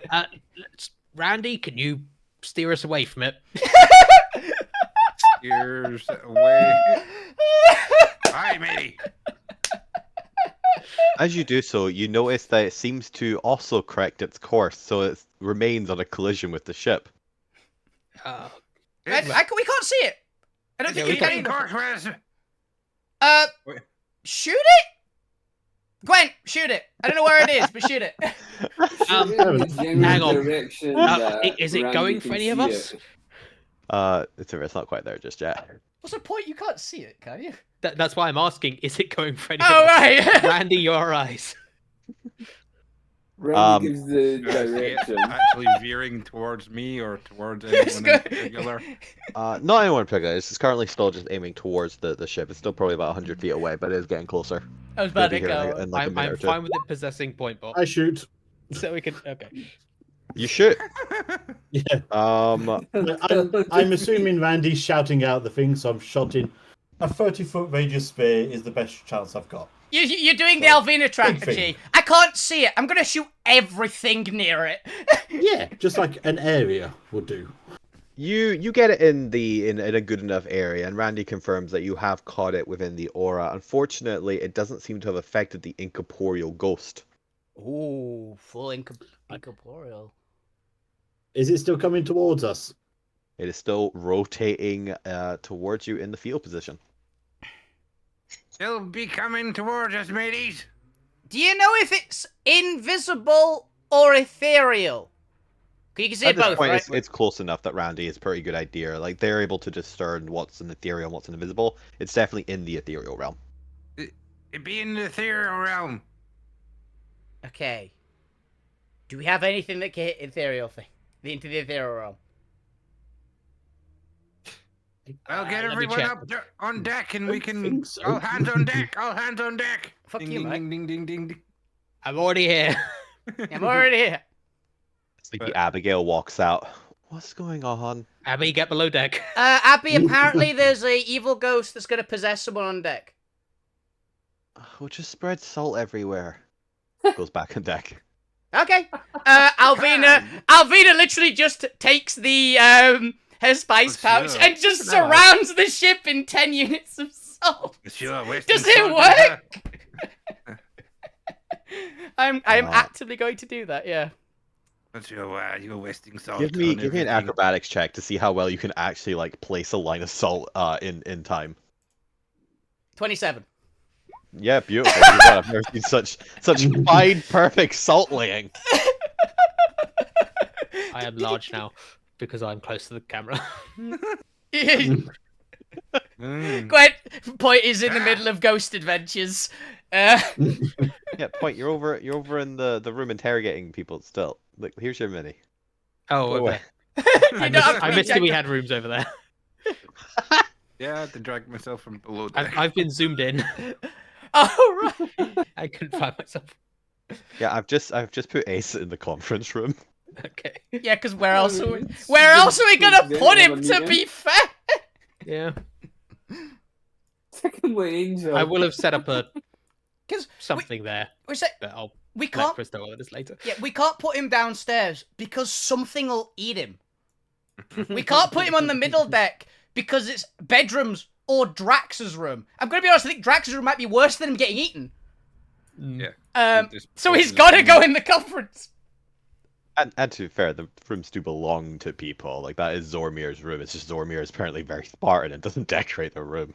Speaker 5: Randy, can you steer us away from it?
Speaker 6: Years away. Hi, matey.
Speaker 1: As you do so, you notice that it seems to also correct its course, so it remains on a collision with the ship.
Speaker 2: We can't see it. I don't think
Speaker 5: we
Speaker 2: you
Speaker 5: can-
Speaker 2: can.
Speaker 6: Wait.
Speaker 2: Shoot it. Gwen, shoot it. I don't know where it is, but shoot it.
Speaker 5: Hang on. Is it going for any of us?
Speaker 1: It's not quite there just yet.
Speaker 2: What's the point? You can't see it, can you?
Speaker 5: That's why I'm asking, is it going for anything
Speaker 2: Oh,
Speaker 5: else?
Speaker 2: right.
Speaker 5: Randy, your eyes.
Speaker 7: Randy gives the
Speaker 6: Do I see it
Speaker 7: direction.
Speaker 6: actually veering towards me or towards
Speaker 2: It's
Speaker 6: anyone in
Speaker 2: go-
Speaker 6: particular?
Speaker 1: Not anyone in particular. It's currently still just aiming towards the ship. It's still probably about 100 feet away, but it is getting closer.
Speaker 2: I was
Speaker 1: It'll
Speaker 2: about
Speaker 1: be
Speaker 2: to
Speaker 1: here
Speaker 2: go.
Speaker 1: in like a minute
Speaker 5: I'm
Speaker 1: or two.
Speaker 5: fine with it possessing point bot.
Speaker 4: I shoot.
Speaker 5: So we can. Okay.
Speaker 1: You shoot.
Speaker 4: Yeah.
Speaker 1: Um,
Speaker 4: I'm assuming Randy's shouting out the thing, so I'm shotting. A 30-foot radius spear is the best chance I've got.
Speaker 2: You're doing the Alvina strategy. I can't see it. I'm gonna shoot everything near it.
Speaker 4: Yeah, just like an area would do.
Speaker 1: you get it in a good enough area, and Randy confirms that you have caught it within the aura. Unfortunately, it doesn't seem to have affected the incorporeal ghost.
Speaker 2: Ooh, full incorporeal.
Speaker 4: Is it still coming towards us?
Speaker 1: It is still rotating towards you in the field position.
Speaker 6: They'll be coming towards us, mateys.
Speaker 2: Do you know if it's invisible or ethereal? 'Cause you can see
Speaker 1: At
Speaker 2: it
Speaker 1: this
Speaker 2: both,
Speaker 1: point,
Speaker 2: right?
Speaker 1: it's close enough that Randy is a pretty good idea. Like, they're able to discern what's an ethereal and what's an invisible. It's definitely in the ethereal realm.
Speaker 6: It be in the ethereal realm.
Speaker 2: Okay. Do we have anything that can hit ethereal thing? Into the ethereal realm?
Speaker 6: I'll get
Speaker 5: let me
Speaker 6: everyone
Speaker 5: check.
Speaker 6: up on deck and we can.
Speaker 4: think so.
Speaker 6: All hands on deck! All hands on deck!
Speaker 2: Fuck
Speaker 6: ding,
Speaker 2: you,
Speaker 6: ding,
Speaker 2: mate.
Speaker 6: ding, ding, ding, ding, ding.
Speaker 5: I'm already here.
Speaker 2: I'm already here.
Speaker 1: It's like
Speaker 6: But-
Speaker 1: the Abigail walks out. What's going on?
Speaker 5: Abby, get below deck.
Speaker 2: Abby, apparently there's a evil ghost that's gonna possess someone on deck.
Speaker 1: We'll just spread salt everywhere. Goes back on deck.
Speaker 2: Okay. Alvina literally just takes the her spice pouch
Speaker 6: Sure.
Speaker 2: and just
Speaker 6: No.
Speaker 2: surrounds the ship in 10 units of salt.
Speaker 6: Sure,
Speaker 2: Does it work? I'm
Speaker 1: Uh,
Speaker 2: actively going to do that. Yeah.
Speaker 6: That's you're wasting salt.
Speaker 1: Give me
Speaker 6: on
Speaker 1: an
Speaker 6: everything.
Speaker 1: acrobatics check to see how well you can actually like place a line of salt in time.
Speaker 2: 27.
Speaker 1: Yeah, beautiful. You got- I've never seen such fine, perfect salt laying.
Speaker 5: I am large now because I'm close to the camera.
Speaker 6: Mm.
Speaker 2: Gwent Point is in the middle of ghost adventures.
Speaker 1: Yeah, Point, you're over in the room interrogating people still. Look, here's your mini.
Speaker 5: Oh,
Speaker 1: Go away.
Speaker 5: okay.
Speaker 2: You
Speaker 5: I
Speaker 2: don't have
Speaker 5: missed, I
Speaker 2: to
Speaker 5: missed that we
Speaker 2: check
Speaker 5: had rooms over there.
Speaker 6: Yeah, I had to drag myself from below deck.
Speaker 5: I've been zoomed in.
Speaker 2: Oh right.
Speaker 5: I couldn't find myself.
Speaker 1: Yeah, I've just put Ace in the conference room.
Speaker 5: Okay.
Speaker 2: Yeah, because where else are we gonna put him? To be fair.
Speaker 5: Yeah.
Speaker 7: Secondly, Angel.
Speaker 5: I will have set up a
Speaker 2: 'Cause
Speaker 5: something there,
Speaker 2: we say
Speaker 5: but I'll
Speaker 2: we
Speaker 5: let
Speaker 2: can't.
Speaker 5: Chris know all of this later.
Speaker 2: Yeah, we can't put him downstairs because something will eat him. We can't put him on the middle deck because it's bedrooms or Drax's room. I'm gonna be honest. I think Drax's room might be worse than him getting eaten.
Speaker 6: Yeah.
Speaker 2: So he's got to go in the conference.
Speaker 1: And to be fair, the rooms do belong to people. Like, that is Zormir's room. It's just Zormir is apparently very Spartan and doesn't decorate the room.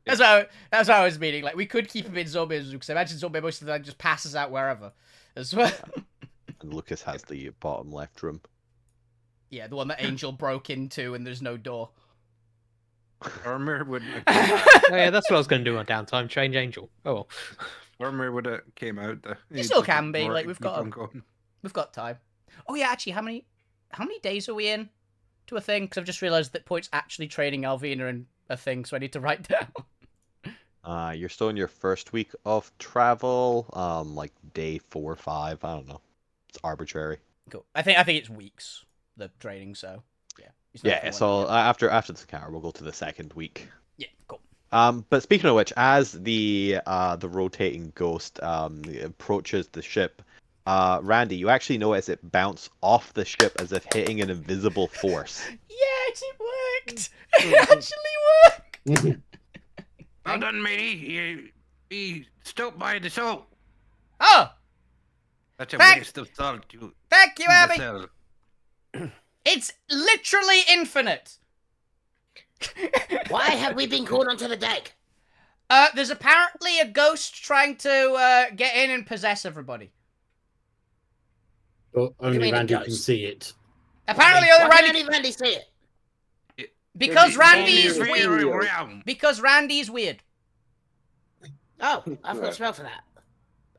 Speaker 2: That's what I was meaning. Like, we could keep him in Zombie's room because I imagine Zombie most of the time just passes out wherever. As well.
Speaker 1: And Lucas has the bottom left room.
Speaker 2: Yeah, the one that Angel broke into and there's no door.
Speaker 6: Armor wouldn't have
Speaker 5: Oh yeah, that's what I was going to do on downtime. Change Angel. Oh well.
Speaker 6: Armor would have came out.
Speaker 2: You still can be, like, we've got time. Oh yeah, actually, how many days are we in to a thing? Because I've just realised that Point's actually training Alvina in a thing, so I need to write down.
Speaker 1: You're still in your first week of travel. Like day 4 or 5. I don't know. It's arbitrary.
Speaker 2: Cool. I think it's weeks, the training. So yeah. It's not
Speaker 1: Yeah.
Speaker 2: for
Speaker 1: So
Speaker 2: one-
Speaker 1: after this encounter, we'll go to the second week.
Speaker 2: yeah, cool.
Speaker 1: But speaking of which, as the rotating ghost approaches the ship, Randy, you actually notice it bounce off the ship as if hitting an invisible force.
Speaker 2: Yes, it worked. It actually worked.
Speaker 6: Well done, matey. You be stoked by the salt.
Speaker 2: Oh,
Speaker 6: That's a
Speaker 2: Thank-
Speaker 6: waste of salt. You
Speaker 2: thank you, Abby.
Speaker 6: imbecile.
Speaker 2: It's literally infinite.
Speaker 8: Why have we been called onto the deck?
Speaker 2: There's apparently a ghost trying to get in and possess everybody.
Speaker 4: But
Speaker 8: do you
Speaker 4: only
Speaker 8: mean a
Speaker 4: Randy can
Speaker 8: ghost?
Speaker 4: see it.
Speaker 2: Apparently,
Speaker 8: Why
Speaker 2: only
Speaker 8: can
Speaker 2: Randy.
Speaker 8: only Randy see it?
Speaker 2: Because Randy is
Speaker 7: Ethereal.
Speaker 2: weird. Because Randy is weird.
Speaker 8: Oh, I've got a spell for that.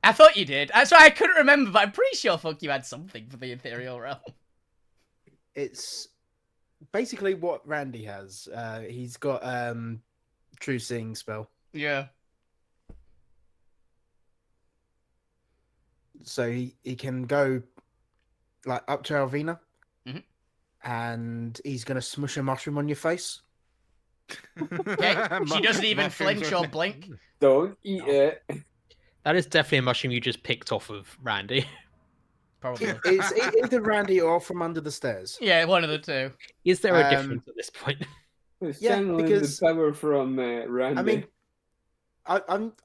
Speaker 2: I thought you did. That's why I couldn't remember, but I'm pretty sure Fuck you had something for the ethereal realm.
Speaker 3: It's basically what Randy has. He's got True Seeing spell.
Speaker 2: Yeah.
Speaker 3: So he can go like up to Alvina,
Speaker 2: Mhm.
Speaker 3: and he's gonna smush a mushroom on your face.
Speaker 2: Okay. She doesn't even
Speaker 6: Mushrooms
Speaker 2: flinch
Speaker 6: on
Speaker 2: or
Speaker 6: it.
Speaker 2: blink.
Speaker 7: Don't eat it.
Speaker 5: That is definitely a mushroom you just picked off of Randy.
Speaker 2: Probably.
Speaker 3: It's either Randy or from under the stairs.
Speaker 2: Yeah, one of the two.
Speaker 5: Is there a
Speaker 3: Um,
Speaker 5: difference at this point?
Speaker 7: It's
Speaker 3: Yeah,
Speaker 7: channeling
Speaker 3: because-
Speaker 7: the power from Randy.
Speaker 3: I mean,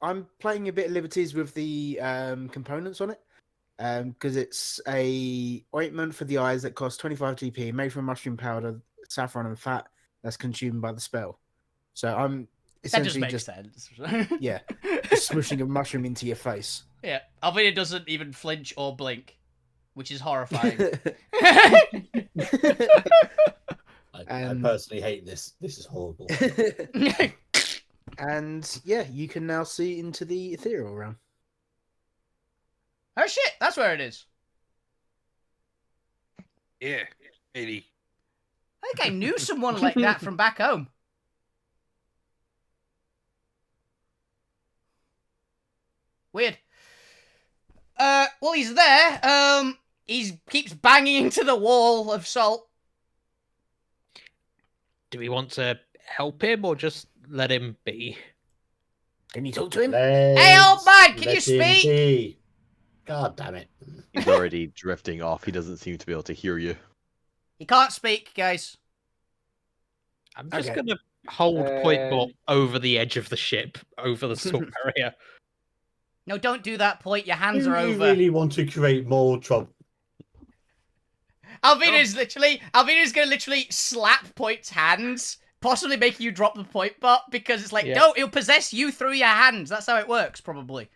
Speaker 3: I'm playing a bit of liberties with the components on it, because it's a ointment for the eyes that costs 25 GP, made from mushroom powder, saffron, and fat that's consumed by the spell. So I'm
Speaker 2: That just
Speaker 3: essentially
Speaker 2: makes
Speaker 3: just
Speaker 2: sense.
Speaker 3: yeah, smushing a mushroom into your face.
Speaker 2: Yeah. Alvina doesn't even flinch or blink, which is horrifying.
Speaker 4: I personally hate this. This is horrible.
Speaker 3: And yeah, you can now see into the ethereal realm.
Speaker 2: Oh shit, that's where it is.
Speaker 6: Yeah, 80.
Speaker 2: I think I knew someone like that from back home. Weird. Well, he's there. He keeps banging into the wall of salt.
Speaker 5: Do we want to help him or just let him be?
Speaker 3: Can you talk to him?
Speaker 2: Hey, old man, can you
Speaker 4: Let him
Speaker 2: speak?
Speaker 4: be. God damn it.
Speaker 1: He's already drifting off. He doesn't seem to be able to hear you.
Speaker 2: He can't speak, guys.
Speaker 5: I'm just
Speaker 3: Okay.
Speaker 5: gonna hold point bot
Speaker 7: Um,
Speaker 5: over the edge of the ship, over the salt barrier.
Speaker 2: No, don't do that, Point. Your hands
Speaker 4: Do
Speaker 2: are
Speaker 4: you
Speaker 2: over.
Speaker 4: really want to create more trouble?
Speaker 2: Alvina's gonna literally slap Point's hands, possibly making you drop the point bot, because it's like,
Speaker 5: Yeah.
Speaker 2: no, he'll possess you through your hands. That's how it works, probably.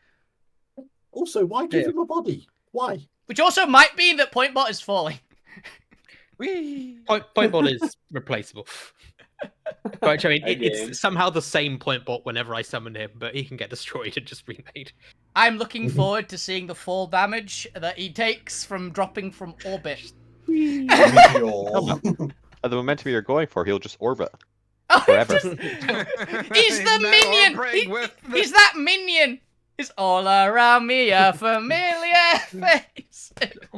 Speaker 4: Also, why give
Speaker 5: Yeah.
Speaker 4: him a body? Why?
Speaker 2: Which also might mean that point bot is falling.
Speaker 6: Whee!
Speaker 5: Point bot is replaceable. But I mean,
Speaker 7: Again.
Speaker 5: it's somehow the same point bot whenever I summon him, but he can get destroyed and just remade.
Speaker 2: I'm looking forward to seeing the fall damage that he takes from dropping from orbit.
Speaker 4: Meteor.
Speaker 1: At the momentum you're going for, he'll just orbit.
Speaker 2: Oh,
Speaker 1: Forever.
Speaker 2: he's the minion! He's that minion! It's all around me, a familiar face.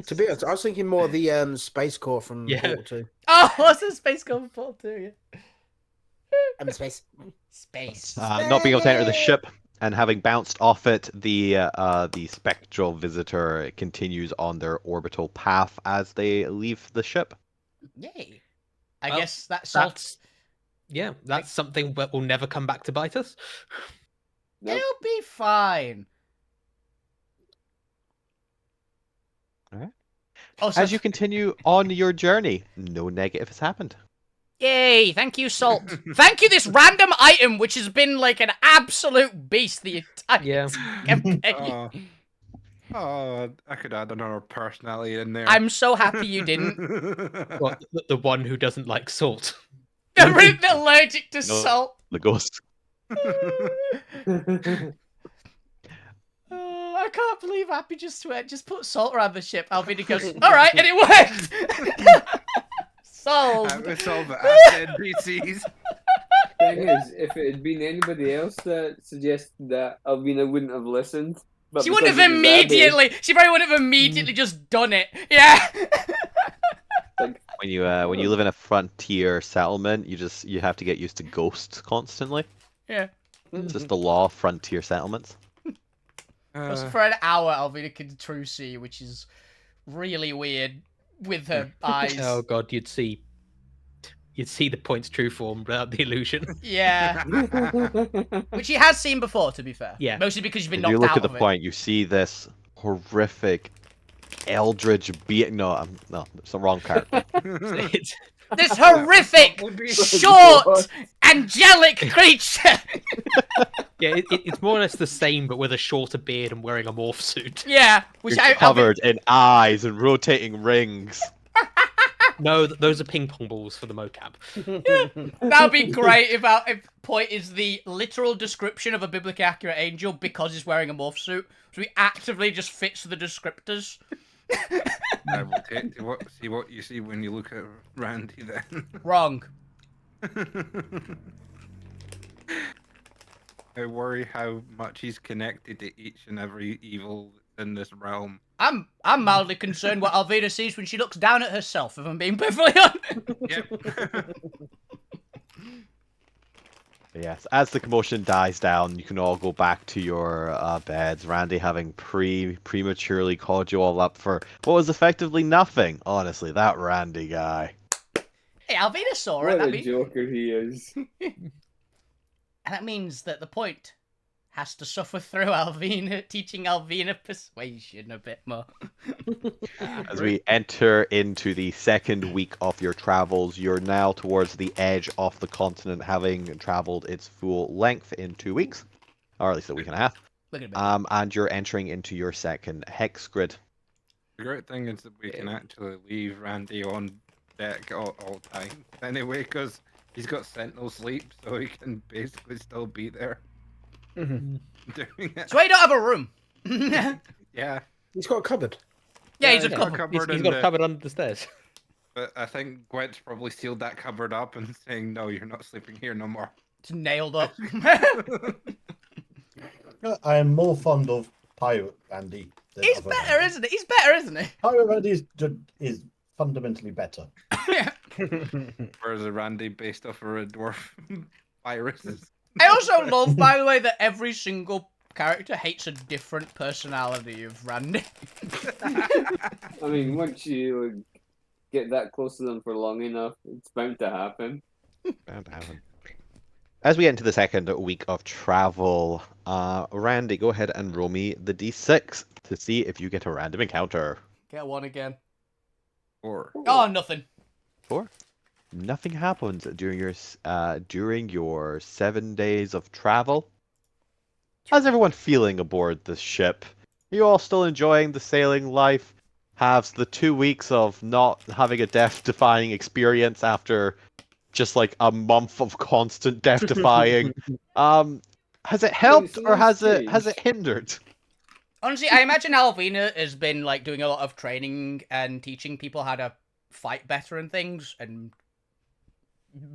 Speaker 3: To be honest, I was thinking more of the space core from
Speaker 5: Yeah.
Speaker 3: Portal 2.
Speaker 2: Oh, what's the space going for too? Yeah.
Speaker 3: I'm in space.
Speaker 2: Space.
Speaker 1: Not being able to enter the ship and having bounced off it, the spectral visitor continues on their orbital path as they leave the ship.
Speaker 2: Yay. I
Speaker 5: Well,
Speaker 2: guess that's salt.
Speaker 5: That's something that will never come back to bite us.
Speaker 7: Nope.
Speaker 2: It'll be fine.
Speaker 1: Alright.
Speaker 2: Also,
Speaker 1: As you continue on your journey, no negative has happened.
Speaker 2: yay! Thank you, Salt. Thank you, this random item, which has been like an absolute beast the entire
Speaker 5: Yeah.
Speaker 2: campaign.
Speaker 6: I could add another personality in there.
Speaker 2: I'm so happy you didn't.
Speaker 5: What, the one who doesn't like salt.
Speaker 2: They're allergic to
Speaker 1: No.
Speaker 2: salt.
Speaker 1: The ghost.
Speaker 2: I can't believe Happy just went, just put salt around the ship. Alvina goes, alright, and it worked! Sold!
Speaker 6: I would solve it as NPCs.
Speaker 7: Thing is, if it had been anybody else that suggested that, Alvina wouldn't have listened. But
Speaker 2: She wouldn't
Speaker 7: because
Speaker 2: have
Speaker 7: it was Abby,
Speaker 2: immediately, she probably would have immediately just done it. Yeah!
Speaker 1: When you live in a frontier settlement, you have to get used to ghosts constantly.
Speaker 2: Yeah.
Speaker 1: It's just the law of frontier settlements.
Speaker 2: So for an hour, Alvina can true see, which is really weird with her eyes.
Speaker 5: Oh god, you'd see the point's true form without the illusion.
Speaker 2: Yeah. Which she has seen before, to be fair.
Speaker 5: Yeah.
Speaker 2: Mostly because she's been
Speaker 1: If
Speaker 2: knocked
Speaker 1: you look
Speaker 2: out
Speaker 1: at the
Speaker 2: of it.
Speaker 1: point, you see this horrific eldritch being. No, it's the wrong character.
Speaker 5: It's,
Speaker 2: This horrific, short, angelic creature!
Speaker 5: yeah, it's more or less the same, but with a shorter beard and wearing a morph suit.
Speaker 2: Yeah, which
Speaker 1: You're covered in eyes and rotating rings.
Speaker 5: No, those are ping pong balls for the mocap.
Speaker 2: That'd be great if point is the literal description of a biblically accurate angel because he's wearing a morph suit. So he actively just fits the descriptors.
Speaker 6: I will take to see what you see when you look at Randy then.
Speaker 2: Wrong.
Speaker 6: I worry how much he's connected to each and every evil in this realm.
Speaker 2: I'm mildly concerned what Alvina sees when she looks down at herself, if I'm being perfectly honest.
Speaker 6: Yep.
Speaker 1: Yes, as the commotion dies down, you can all go back to your beds. Randy having prematurely called you all up for what was effectively nothing. Honestly, that Randy guy.
Speaker 2: Hey, Alvina saw it.
Speaker 7: What a joker he is.
Speaker 2: And that means that the point has to suffer through Alvina, teaching Alvina persuasion a bit more.
Speaker 1: As we enter into the second week of your travels, you're now towards the edge of the continent, having traveled its full length in 2 weeks, or at least a week and a half.
Speaker 2: Look at it.
Speaker 1: And you're entering into your second hex grid.
Speaker 6: The great thing is that we can actually leave Randy on deck all time anyway, because he's got sentinel sleep, so he can basically still be there doing it.
Speaker 2: So why you don't have a room?
Speaker 6: Yeah.
Speaker 3: He's got a cupboard.
Speaker 2: Yeah, he's a
Speaker 6: got a
Speaker 2: couple.
Speaker 6: cupboard
Speaker 5: He's
Speaker 6: in
Speaker 5: got a
Speaker 6: the-
Speaker 5: cupboard under the stairs.
Speaker 6: But I think Gwent's probably sealed that cupboard up and saying, no, you're not sleeping here no more.
Speaker 2: It's nailed up.
Speaker 4: I am more fond of Pirate Randy. Than
Speaker 2: He's
Speaker 4: other
Speaker 2: better,
Speaker 4: Randy.
Speaker 2: isn't he? He's better, isn't he?
Speaker 4: Pirate Randy is fundamentally better.
Speaker 6: Whereas a Randy based off of a dwarf virus is...
Speaker 2: I also love, by the way, that every single character hates a different personality of Randy.
Speaker 7: I mean, once you get that close to them for long enough, it's bound to happen.
Speaker 1: Bound to happen. As we enter the second week of travel, Randy, go ahead and roll me the d6 to see if you get a random encounter.
Speaker 2: Get one again.
Speaker 6: Or
Speaker 2: Oh, nothing.
Speaker 1: 4. Nothing happens during your 7 days of travel. How's everyone feeling aboard this ship? Are you all still enjoying the sailing life? Have the 2 weeks of not having a death-defying experience after just like a month of constant death-defying? Has it helped or has it hindered?
Speaker 2: Honestly, I imagine Alvina has been like doing a lot of training and teaching people how to fight better and things, and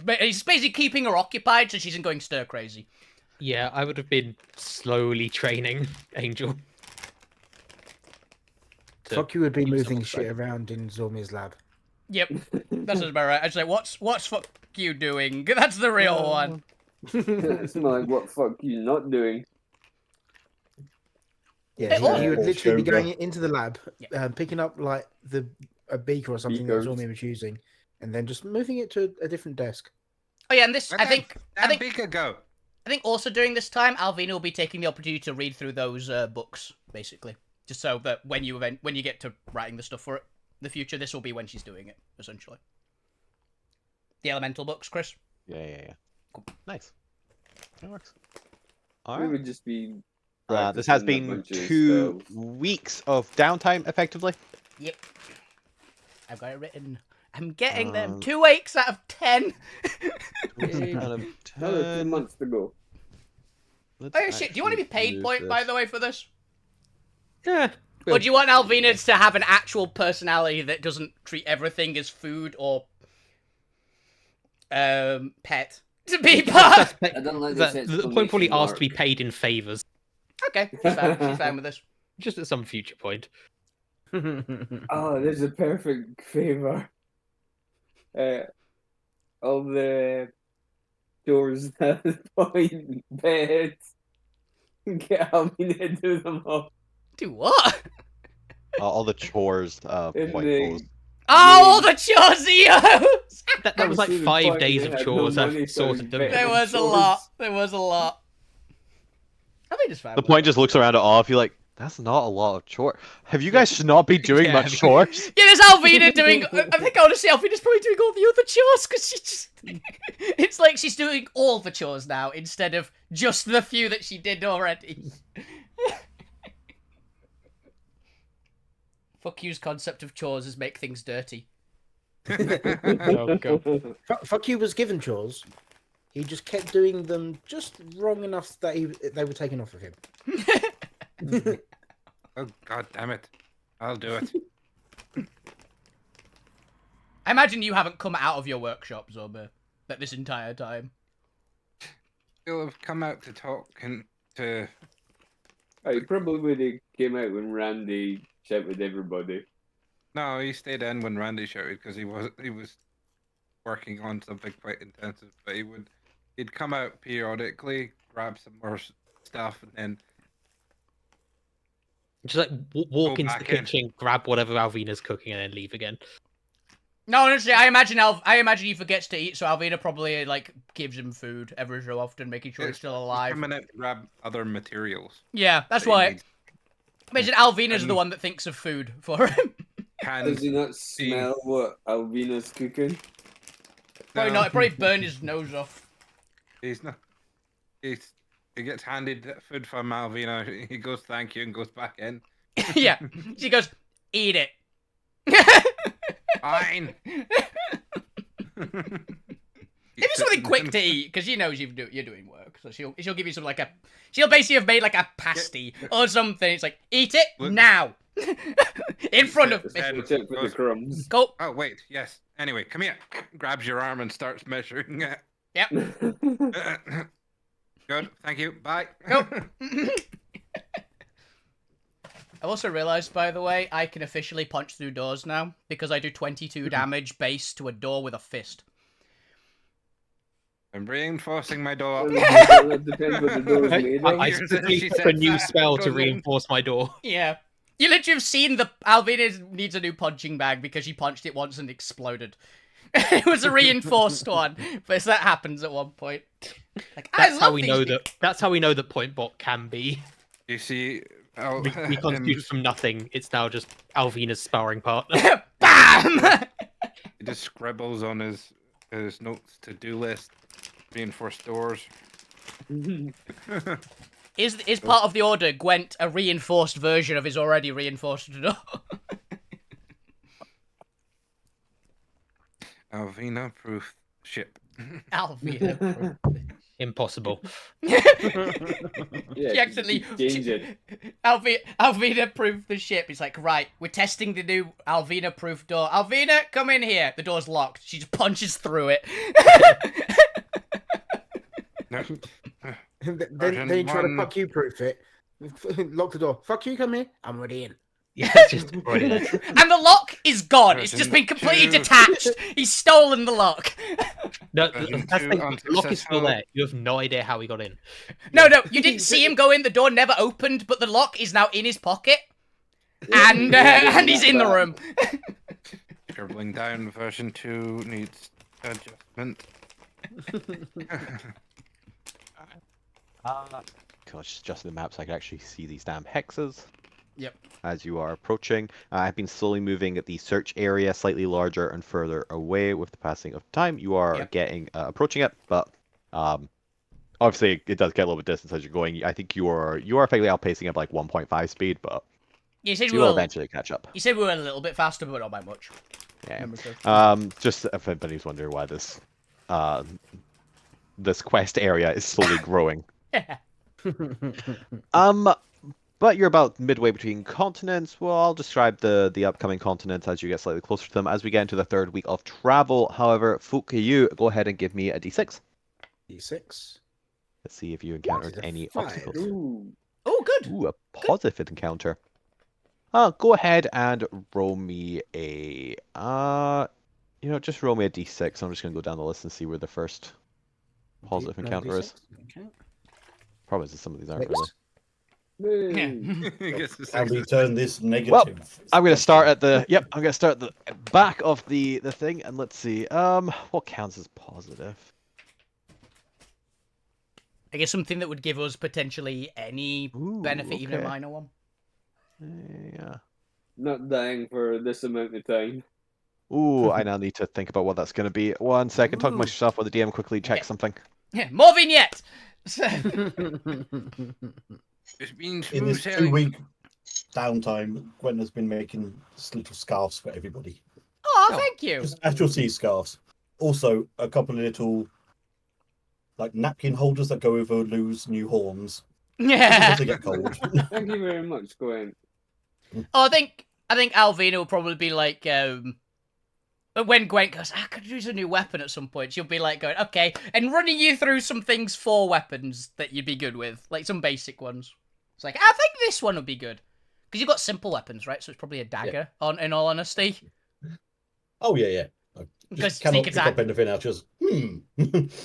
Speaker 2: it's basically keeping her occupied so she isn't going stir crazy.
Speaker 5: Yeah, I would have been slowly training Angel. to
Speaker 3: Fuck, you would be
Speaker 5: keep
Speaker 3: moving
Speaker 5: someone
Speaker 3: shit
Speaker 5: safe.
Speaker 3: around in Zormi's lab.
Speaker 2: Yep, that's about right. I'd say, what's fuck you doing? That's the real one.
Speaker 7: It's not like, what fuck you not doing?
Speaker 3: Yeah,
Speaker 2: Hey,
Speaker 3: he would
Speaker 4: oh,
Speaker 3: literally be
Speaker 4: sugar.
Speaker 3: going into the lab, picking up like a beaker or something that
Speaker 7: Beakers.
Speaker 3: Zormi was using, and then just moving it to a different desk.
Speaker 2: Oh yeah, and this, I think
Speaker 6: Bika go.
Speaker 2: I think also during this time, Alvina will be taking the opportunity to read through those books, basically, just so that when you get to writing the stuff for it, in the future, this will be when she's doing it, essentially. The elemental books, Chris.
Speaker 1: Yeah. Cool. Nice. That works.
Speaker 7: We
Speaker 1: Alright.
Speaker 7: would just be.
Speaker 1: This has
Speaker 7: practicing a
Speaker 1: been
Speaker 7: bunch of
Speaker 1: 2
Speaker 7: spells.
Speaker 1: weeks of downtime, effectively.
Speaker 2: Yep. I've got it written. I'm getting them.
Speaker 1: Um,
Speaker 2: 2 weeks out of 10.
Speaker 7: Another 2 months to go.
Speaker 1: Let's
Speaker 2: Oh yeah, shit. Do you want to be
Speaker 1: actually
Speaker 2: paid
Speaker 1: move
Speaker 2: point, by
Speaker 1: this.
Speaker 2: the way, for this?
Speaker 5: Yeah.
Speaker 2: Or do you want Alvina to have an actual personality that doesn't treat everything as food or pet to be part?
Speaker 7: I don't like
Speaker 5: The
Speaker 7: this
Speaker 5: point probably
Speaker 7: exclamation
Speaker 5: asked to be
Speaker 7: mark.
Speaker 5: paid in favors,
Speaker 2: Okay, she's fine. She's fine with this.
Speaker 5: just at some future point.
Speaker 7: Oh, there's a perfect favor. All the chores at the point bed. Get Alvina to do them all.
Speaker 2: Do what?
Speaker 1: All the chores
Speaker 7: In
Speaker 1: point
Speaker 7: the-
Speaker 1: goals.
Speaker 2: Oh, all the Chozios!
Speaker 5: That was like
Speaker 7: See the
Speaker 5: 5
Speaker 7: point,
Speaker 5: days
Speaker 7: they
Speaker 5: of
Speaker 7: had no
Speaker 5: chores
Speaker 7: money,
Speaker 5: I've
Speaker 7: so
Speaker 5: sorted them.
Speaker 7: it's
Speaker 2: There was a
Speaker 7: Chores.
Speaker 2: lot. There was a lot. Alvina's fine.
Speaker 1: The
Speaker 2: with
Speaker 1: point
Speaker 2: it.
Speaker 1: just looks around at all of you like, that's not a lot of chore. Have you guys should not be doing
Speaker 5: Yeah,
Speaker 1: much
Speaker 5: I mean-
Speaker 1: chores?
Speaker 2: Yeah, there's Alvina doing. I think honestly, Alvina's probably doing all the other chores because she just. It's like she's doing all the chores now instead of just the few that she did already. Fuck you's concept of chores is make things dirty.
Speaker 5: Oh, God.
Speaker 3: Fuck you was given chores. He just kept doing them just wrong enough that they were taken off of him.
Speaker 6: Oh, God damn it. I'll do it.
Speaker 2: I imagine you haven't come out of your workshop, Zoba, that this entire time.
Speaker 6: You'll have come out to talk and to...
Speaker 7: I probably would have came out when Randy shouted everybody.
Speaker 6: No, he stayed in when Randy shouted because he was working on something quite intensive. But he'd come out periodically, grab some more stuff, and then
Speaker 5: Just like walk
Speaker 6: Go
Speaker 5: into the
Speaker 6: back in.
Speaker 5: kitchen, grab whatever Alvina's cooking, and then leave again.
Speaker 2: No, honestly, I imagine he forgets to eat, so Alvina probably like gives him food every so often, making sure he's still alive.
Speaker 6: come in and grab other materials.
Speaker 2: Yeah, that's
Speaker 6: that he
Speaker 2: why.
Speaker 6: needs.
Speaker 2: Imagine Alvina's
Speaker 6: And-
Speaker 2: the one that thinks of food for him.
Speaker 7: Does he not smell what Alvina's cooking?
Speaker 2: Probably
Speaker 6: No.
Speaker 2: not. It probably burned his nose off.
Speaker 6: He's not. He gets handed food from Malvina. He goes thank you and goes back in.
Speaker 2: Yeah. She goes, eat it.
Speaker 6: Fine.
Speaker 2: Give me something quick to eat, because she knows you're doing work. So she'll give you some she'll basically have made like a pasty or something. It's like, eat it
Speaker 6: Look.
Speaker 2: now. In front of
Speaker 6: Then
Speaker 7: Watch out for the
Speaker 6: goes,
Speaker 7: crumbs.
Speaker 2: Go.
Speaker 6: oh wait, yes. Anyway, come here. Grabs your arm and starts measuring it. Good. Thank you. Bye.
Speaker 2: Go. I've also realised, by the way, I can officially punch through doors now because I do 22 damage base to a door with a fist.
Speaker 6: I'm reinforcing my door.
Speaker 7: That depends what the door's made
Speaker 5: I
Speaker 7: of.
Speaker 5: specifically
Speaker 6: She
Speaker 5: took a
Speaker 6: said
Speaker 5: new
Speaker 6: that
Speaker 5: spell to
Speaker 6: goes in.
Speaker 5: reinforce my door.
Speaker 2: Yeah. You literally have seen the Alvina needs a new punching bag because she punched it once and exploded. It was a reinforced one, but that happens at one point. Like,
Speaker 5: That's how we know that. That's how we know that Point Bot can be
Speaker 6: You see, oh,
Speaker 5: reconstituted from nothing. It's now just Alvina's sparring partner.
Speaker 2: BAM!
Speaker 6: he just scribbles on his notes to-do list. Reinforced doors.
Speaker 2: Is part of the order Gwent a reinforced version of his already reinforced door?
Speaker 6: Alvina proof ship.
Speaker 2: Alvina.
Speaker 5: Impossible.
Speaker 7: Yeah,
Speaker 2: She accidentally
Speaker 7: change it.
Speaker 2: Alvina proof the ship. It's like, right, we're testing the new Alvina proof door. Alvina, come in here. The door's locked. She just punches through it.
Speaker 6: No.
Speaker 3: Then you try to
Speaker 6: one.
Speaker 3: fuck you proof it. Lock the door. Fuck you, come here. I'm already in.
Speaker 5: Yeah, it's just already there.
Speaker 2: And the lock is gone. It's just been completely
Speaker 6: Version
Speaker 2: detached. He's stolen the lock.
Speaker 5: No,
Speaker 6: Version
Speaker 5: that's the thing.
Speaker 6: two
Speaker 5: The lock is still
Speaker 6: unsuccessful.
Speaker 5: there. You have no idea how he got in.
Speaker 2: No, you didn't see him go in. The door never opened, but the lock is now in his pocket. And he's in the room.
Speaker 6: Scribbling down version 2 needs adjustment.
Speaker 1: Gosh, just in the map so I can actually see these damn hexes.
Speaker 2: Yep.
Speaker 1: As you are approaching, I've been slowly moving the search area slightly larger and further away with the passing of time. You are
Speaker 2: Yep.
Speaker 1: getting approaching it, but obviously it does get a little bit distance as you're going. I think you are effectively outpacing at like 1.5 speed, but
Speaker 2: You said
Speaker 1: you
Speaker 2: we
Speaker 1: will
Speaker 2: were.
Speaker 1: eventually catch up.
Speaker 2: You said we were a little bit faster, but not by much.
Speaker 1: Yeah.
Speaker 2: Remember so.
Speaker 1: Just if anybody's wondering why this quest area is slowly growing. But you're about midway between continents. Well, I'll describe the upcoming continents as you get slightly closer to them as we get into the third week of travel. However, you go ahead and give me a d6.
Speaker 3: D6.
Speaker 1: Let's see if you encountered
Speaker 3: Is it a
Speaker 1: any
Speaker 3: 5?
Speaker 1: obstacles.
Speaker 7: Ooh.
Speaker 2: Oh, good.
Speaker 1: Ooh, a positive encounter. Go ahead and roll me a just roll me a d6. I'm just gonna go down the list and see where the first positive encounter is.
Speaker 3: Okay.
Speaker 1: Problem is some of these aren't
Speaker 3: Six.
Speaker 1: really.
Speaker 2: Yeah.
Speaker 6: He gets the
Speaker 4: And we
Speaker 6: sixes.
Speaker 4: turn this negative.
Speaker 1: I'm gonna start at the I'm gonna start at the back of the thing and let's see. What counts as positive?
Speaker 2: I guess something that would give us potentially any benefit, even a
Speaker 1: okay.
Speaker 2: minor one.
Speaker 1: Yeah.
Speaker 7: Not dying for this amount of time.
Speaker 1: Ooh, I now need to think about what that's gonna be. 1 second. Talk amongst yourself while the DM quickly check something.
Speaker 2: Yeah, more vignettes.
Speaker 6: It's been
Speaker 4: In
Speaker 6: smooth
Speaker 4: this
Speaker 6: sailing.
Speaker 4: 2-week downtime, Gwen has been making little scarves for everybody.
Speaker 2: Oh,
Speaker 5: Oh,
Speaker 2: thank you.
Speaker 4: Just actual sea scarves. Also, a couple of little like napkin holders that go over Lou's new horns. Just in
Speaker 2: Yeah.
Speaker 4: case they get cold.
Speaker 7: Thank you very much, Gwen.
Speaker 2: Oh, I think Alvina will probably be like, when Gwen goes, I could use a new weapon at some point, she'll be like going, okay, and running you through some things for weapons that you'd be good with, like some basic ones. It's like, I think this one would be good. Because you've got simple weapons, right? So it's probably a dagger, in all honesty.
Speaker 4: Oh yeah. I
Speaker 2: Because
Speaker 4: just cannot
Speaker 2: sneak
Speaker 4: pick
Speaker 2: attack.
Speaker 4: up anything else. Just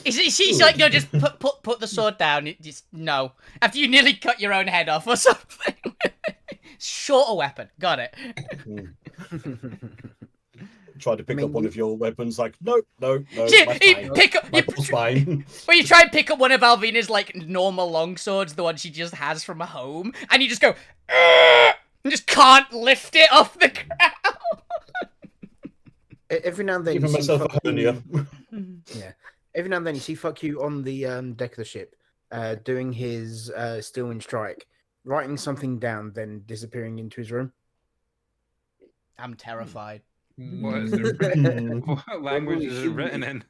Speaker 2: She's like, no, just put the sword down. Just no. After you nearly cut your own head off or something. Shorter weapon. Got it.
Speaker 4: Try to pick
Speaker 3: I
Speaker 4: up
Speaker 3: mean,
Speaker 4: one of your weapons. Like, no,
Speaker 2: You
Speaker 4: that's fine.
Speaker 2: pick up.
Speaker 4: My ball's fine.
Speaker 2: Well, you try and pick up one of Alvina's like normal longswords, the one she just has from home, and you just go, "Ugh!" and just can't lift it off the ground.
Speaker 3: Every now and then,
Speaker 4: Giving
Speaker 3: you see
Speaker 4: myself
Speaker 3: fuck
Speaker 4: a hernia.
Speaker 3: you. Yeah. Every now and then, you see fuck you on the deck of the ship, doing his Steel and Strike, writing something down, then disappearing into his room.
Speaker 2: I'm terrified.
Speaker 6: What is it written? What language is it written in?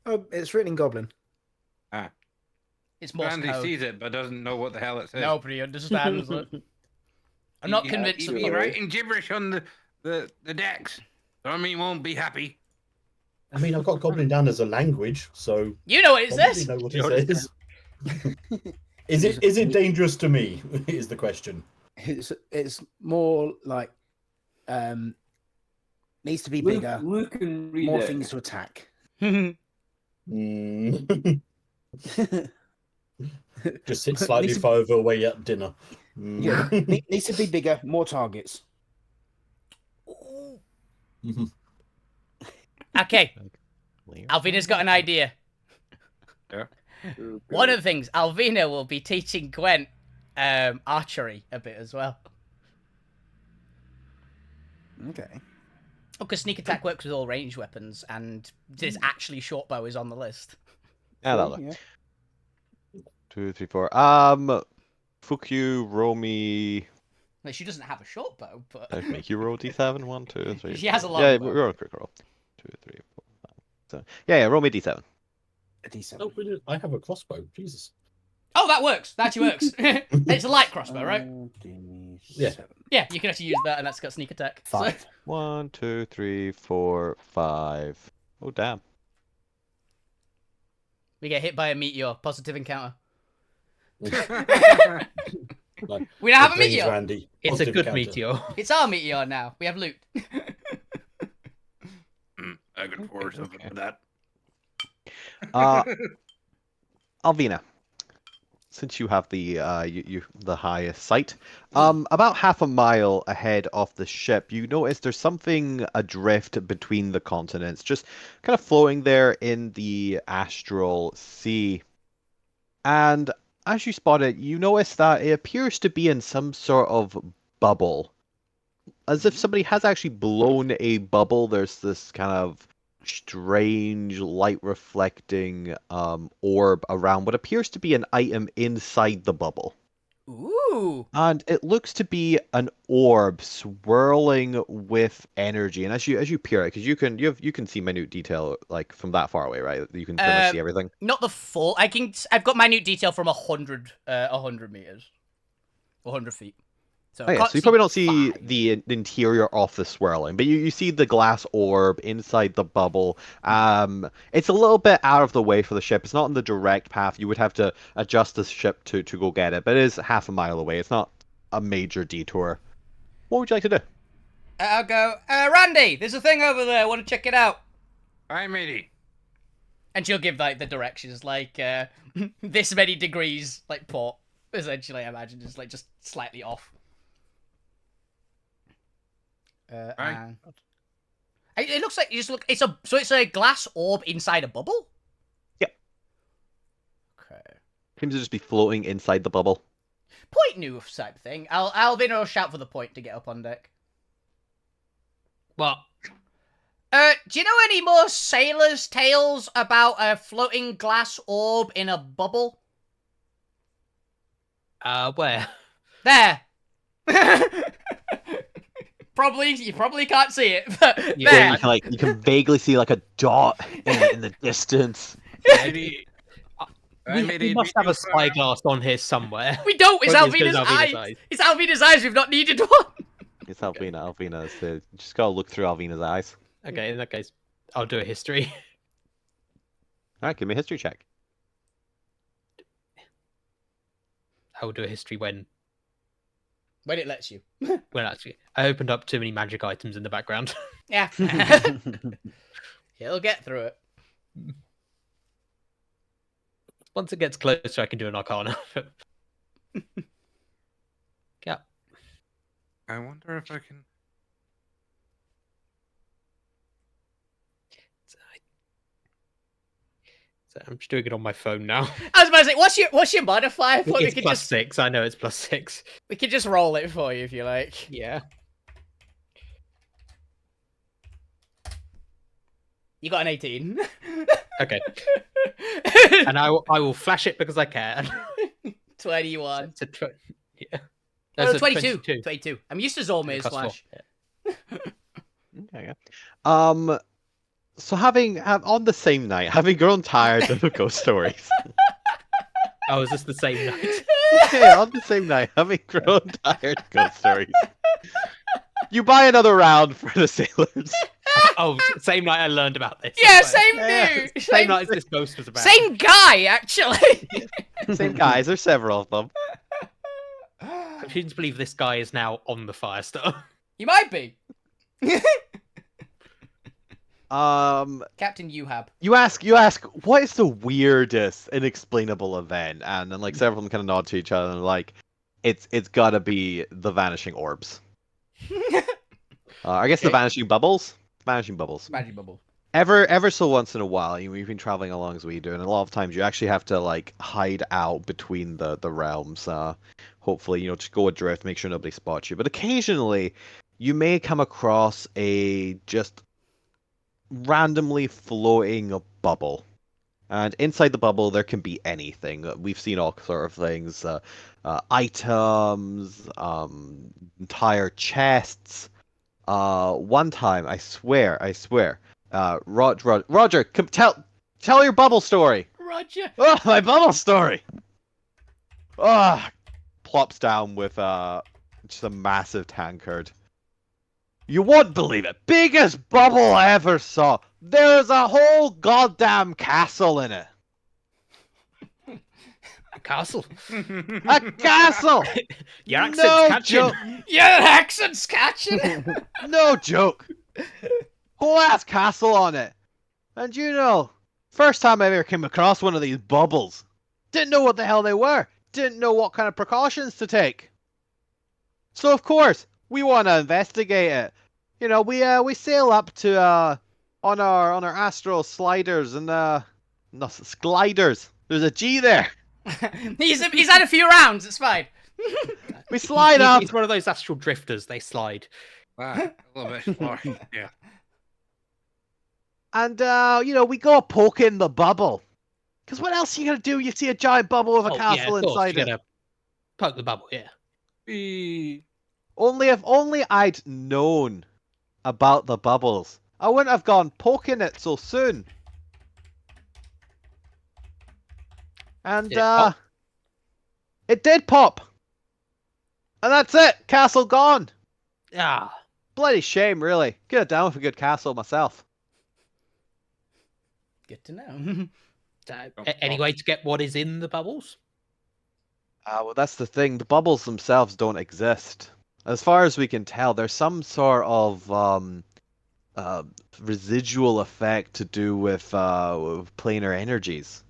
Speaker 3: Oh, it's written in Goblin.
Speaker 2: It's Morse
Speaker 6: Andy
Speaker 2: code.
Speaker 6: sees it but doesn't know what the hell it says.
Speaker 2: Nobody understands it. I'm not convinced
Speaker 6: He's
Speaker 2: of
Speaker 6: be
Speaker 2: the
Speaker 6: writing gibberish on the decks. Tommy won't be happy.
Speaker 4: I mean, I've got Goblin down as a language, so
Speaker 2: You know what it
Speaker 4: probably
Speaker 2: says?
Speaker 4: know what it says. Is it dangerous to me? Is the question.
Speaker 3: It's more like needs to be bigger,
Speaker 7: Luke can read
Speaker 3: more
Speaker 7: it.
Speaker 3: things to attack.
Speaker 4: Mm. Just sit slightly
Speaker 3: Needs to-
Speaker 4: further away at dinner. Mm.
Speaker 3: Yeah, needs to be bigger, more targets.
Speaker 4: Mhm.
Speaker 2: Okay, Alvina's got an idea.
Speaker 7: Okay.
Speaker 2: One of the things, Alvina will be teaching Gwen archery a bit as well.
Speaker 3: Okay.
Speaker 2: Because sneak attack works with all ranged weapons, and this actually short bow is on the list.
Speaker 1: Yeah, that'll
Speaker 3: Cool,
Speaker 1: look.
Speaker 3: yeah.
Speaker 1: 2, 3, 4. Fuck you, roll me.
Speaker 2: Like, she doesn't have a short bow, but
Speaker 1: I make you roll d7. 1, 2, 3.
Speaker 2: She has a
Speaker 1: 4.
Speaker 2: long
Speaker 1: Yeah,
Speaker 2: bow.
Speaker 1: roll a quick roll. 2, 3, 4, 5, 7. Yeah, roll me d7.
Speaker 3: A D7.
Speaker 4: Oh, brilliant. I have a crossbow. Jesus.
Speaker 2: oh, that works. That actually works. It's a light crossbow, right?
Speaker 4: Yeah.
Speaker 2: Yeah, you can actually use that, and that's got sneak attack. So-
Speaker 3: 5.
Speaker 1: 1, 2, 3, 4, 5. Oh, damn.
Speaker 2: we get hit by a meteor. Positive encounter.
Speaker 4: Like,
Speaker 2: We now have a
Speaker 4: please,
Speaker 2: meteor.
Speaker 4: Randy.
Speaker 5: It's a
Speaker 4: Positive
Speaker 5: good
Speaker 4: counter.
Speaker 5: meteor.
Speaker 2: It's our meteor now. We have loot.
Speaker 6: I could pour something for that.
Speaker 1: Uh, Alvina, since you have the the highest sight, about half a mile ahead of the ship, you notice there's something adrift between the continents, just kind of floating there in the astral sea. And as you spot it, you notice that it appears to be in some sort of bubble, as if somebody has actually blown a bubble. There's this kind of strange light reflecting orb around what appears to be an item inside the bubble.
Speaker 2: Ooh.
Speaker 1: And it looks to be an orb swirling with energy. And as you peer it, because you can see minute detail like from that far away, right? You can pretty much see everything.
Speaker 2: Not the full. I've got minute detail from 100 meters, 100 feet. So,
Speaker 1: Oh,
Speaker 2: I
Speaker 1: yeah,
Speaker 2: can't
Speaker 1: so you probably don't
Speaker 2: see
Speaker 1: see
Speaker 2: 5.
Speaker 1: the interior of the swirling, but you see the glass orb inside the bubble. It's a little bit out of the way for the ship. It's not in the direct path. You would have to adjust the ship to go get it, but it is half a mile away. It's not a major detour. What would you like to do?
Speaker 2: I'll go, Randy, there's a thing over there. Want to check it out?
Speaker 6: Hi, matey.
Speaker 2: And she'll give like the directions, like this many degrees, like port. Essentially, I imagine just slightly off.
Speaker 6: Right.
Speaker 2: And it looks like you just look. It's a glass orb inside a bubble.
Speaker 1: Yep.
Speaker 2: Okay.
Speaker 1: Seems to just be floating inside the bubble.
Speaker 2: Point new type thing. Alvin will shout for the point to get up on deck.
Speaker 5: Well,
Speaker 2: Do you know any more sailors' tales about a floating glass orb in a bubble?
Speaker 5: where?
Speaker 2: There. You probably can't see it, but
Speaker 5: Yeah,
Speaker 2: there.
Speaker 1: You can vaguely see like a dot in the distance.
Speaker 5: Maybe,
Speaker 6: I
Speaker 5: we,
Speaker 6: made
Speaker 5: we
Speaker 6: a
Speaker 5: must have a
Speaker 6: video for-
Speaker 5: spyglass on here somewhere.
Speaker 2: We don't. It's
Speaker 5: Probably
Speaker 2: Alvina's
Speaker 5: just Alvina's
Speaker 2: eyes.
Speaker 5: eyes.
Speaker 2: It's Alvina's eyes. We've not needed one.
Speaker 1: It's Alvina. Alvina's. Just gotta look through Alvina's eyes.
Speaker 5: Okay, in that case, I'll do a history.
Speaker 1: All right, give me a history check.
Speaker 5: I will do a history when
Speaker 2: When it lets you.
Speaker 5: actually I opened up too many magic items in the background.
Speaker 2: Yeah. He'll get through it.
Speaker 5: Once it gets closer, I can do an arcana. Yeah.
Speaker 6: I wonder if I can.
Speaker 5: So I'm just doing it on my phone now.
Speaker 2: I was about to say, what's your modifier? For
Speaker 5: It's +6. I know it's +6.
Speaker 2: we could just roll it for you if you like.
Speaker 5: Yeah.
Speaker 2: You got an 18.
Speaker 5: Okay. And I will flash it because I can.
Speaker 2: 21.
Speaker 5: It's a yeah.
Speaker 2: Oh,
Speaker 5: That's a
Speaker 2: 22. 22. I'm used to Zolmir's
Speaker 5: Plus
Speaker 2: flash.
Speaker 1: Okay. So on the same night, having grown tired of ghost stories.
Speaker 5: Oh, is this the same night?
Speaker 1: Yeah, on the same night, having grown tired of ghost stories. You buy another round for the sailors.
Speaker 5: Oh, same night I learned about this.
Speaker 2: Yeah,
Speaker 5: That's fine.
Speaker 2: same dude.
Speaker 5: Same night as this ghost was about.
Speaker 2: Same guy, actually.
Speaker 1: Same guys, there's several of them.
Speaker 5: I shouldn't believe this guy is now on the Firestar.
Speaker 2: You might be. Captain Uhab.
Speaker 1: You ask, what is the weirdest, inexplainable event? And then like several of them kind of nod to each other and like, it's gotta be the vanishing orbs. I guess the
Speaker 5: Okay.
Speaker 1: vanishing bubbles. Vanishing bubbles.
Speaker 2: Magic bubble.
Speaker 1: Ever so once in a while, we've been traveling along as we do, and a lot of times you actually have to like hide out between the realms. Hopefully, just go adrift, make sure nobody spots you. But occasionally, you may come across a just randomly floating bubble, and inside the bubble there can be anything. We've seen all sort of things, items, entire chests. One time, I swear, Roger, come tell your bubble story.
Speaker 2: Roger.
Speaker 1: Oh, my bubble story. Plops down with just a massive tankard. You won't believe it. Biggest bubble I ever saw. There's a whole goddamn castle in it.
Speaker 5: A castle.
Speaker 1: A castle.
Speaker 5: Your accent's
Speaker 1: No
Speaker 5: catching.
Speaker 1: joke.
Speaker 2: Your accent's catching.
Speaker 1: No joke. Whole ass castle on it. And first time I ever came across one of these bubbles. Didn't know what the hell they were. Didn't know what kind of precautions to take. So of course, we want to investigate it. We sail up to on our astral sliders and no gliders. There's a G there.
Speaker 2: he's had a few rounds. It's fine.
Speaker 1: We slide up.
Speaker 5: He's one of those astral drifters. They slide.
Speaker 6: A little bit more. Yeah.
Speaker 1: And we go poke in the bubble. Because what else are you gonna do? You see a giant bubble with a castle
Speaker 5: of course,
Speaker 1: inside
Speaker 5: you're
Speaker 1: it.
Speaker 5: gonna poke the bubble. Yeah.
Speaker 1: If only I'd known about the bubbles, I wouldn't have gone poking it so soon. And
Speaker 5: Did it pop?
Speaker 1: it did pop. And that's it. Castle gone.
Speaker 5: Ah.
Speaker 1: Bloody shame, really. Could have done with a good castle myself.
Speaker 2: Good to know.
Speaker 5: Any way to get what is in the bubbles?
Speaker 1: Well, that's the thing. The bubbles themselves don't exist. As far as we can tell, there's some sort of residual effect to do with planar energies.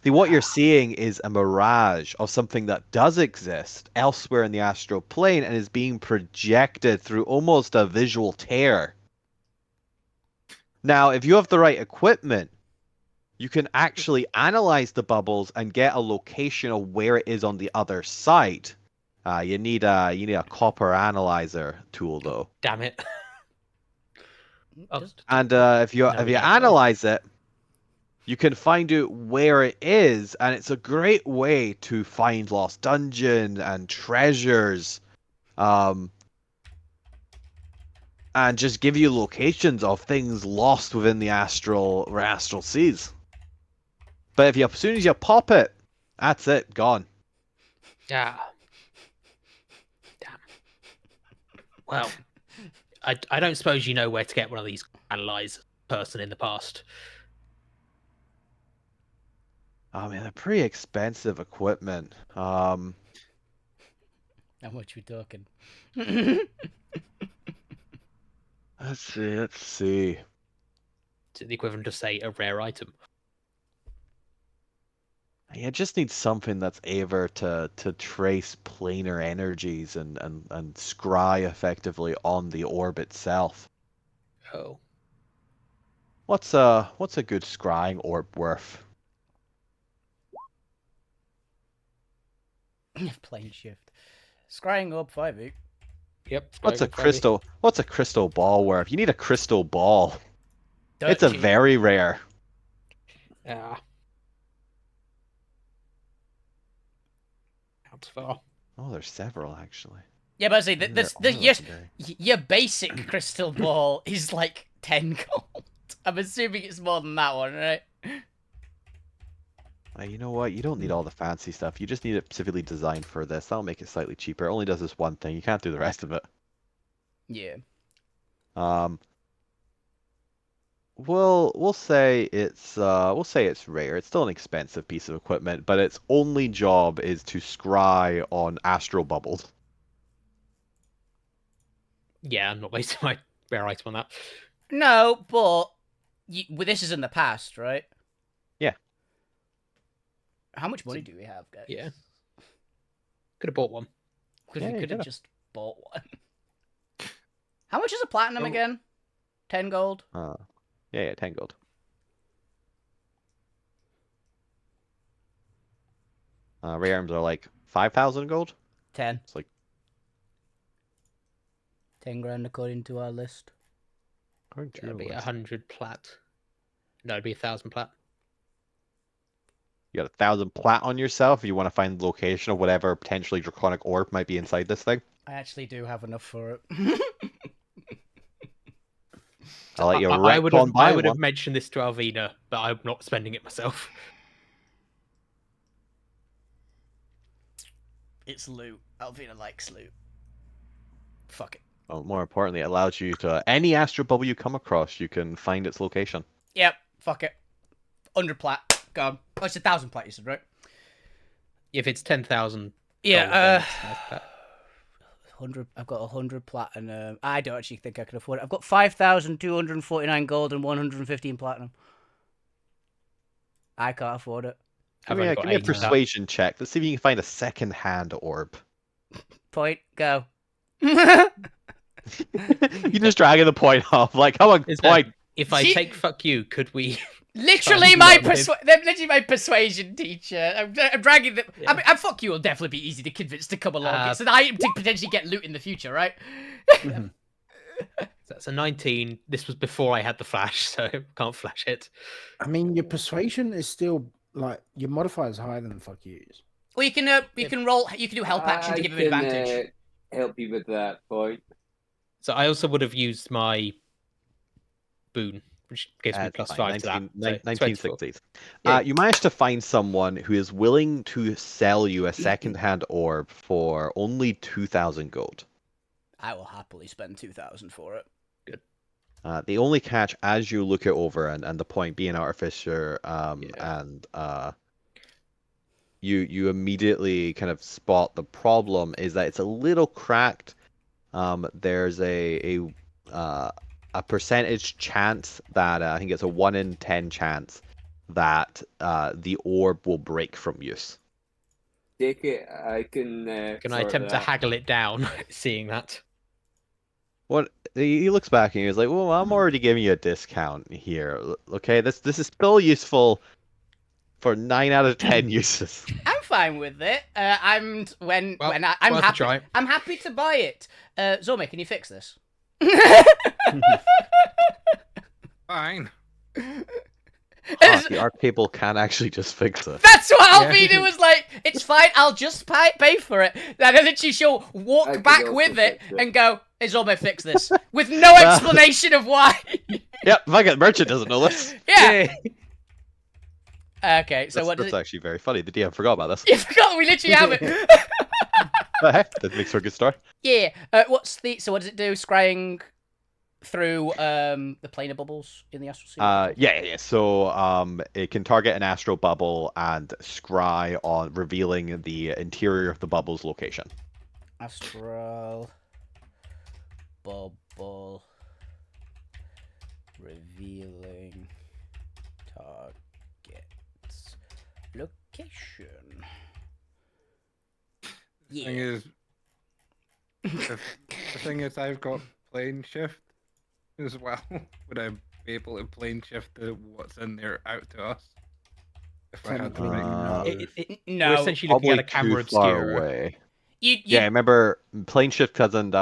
Speaker 1: See, what you're seeing is a mirage of something that does exist elsewhere in the astral plane and is being projected through almost a visual tear. Now, if you have the right equipment, you can actually analyze the bubbles and get a location of where it is on the other side. You need a copper analyzer tool though.
Speaker 5: Damn it.
Speaker 1: And if you analyze it, you can find out where it is, and it's a great way to find lost dungeon and treasures. and just give you locations of things lost within the astral seas. But if you, as soon as you pop it, that's it, gone.
Speaker 5: Yeah. Damn. Well, I don't suppose you know where to get one of these analyze person in the past.
Speaker 1: I mean, they're pretty expensive equipment.
Speaker 2: How much we talking?
Speaker 1: Let's see.
Speaker 5: Is it the equivalent of, say, a rare item?
Speaker 1: You just need something that's able to trace planar energies and scry effectively on the orb itself.
Speaker 5: Oh.
Speaker 1: What's a good scrying orb worth?
Speaker 2: Plane shift. Scrying up 5
Speaker 5: Yep.
Speaker 1: What's a crystal ball worth? You need a crystal ball.
Speaker 2: Dirt
Speaker 1: It's a
Speaker 2: cheap.
Speaker 1: very rare.
Speaker 5: Yeah. Altsphere.
Speaker 1: Oh, there's several actually.
Speaker 2: Yeah, but I say
Speaker 1: Maybe they're
Speaker 2: this
Speaker 1: all legendary.
Speaker 2: your basic crystal ball is like 10 gold. I'm assuming it's more than that one, right?
Speaker 1: You know what? You don't need all the fancy stuff. You just need it specifically designed for this. That'll make it slightly cheaper. It only does this one thing. You can't do the rest of it.
Speaker 2: Yeah.
Speaker 1: We'll say it's rare. It's still an expensive piece of equipment, but its only job is to scry on astral bubbles.
Speaker 5: Yeah, I'm not wasting my rare item on that.
Speaker 2: No, but well, this is in the past, right?
Speaker 1: Yeah.
Speaker 2: How much money do we have, guys?
Speaker 5: Yeah. Could have bought one.
Speaker 2: Because
Speaker 1: Yeah,
Speaker 2: we
Speaker 1: you
Speaker 2: could have
Speaker 1: could've.
Speaker 2: just bought one. How much is a platinum again? 10 gold?
Speaker 1: Yeah, 10 gold. Ray arms are like 5,000 gold.
Speaker 2: 10.
Speaker 1: It's like
Speaker 2: 10 grand according to our list.
Speaker 5: That'd be 100 plat. No, it'd be 1,000 plat.
Speaker 1: You got 1,000 plat on yourself if you want to find the location of whatever potentially draconic orb might be inside this thing.
Speaker 2: I actually do have enough for it.
Speaker 1: I'll let you
Speaker 5: I
Speaker 1: wreck on
Speaker 5: I
Speaker 1: buy
Speaker 5: would have
Speaker 1: one.
Speaker 5: mentioned this to Alvina, but I'm not spending it myself.
Speaker 2: It's loot. Alvina likes loot. Fuck it.
Speaker 1: Well, more importantly, it allows you to any astral bubble you come across, you can find its location.
Speaker 2: Yep, fuck it. 100 plat. Gone. Oh, it's 1,000 plat, you said, right?
Speaker 5: If it's 10,000.
Speaker 2: Yeah, 100. I've got 100 platinum. I don't actually think I can afford it. I've got 5,249 gold and 115 platinum. I can't afford it.
Speaker 1: Give me a persuasion check. Let's see if you can find a second-hand orb.
Speaker 2: Point. Go.
Speaker 1: You're just dragging the point off. Like, come on, point.
Speaker 5: If I
Speaker 2: See-
Speaker 5: take fuck you, could we?
Speaker 2: Literally my persuasion teacher. I'm dragging them.
Speaker 5: Yeah.
Speaker 2: I mean, fuck you will definitely be easy to convince to come along. It's an item to potentially get loot in the future, right?
Speaker 5: That's a 19. This was before I had the flash, so can't flash it.
Speaker 3: I mean, your persuasion is still like your modifier is higher than fuck yous.
Speaker 2: Well, you can roll. You can do help action to give him advantage.
Speaker 7: Help you with that point.
Speaker 5: So I also would have used my boon, which gives me plus 5 to that.
Speaker 1: 1960s.
Speaker 5: Yeah.
Speaker 1: You managed to find someone who is willing to sell you a second-hand orb for only 2,000 gold.
Speaker 2: I will happily spend 2,000 for it.
Speaker 5: Good.
Speaker 1: The only catch, as you look it over, and the point being Artificer, and you immediately kind of spot the problem is that it's a little cracked. There's a percentage chance that I think it's a 1 in 10 chance that the orb will break from use.
Speaker 7: Take it. I can.
Speaker 5: Can I attempt to haggle it down, seeing that?
Speaker 1: What he looks back and he's like, "Well, I'm already giving you a discount here. Okay, this is still useful for 9 out of 10 uses."
Speaker 2: I'm fine with it. I'm
Speaker 5: Well,
Speaker 2: I'm
Speaker 5: worth a
Speaker 2: happy.
Speaker 5: try.
Speaker 2: I'm happy to buy it. Zome, can you fix this?
Speaker 6: Fine.
Speaker 1: The arc cable can actually just fix it.
Speaker 2: That's what Alvina was like. It's fine. I'll just pay for it. And then she'll walk
Speaker 7: I could
Speaker 2: back
Speaker 7: also
Speaker 2: with it
Speaker 7: fix it.
Speaker 2: and go, Isolme fix this with no explanation of why.
Speaker 1: Yep, fucking merchant doesn't know this.
Speaker 2: Yeah. Okay, so what does
Speaker 1: That's
Speaker 2: it?
Speaker 1: actually very funny. The DM forgot about this.
Speaker 2: You forgot we literally have it.
Speaker 1: But hey, that makes for a good start.
Speaker 2: Yeah. So what does it do? Scrying through the planar bubbles in the astral sea.
Speaker 1: Yeah. So it can target an astral bubble and scry on revealing the interior of the bubble's location.
Speaker 2: Astral bubble revealing target's location.
Speaker 6: The thing is, the thing is, I've got plane shift as well. Would I be able to plane shift what's in there out to us? If I had to make
Speaker 3: no.
Speaker 2: No.
Speaker 5: We're essentially looking
Speaker 1: Probably
Speaker 5: at a camera
Speaker 1: too far
Speaker 5: obscura.
Speaker 1: away.
Speaker 2: You
Speaker 1: Yeah, remember, plane shift doesn't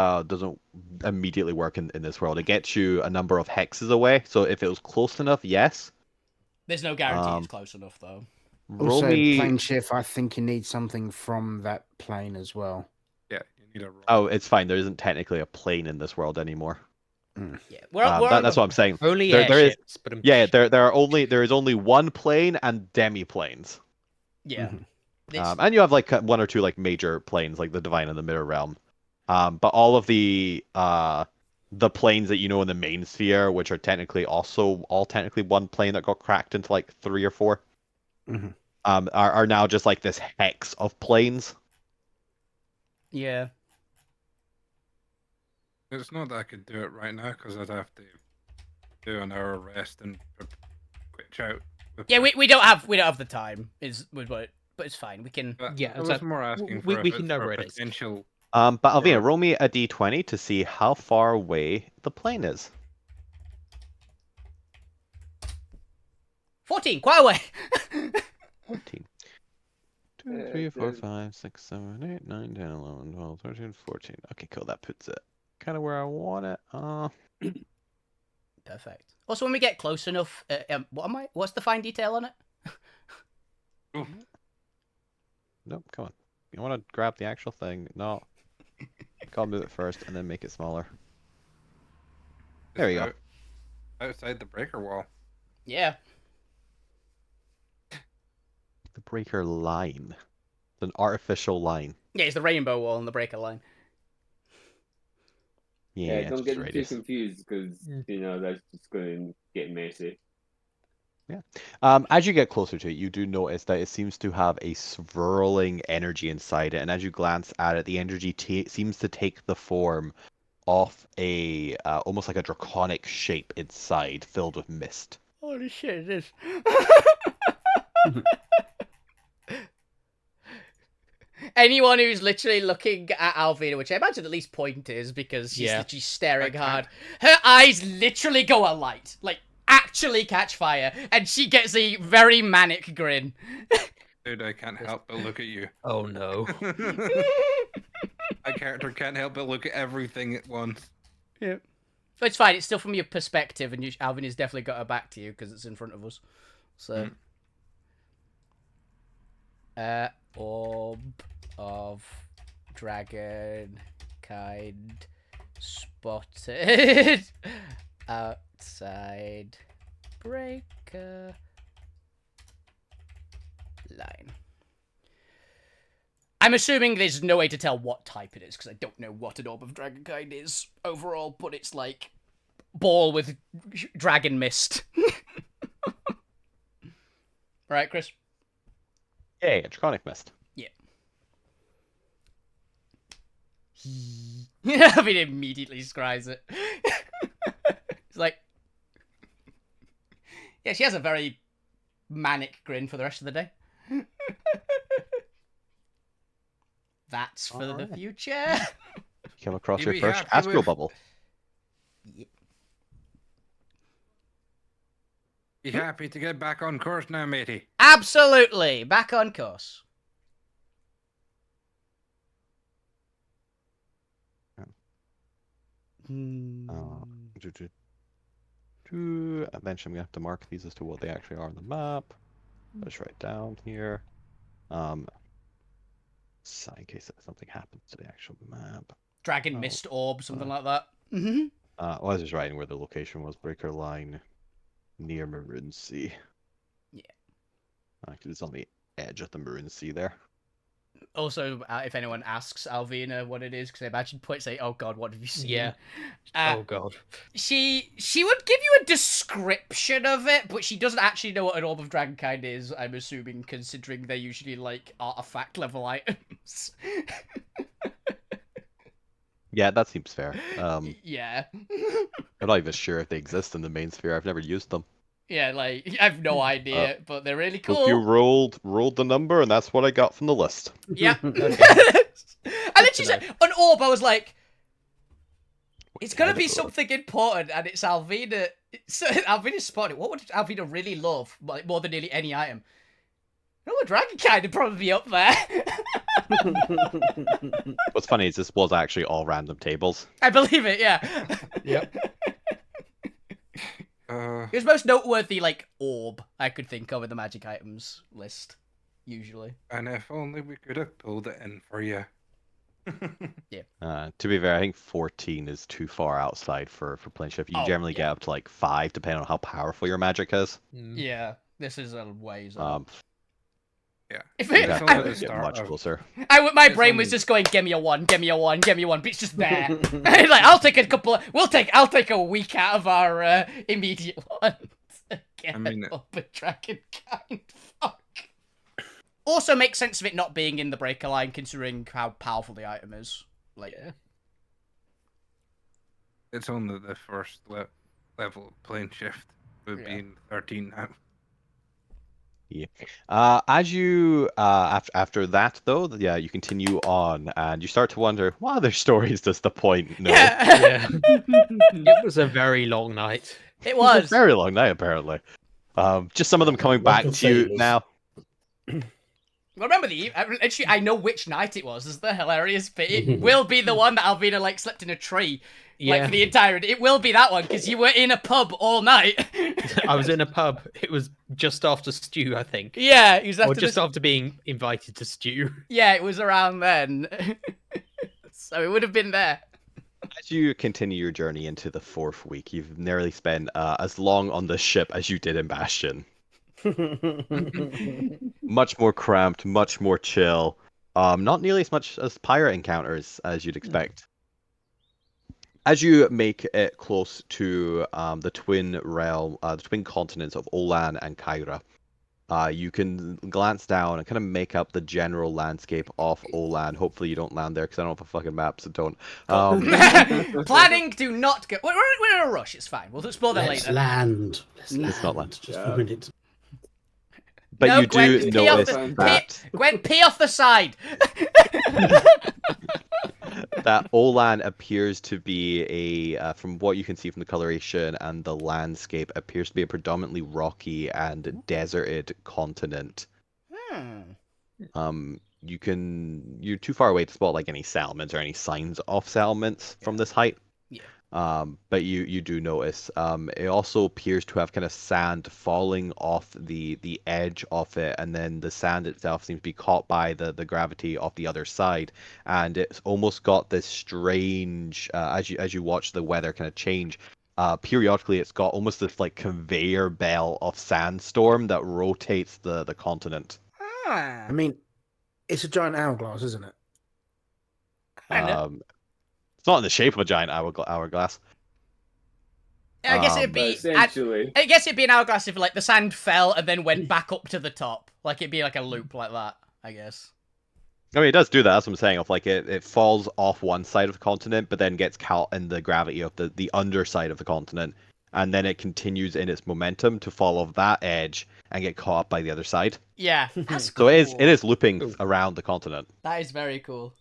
Speaker 1: immediately work in this world. It gets you a number of hexes away. So if it was close enough, yes.
Speaker 2: There's no guarantee it's close enough though.
Speaker 1: Roll
Speaker 3: Also,
Speaker 1: me.
Speaker 3: plane shift, I think you need something from that plane as well.
Speaker 6: Yeah, you need a roll.
Speaker 1: Oh, it's fine. There isn't technically a plane in this world anymore.
Speaker 2: Yeah,
Speaker 1: That's what I'm saying.
Speaker 5: Only
Speaker 1: There is,
Speaker 5: airships, but
Speaker 1: yeah, there is only one plane and demi-planes.
Speaker 2: Yeah.
Speaker 1: And you have like one or two like major planes, like the Divine and the Mirror Realm. But all of the planes that you know in the main sphere, which are technically also all technically one plane that got cracked into like 3 or 4, are now just like this hex of planes.
Speaker 2: Yeah.
Speaker 6: It's not that I could do it right now because I'd have to do an hour rest and switch out.
Speaker 2: Yeah, we don't have the time. But it's fine. We can.
Speaker 5: Yeah,
Speaker 6: I was more asking for
Speaker 5: we
Speaker 6: if
Speaker 5: can
Speaker 6: it's
Speaker 5: know
Speaker 6: for
Speaker 5: where it is.
Speaker 6: potential.
Speaker 1: But Alvina, roll me a d20 to see how far away the plane is.
Speaker 2: 14, quite away.
Speaker 1: 14. 2, 3, 4, 5, 6, 7, 8, 9, 10, 11, 12, 13, 14. Okay, cool. That puts it kind of where I want it.
Speaker 2: Perfect. Also, when we get close enough, what's the fine detail on it?
Speaker 1: Nope, come on. You want to grab the actual thing? No. Gotta move it first and then make it smaller. There you go.
Speaker 6: Outside the breaker wall.
Speaker 2: Yeah.
Speaker 1: The breaker line. It's an artificial line.
Speaker 2: Yeah, it's the rainbow wall and the breaker line.
Speaker 1: Yeah,
Speaker 7: don't
Speaker 1: just
Speaker 7: get too
Speaker 1: radius.
Speaker 7: confused because that's just going to get messy.
Speaker 1: Yeah. As you get closer to it, you do notice that it seems to have a swirling energy inside it, and as you glance at it, the energy seems to take the form of a almost like a draconic shape inside, filled with mist.
Speaker 2: Holy shit, it is. Anyone who's literally looking at Alvina, which I imagine at least Point is, because she's literally staring hard, her eyes literally go alight. Like, actually catch fire, and she gets a very manic grin.
Speaker 6: Dude, I can't help but look at you.
Speaker 5: Oh no.
Speaker 6: My character can't help but look at everything at once.
Speaker 2: Yeah. But it's fine, it's still from your perspective, and Alvin has definitely got her back to you, because it's in front of us. So... Orb of dragon kind spotted outside breaker line. I'm assuming there's no way to tell what type it is, because I don't know what an orb of dragon kind is overall, but it's like ball with dragon mist. Right, Chris?
Speaker 1: Yay, a draconic mist.
Speaker 2: Yeah. I mean, it immediately scries it. It's like... Yeah, she has a very manic grin for the rest of the day. That's for the future.
Speaker 1: You come across
Speaker 6: You
Speaker 1: your
Speaker 6: be
Speaker 1: first
Speaker 6: happy
Speaker 1: astral
Speaker 6: with-
Speaker 1: bubble.
Speaker 6: You happy to get back on course now, matey?
Speaker 2: Absolutely. Back on course.
Speaker 1: Eventually I'm gonna have to mark these as to what they actually are on the map. Just write down here. So in case something happens to the actual map.
Speaker 2: Dragon Mist Orb, something like that. Mm-hmm.
Speaker 1: I was just writing where the location was. Breaker line near Maroon Sea.
Speaker 2: Yeah.
Speaker 1: Actually, it's on the edge of the Maroon Sea there.
Speaker 2: Also, if anyone asks Alvina what it is, because I imagine point say, "Oh God, what have you seen?"
Speaker 5: Yeah.
Speaker 2: Uh,
Speaker 5: Oh god.
Speaker 2: She would give you a description of it, but she doesn't actually know what an Orb of Dragonkind is. I'm assuming, considering they're usually like artifact level items.
Speaker 1: Yeah, that seems fair.
Speaker 2: Yeah.
Speaker 1: I'm not even sure if they exist in the main sphere. I've never used them.
Speaker 2: Yeah, like I have no idea, but they're really
Speaker 1: Hope you
Speaker 2: cool.
Speaker 1: rolled the number, and that's what I got from the list.
Speaker 2: Yeah. And then she said, an orb, I was like, it's gonna be something important, and it's Alvina. Alvina spotted it. What would Alvina really love, like, more than nearly any item? Oh, a dragon kind would probably be up there.
Speaker 1: What's funny is this was actually all random tables.
Speaker 2: I believe it, yeah.
Speaker 5: Yep.
Speaker 2: It was most noteworthy, like, orb I could think of in the magic items list, usually.
Speaker 6: And if only we could have pulled it in for you.
Speaker 1: To be fair, I think 14 is too far outside for plane shift. You
Speaker 2: Oh,
Speaker 1: generally
Speaker 2: yeah.
Speaker 1: get up to like 5, depending on how powerful your magic is.
Speaker 2: Yeah, this is a ways up.
Speaker 6: Yeah.
Speaker 2: If
Speaker 1: You'd
Speaker 2: it,
Speaker 1: have
Speaker 6: I-
Speaker 1: to
Speaker 6: at the
Speaker 1: get
Speaker 6: start
Speaker 1: much
Speaker 6: of-
Speaker 1: closer.
Speaker 2: my
Speaker 6: It's
Speaker 2: brain was
Speaker 6: only-
Speaker 2: just going, give me a one, give me a one, give me a one, but it's just there. Like, I'll take a couple of, I'll take a week out of our immediate ones. Get
Speaker 6: I mean-
Speaker 2: up a dragon kind. Fuck. Also makes sense of it not being in the breaker line, considering how powerful the item is. Like,
Speaker 5: Yeah.
Speaker 6: It's only the first level of plane shift. We've
Speaker 2: Yeah.
Speaker 6: been 13 now.
Speaker 1: As you after that though, yeah, you continue on and you start to wonder, what other stories does the point know?
Speaker 2: yeah,
Speaker 5: Yeah. It was a very long night.
Speaker 2: it
Speaker 1: It was a
Speaker 2: was.
Speaker 1: very long night apparently. Just some of them coming
Speaker 4: Lot
Speaker 1: back
Speaker 4: of
Speaker 1: to you
Speaker 4: sailors.
Speaker 1: now.
Speaker 2: Well, remember actually, I know which night it was. Is the hilarious bit? It will be the one that Alvina like slept in a tree, like
Speaker 5: Yeah.
Speaker 2: for the entirety. It will be that one because you were in a pub all night.
Speaker 5: I was in a pub. It was just after stew, I think.
Speaker 2: Yeah, it was
Speaker 5: Or
Speaker 2: after
Speaker 5: just
Speaker 2: this-
Speaker 5: after being invited to stew.
Speaker 2: Yeah, it was around then. So it would have been there.
Speaker 1: As you continue your journey into the 4th week, you've nearly spent as long on the ship as you did in Bastion. Much more cramped, much more chill. Not nearly as much as pirate encounters as you'd expect. As you make it close to the twin realm, the twin continents of Olan and Kyra, you can glance down and kind of make up the general landscape of Olan. Hopefully you don't land there because I don't have a fucking map, so don't.
Speaker 2: Planning, do not go. We're in a rush. It's fine. We'll explore that
Speaker 4: Let's
Speaker 2: later.
Speaker 4: land.
Speaker 1: Let's not land.
Speaker 4: Just for a minute.
Speaker 1: But
Speaker 2: No,
Speaker 1: you
Speaker 2: Gwen,
Speaker 1: do
Speaker 2: just pee off
Speaker 1: notice
Speaker 2: the-
Speaker 1: that
Speaker 2: Gwen, pee off the side.
Speaker 1: that Olan appears to be from what you can see from the coloration and the landscape, appears to be a predominantly rocky and deserted continent. You're too far away to spot like any settlements or any signs of settlements from this height.
Speaker 2: Yeah.
Speaker 1: But you do notice. It also appears to have kind of sand falling off the edge of it, and then the sand itself seems to be caught by the gravity of the other side, and it's almost got this strange as you watch the weather kind of change. Periodically, it's got almost this like conveyor belt of sandstorm that rotates the continent.
Speaker 3: I mean, it's a giant hourglass, isn't it?
Speaker 2: Kinda.
Speaker 1: It's not in the shape of a giant hourglass.
Speaker 2: I guess it'd
Speaker 1: but
Speaker 2: be.
Speaker 7: Essentially.
Speaker 2: I guess it'd be an hourglass if like the sand fell and then went back up to the top. Like it'd be like a loop like that. I guess.
Speaker 1: I mean, it does do that. That's what I'm saying. Of like it falls off one side of the continent, but then gets caught in the gravity of the underside of the continent, and then it continues in its momentum to fall off that edge and get caught up by the other side.
Speaker 2: Yeah, that's
Speaker 1: So
Speaker 2: cool.
Speaker 1: it is looping
Speaker 5: Ooh.
Speaker 1: around the continent.
Speaker 2: That is very cool.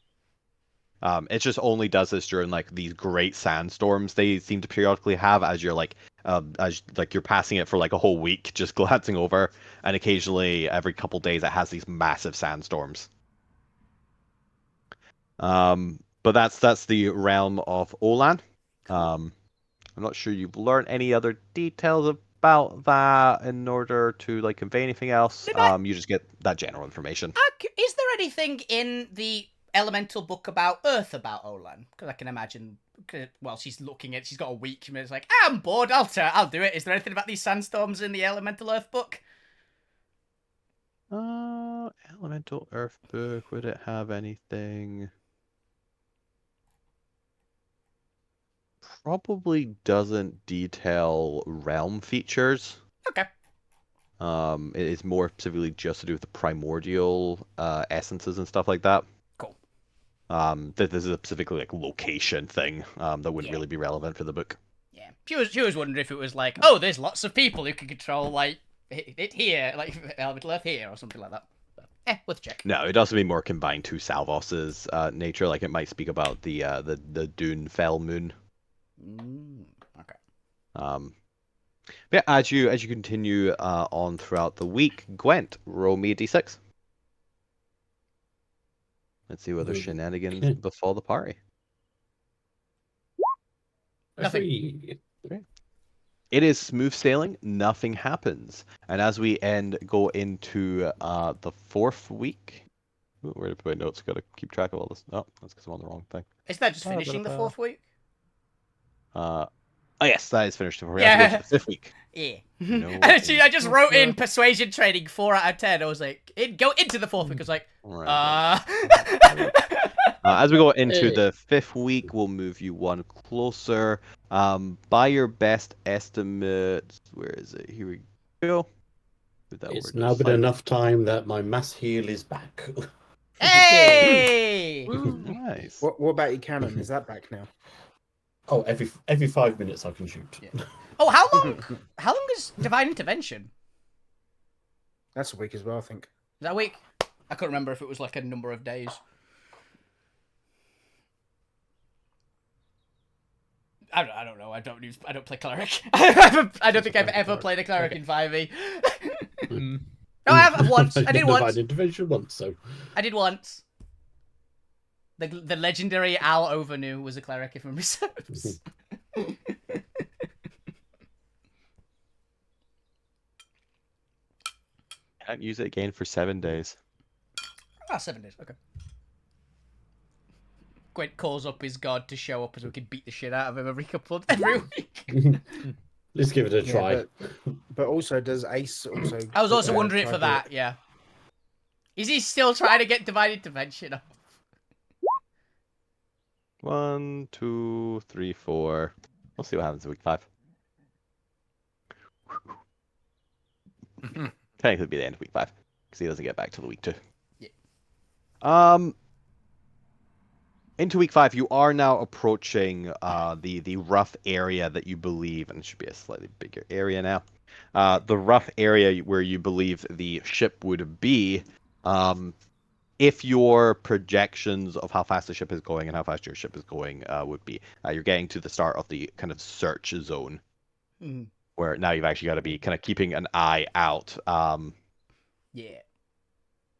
Speaker 1: It just only does this during like these great sandstorms they seem to periodically have as you're like you're passing it for like a whole week, just glancing over, and occasionally every couple days it has these massive sandstorms. But that's the realm of Olan. I'm not sure you've learned any other details about that in order to like convey anything else.
Speaker 2: Did I-
Speaker 1: You just get that general information.
Speaker 2: Is there anything in the elemental book about Earth about Olan? Because I can imagine, well, she's got a week, and it's like, I'm bored, I'll do it. Is there anything about these sandstorms in the elemental Earth book?
Speaker 1: Elemental Earth book, would it have anything? Probably doesn't detail realm features.
Speaker 2: Okay.
Speaker 1: It is more specifically just to do with the primordial essences and stuff like that.
Speaker 2: Cool.
Speaker 1: This is a specifically like location thing that wouldn't
Speaker 2: Yeah.
Speaker 1: really be relevant for the book.
Speaker 2: Yeah. She was wondering if it was like, oh, there's lots of people who can control like it here, like elemental Earth here, or something like that. But, worth a check.
Speaker 1: No, it does be more combined to Salvos's nature. Like it might speak about the Dune Fell Moon.
Speaker 2: Okay.
Speaker 1: But yeah, as you continue on throughout the week, Gwent, roll me a d6. Let's see whether shenanigans befall the party.
Speaker 2: Nothing.
Speaker 1: It is smooth sailing. Nothing happens, and as we go into the 4th week. Ooh, where did I put my notes? Got to keep track of all this. Oh, that's because I'm on the wrong thing.
Speaker 2: Is that just finishing the 4th week?
Speaker 1: Oh yes, that is finished. We
Speaker 2: Yeah.
Speaker 1: have to go to the 5th week.
Speaker 2: Yeah.
Speaker 1: No,
Speaker 2: I just wrote in persuasion training 4 out of 10. I was like, go into the 4th week. I was like,
Speaker 1: Right, as we go into the 5th week, we'll move you one closer. By your best estimate, where is it? Here we go.
Speaker 4: It's now been enough time that my mass heal is back.
Speaker 2: hey!
Speaker 1: Nice.
Speaker 3: What about your cannon? Is that back now?
Speaker 4: Oh, every 5 minutes I can shoot.
Speaker 2: Yeah. Oh, how long is Divine Intervention?
Speaker 3: That's a week as well, I think.
Speaker 2: Is that a week? I couldn't remember if it was like a number of days. I don't know. I don't play cleric. I don't think I've ever played a cleric in 5e. No, I have once. I did once.
Speaker 4: Divine intervention once, so
Speaker 2: I did once. The legendary Al Overnew was a cleric, if memory serves.
Speaker 1: Can't use it again for 7 days.
Speaker 2: 7 days. Okay. Gwent calls up his god to show up so we can beat the shit out of him every week.
Speaker 4: Let's give it a try.
Speaker 3: Yeah, but also, does Ace also?
Speaker 2: I was also wondering
Speaker 3: try
Speaker 2: for
Speaker 3: to-
Speaker 2: that. Yeah. Is he still trying to get Divine Intervention off?
Speaker 1: 1, 2, 3, 4. We'll see what happens in week 5. Technically, it'll be the end of week 5 because he doesn't get back till the week 2.
Speaker 2: Yeah.
Speaker 1: Into week 5, you are now approaching the rough area that you believe, and it should be a slightly bigger area now. The rough area where you believe the ship would be. If your projections of how fast the ship is going and how fast your ship is going would be, you're getting to the start of the kind of search zone, where now you've actually got to be kind of keeping an eye out.
Speaker 2: Yeah.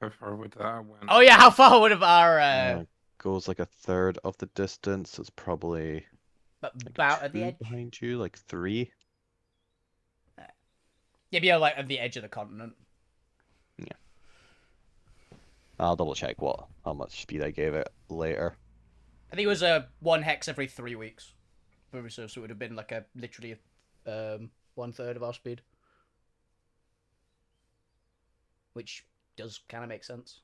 Speaker 6: How far would that have went?
Speaker 2: Oh yeah, how far would have our
Speaker 1: Goes like a third of the distance. It's probably
Speaker 2: about at the
Speaker 1: 2
Speaker 2: edge?
Speaker 1: behind you, like 3.
Speaker 2: Yeah, be like at the edge of the continent.
Speaker 1: I'll double check how much speed I gave it later.
Speaker 2: I think it was 1 hex every 3 weeks. So it would have been like literally 1/3 of our speed. Which does kind of make sense.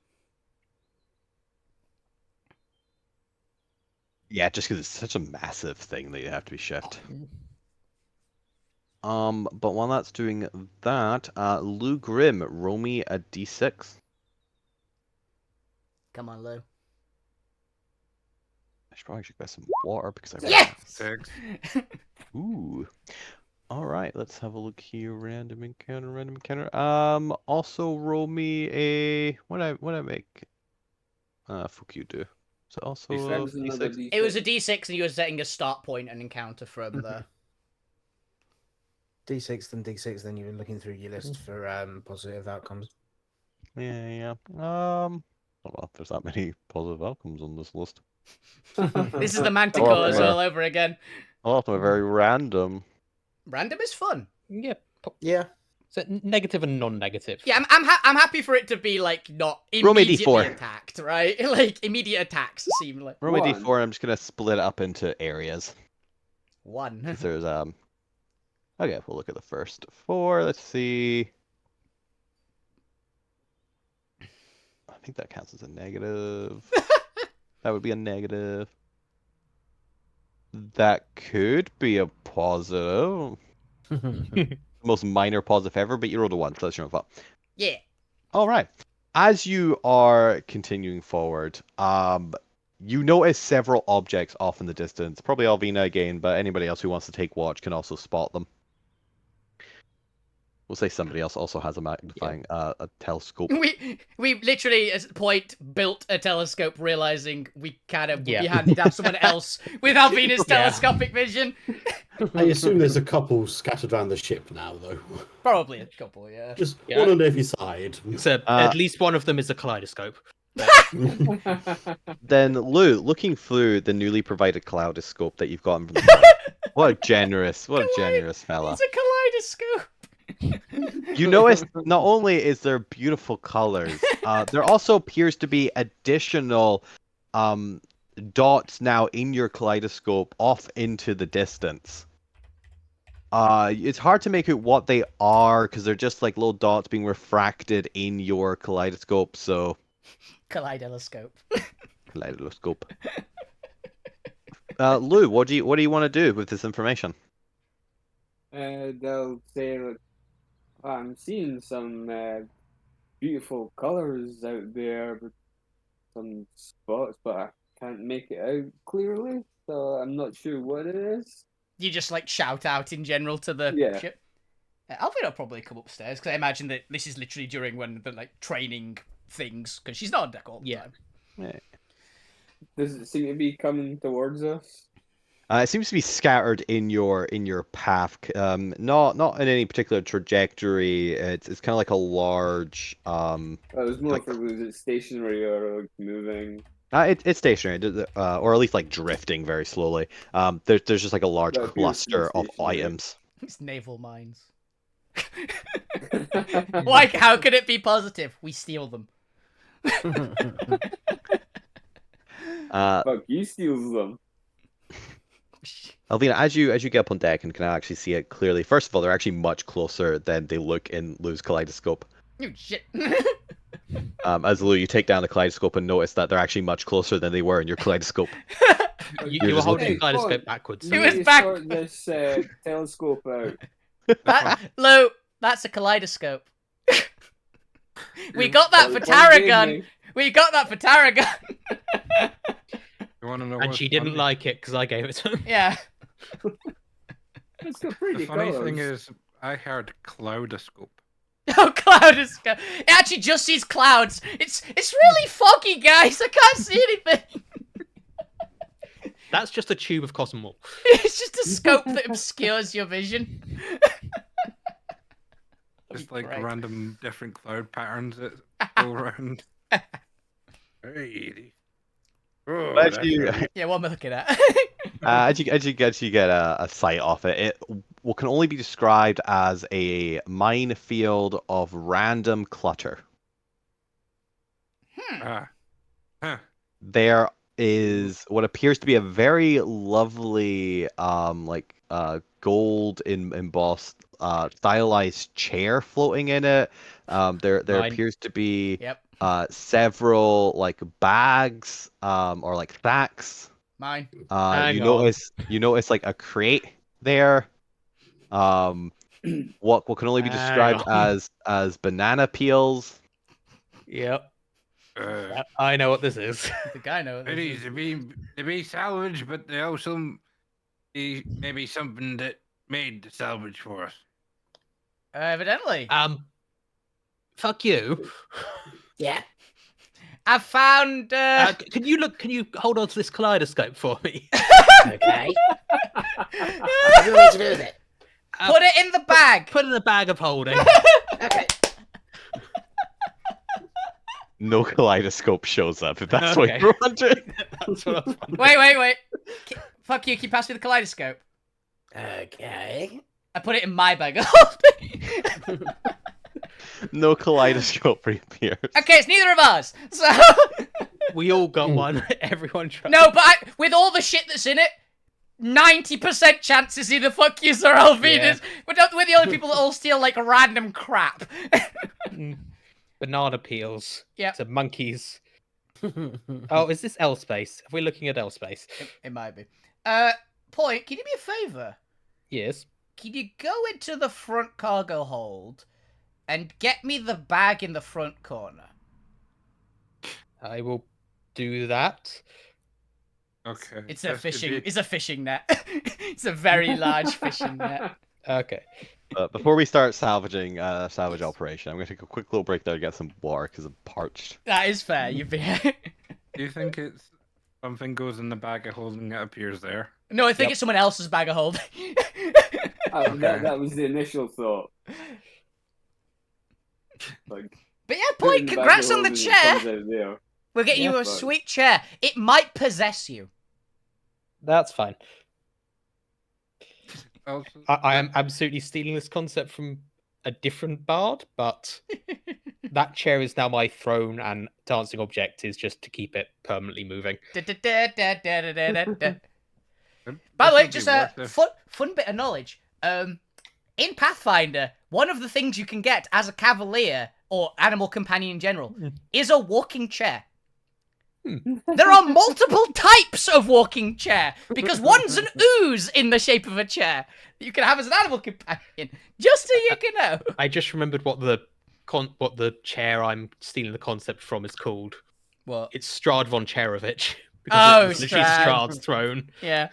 Speaker 1: Yeah, just because it's such a massive thing that you have to be shipped. But while that's doing that, Lou Grimm, roll me a d6.
Speaker 2: Come on, Lou.
Speaker 1: I should probably get some water because I
Speaker 2: Yes!
Speaker 6: 6.
Speaker 1: Ooh. All right, let's have a look here. Random encounter. Also roll me a what I make. Fuck you do. So also
Speaker 6: D6.
Speaker 7: That was another
Speaker 1: D6.
Speaker 2: It was a D6 and you were setting a start point and encounter from there.
Speaker 3: D6 then D6, then you're looking through your list for positive outcomes.
Speaker 1: Yeah. I don't know if there's that many positive outcomes on this list.
Speaker 2: This is the Manticores
Speaker 1: yeah.
Speaker 2: all over again.
Speaker 1: A lot of them are very random.
Speaker 2: Random is fun.
Speaker 5: Yeah.
Speaker 3: Yeah.
Speaker 5: So negative and non-negative.
Speaker 2: Yeah, I'm happy for it to be like not
Speaker 1: Roll me a
Speaker 2: immediately
Speaker 1: D4.
Speaker 2: attacked, right? Like immediate attacks seem like
Speaker 1: Roll me
Speaker 7: One.
Speaker 1: D4, and I'm just gonna split it up into areas.
Speaker 2: 1.
Speaker 1: 'Cause there's Okay, we'll look at the first 4. Let's see. I think that counts as a negative. That would be a negative. That could be a positive. The most minor positive ever, but you rolled a 1, so that's your own fault.
Speaker 2: Yeah.
Speaker 1: All right. As you are continuing forward, you notice several objects off in the distance. Probably Alvina again, but anybody else who wants to take watch can also spot them. We'll say somebody else also has a magnifying a telescope.
Speaker 2: We literally at a point built a telescope, realizing we kind of would
Speaker 5: Yeah.
Speaker 2: be handy to have someone else with Alvina's
Speaker 5: Yeah.
Speaker 2: telescopic vision.
Speaker 4: I assume there's a couple scattered around the ship now, though.
Speaker 2: Probably a couple, yeah.
Speaker 4: Just
Speaker 5: Yeah.
Speaker 4: one on every side.
Speaker 5: So at least one of them is a kaleidoscope.
Speaker 1: Then Lou, looking through the newly provided kaleidoscope that you've gotten from the what a generous fella.
Speaker 2: It's a kaleidoscope.
Speaker 1: You notice not only is there beautiful colors, there also appears to be additional dots now in your kaleidoscope off into the distance. It's hard to make out what they are because they're just like little dots being refracted in your kaleidoscope. So
Speaker 2: Kaleidoscope.
Speaker 1: kaleidoscope. Lou, what do you want to do with this information?
Speaker 7: They'll say, like, I'm seeing some beautiful colors out there, but some spots, but I can't make it out clearly, so I'm not sure what it is.
Speaker 2: You just like shout out in general to the
Speaker 7: Yeah.
Speaker 2: ship. Alvina will probably come upstairs because I imagine that this is literally during when the like training things because she's not on deck all the time.
Speaker 1: Yeah.
Speaker 7: Does it seem to be coming towards us?
Speaker 1: It seems to be scattered in your path, not in any particular trajectory. It's kind of like a large.
Speaker 7: It was more
Speaker 1: Like-
Speaker 7: if it was stationary or like moving.
Speaker 1: It's stationary, or at least like drifting very slowly. There's just like a large
Speaker 7: That appears to be
Speaker 1: cluster of
Speaker 7: stationary.
Speaker 1: items.
Speaker 2: It's naval mines. Like, how could it be positive? We steal them.
Speaker 7: Fuck, you steals them.
Speaker 1: Alvina, as you get up on deck and can actually see it clearly, first of all, they're actually much closer than they look in Lou's kaleidoscope.
Speaker 2: Oh shit.
Speaker 1: As Lou, you take down the kaleidoscope and notice that they're actually much closer than they were in your kaleidoscope.
Speaker 5: You
Speaker 1: You're
Speaker 5: were
Speaker 1: just
Speaker 5: holding
Speaker 7: looking-
Speaker 5: the kaleidoscope
Speaker 7: Hey,
Speaker 5: backwards.
Speaker 2: It was
Speaker 7: You
Speaker 2: back-
Speaker 7: sort this telescope out.
Speaker 2: Lou, that's a kaleidoscope. We got that for
Speaker 7: Well, one gave
Speaker 2: Tarragon.
Speaker 7: me.
Speaker 2: We got that for Tarragon.
Speaker 6: You want to know
Speaker 5: And
Speaker 6: what's
Speaker 5: she didn't
Speaker 6: funny?
Speaker 5: like it because I gave it to him.
Speaker 2: Yeah.
Speaker 7: It's got
Speaker 6: The
Speaker 7: pretty
Speaker 6: funny
Speaker 7: colors.
Speaker 6: thing is, I heard cloudoscope.
Speaker 2: Oh, kaleidoscope. It actually just sees clouds. It's really foggy, guys. I can't see anything.
Speaker 5: That's just a tube of cotton wool.
Speaker 2: It's just a scope that obscures your vision.
Speaker 6: Just like
Speaker 2: Right.
Speaker 6: random different cloud patterns that go around. Hey. Oh,
Speaker 1: As
Speaker 6: that's
Speaker 1: you,
Speaker 6: right.
Speaker 2: Yeah, what am I looking at?
Speaker 1: as you get a sight off it, it can only be described as a minefield of random clutter.
Speaker 6: Ah. Huh.
Speaker 1: There is what appears to be a very lovely, gold embossed, stylized chair floating in it. There
Speaker 5: Mine.
Speaker 1: appears to be
Speaker 2: Yep,
Speaker 1: several like bags, or like sacks.
Speaker 2: mine.
Speaker 5: Hang
Speaker 1: You
Speaker 5: on.
Speaker 1: notice like a crate there. What can only be
Speaker 5: Hang
Speaker 1: described
Speaker 5: on.
Speaker 1: as banana peels.
Speaker 5: Yep.
Speaker 6: Uh,
Speaker 5: I know what this is.
Speaker 2: The guy knows.
Speaker 6: it is to be salvaged, but they also be maybe something that made the salvage for us.
Speaker 2: Evidently.
Speaker 5: Fuck you.
Speaker 8: Yeah.
Speaker 2: I found.
Speaker 5: Can you hold on to this kaleidoscope for me?
Speaker 8: Okay. What do you want me to do with it?
Speaker 2: Put it in the bag.
Speaker 5: Put it in a bag of holding.
Speaker 8: Okay.
Speaker 1: No kaleidoscope shows up. If that's what
Speaker 5: Okay.
Speaker 1: you're wondering.
Speaker 5: That's what I was wondering.
Speaker 2: Wait. Fuck you. Can you pass me the kaleidoscope?
Speaker 8: Okay.
Speaker 2: I put it in my bag of holding.
Speaker 1: No kaleidoscope reappears.
Speaker 2: Okay, it's neither of us. So
Speaker 5: We all got one. Everyone tried.
Speaker 2: no, but with all the shit that's in it, 90% chances either fuck yous or Alvinas. We're the only people that all steal like random crap.
Speaker 5: Banana peels.
Speaker 2: Yep.
Speaker 5: To monkeys. Oh, is this L space? Are we looking at L space?
Speaker 2: It might be. Point, can you do me a favor?
Speaker 5: Yes.
Speaker 2: Can you go into the front cargo hold and get me the bag in the front corner?
Speaker 5: I will do that.
Speaker 6: Okay.
Speaker 2: It's a
Speaker 6: this could
Speaker 2: fishing.
Speaker 6: be-
Speaker 2: It's a fishing net. It's a very large fishing net.
Speaker 5: Okay.
Speaker 1: Before we start salvaging salvage operation, I'm gonna take a quick little break there to get some water because I'm parched.
Speaker 2: That is fair. You've been.
Speaker 6: Do you think it's something goes in the bag of holding it appears there?
Speaker 2: No, I think it's someone else's bag of holding.
Speaker 7: That was the initial thought. Like,
Speaker 2: But yeah, Point, congrats on the chair.
Speaker 7: There.
Speaker 2: We're getting you a
Speaker 7: but-
Speaker 2: sweet chair. It might possess you.
Speaker 5: That's fine.
Speaker 6: Also,
Speaker 5: I am absolutely stealing this concept from a different bard, but that chair is now my throne, and dancing object is just to keep it permanently moving.
Speaker 2: Da-da-da-da-da-da-da-da.
Speaker 6: this
Speaker 2: By the way,
Speaker 6: would be
Speaker 2: just a
Speaker 6: worth it.
Speaker 2: fun bit of knowledge. In Pathfinder, one of the things you can get as a cavalier or animal companion in general is a walking chair. There are multiple types of walking chair because one's an ooze in the shape of a chair that you can have as an animal companion. Just so you can know.
Speaker 5: I just remembered what the chair I'm stealing the concept from is called.
Speaker 2: What?
Speaker 5: It's Strad von Cherevich.
Speaker 2: Oh,
Speaker 5: it's literally
Speaker 2: Strad.
Speaker 5: Strad's throne.
Speaker 2: Yeah.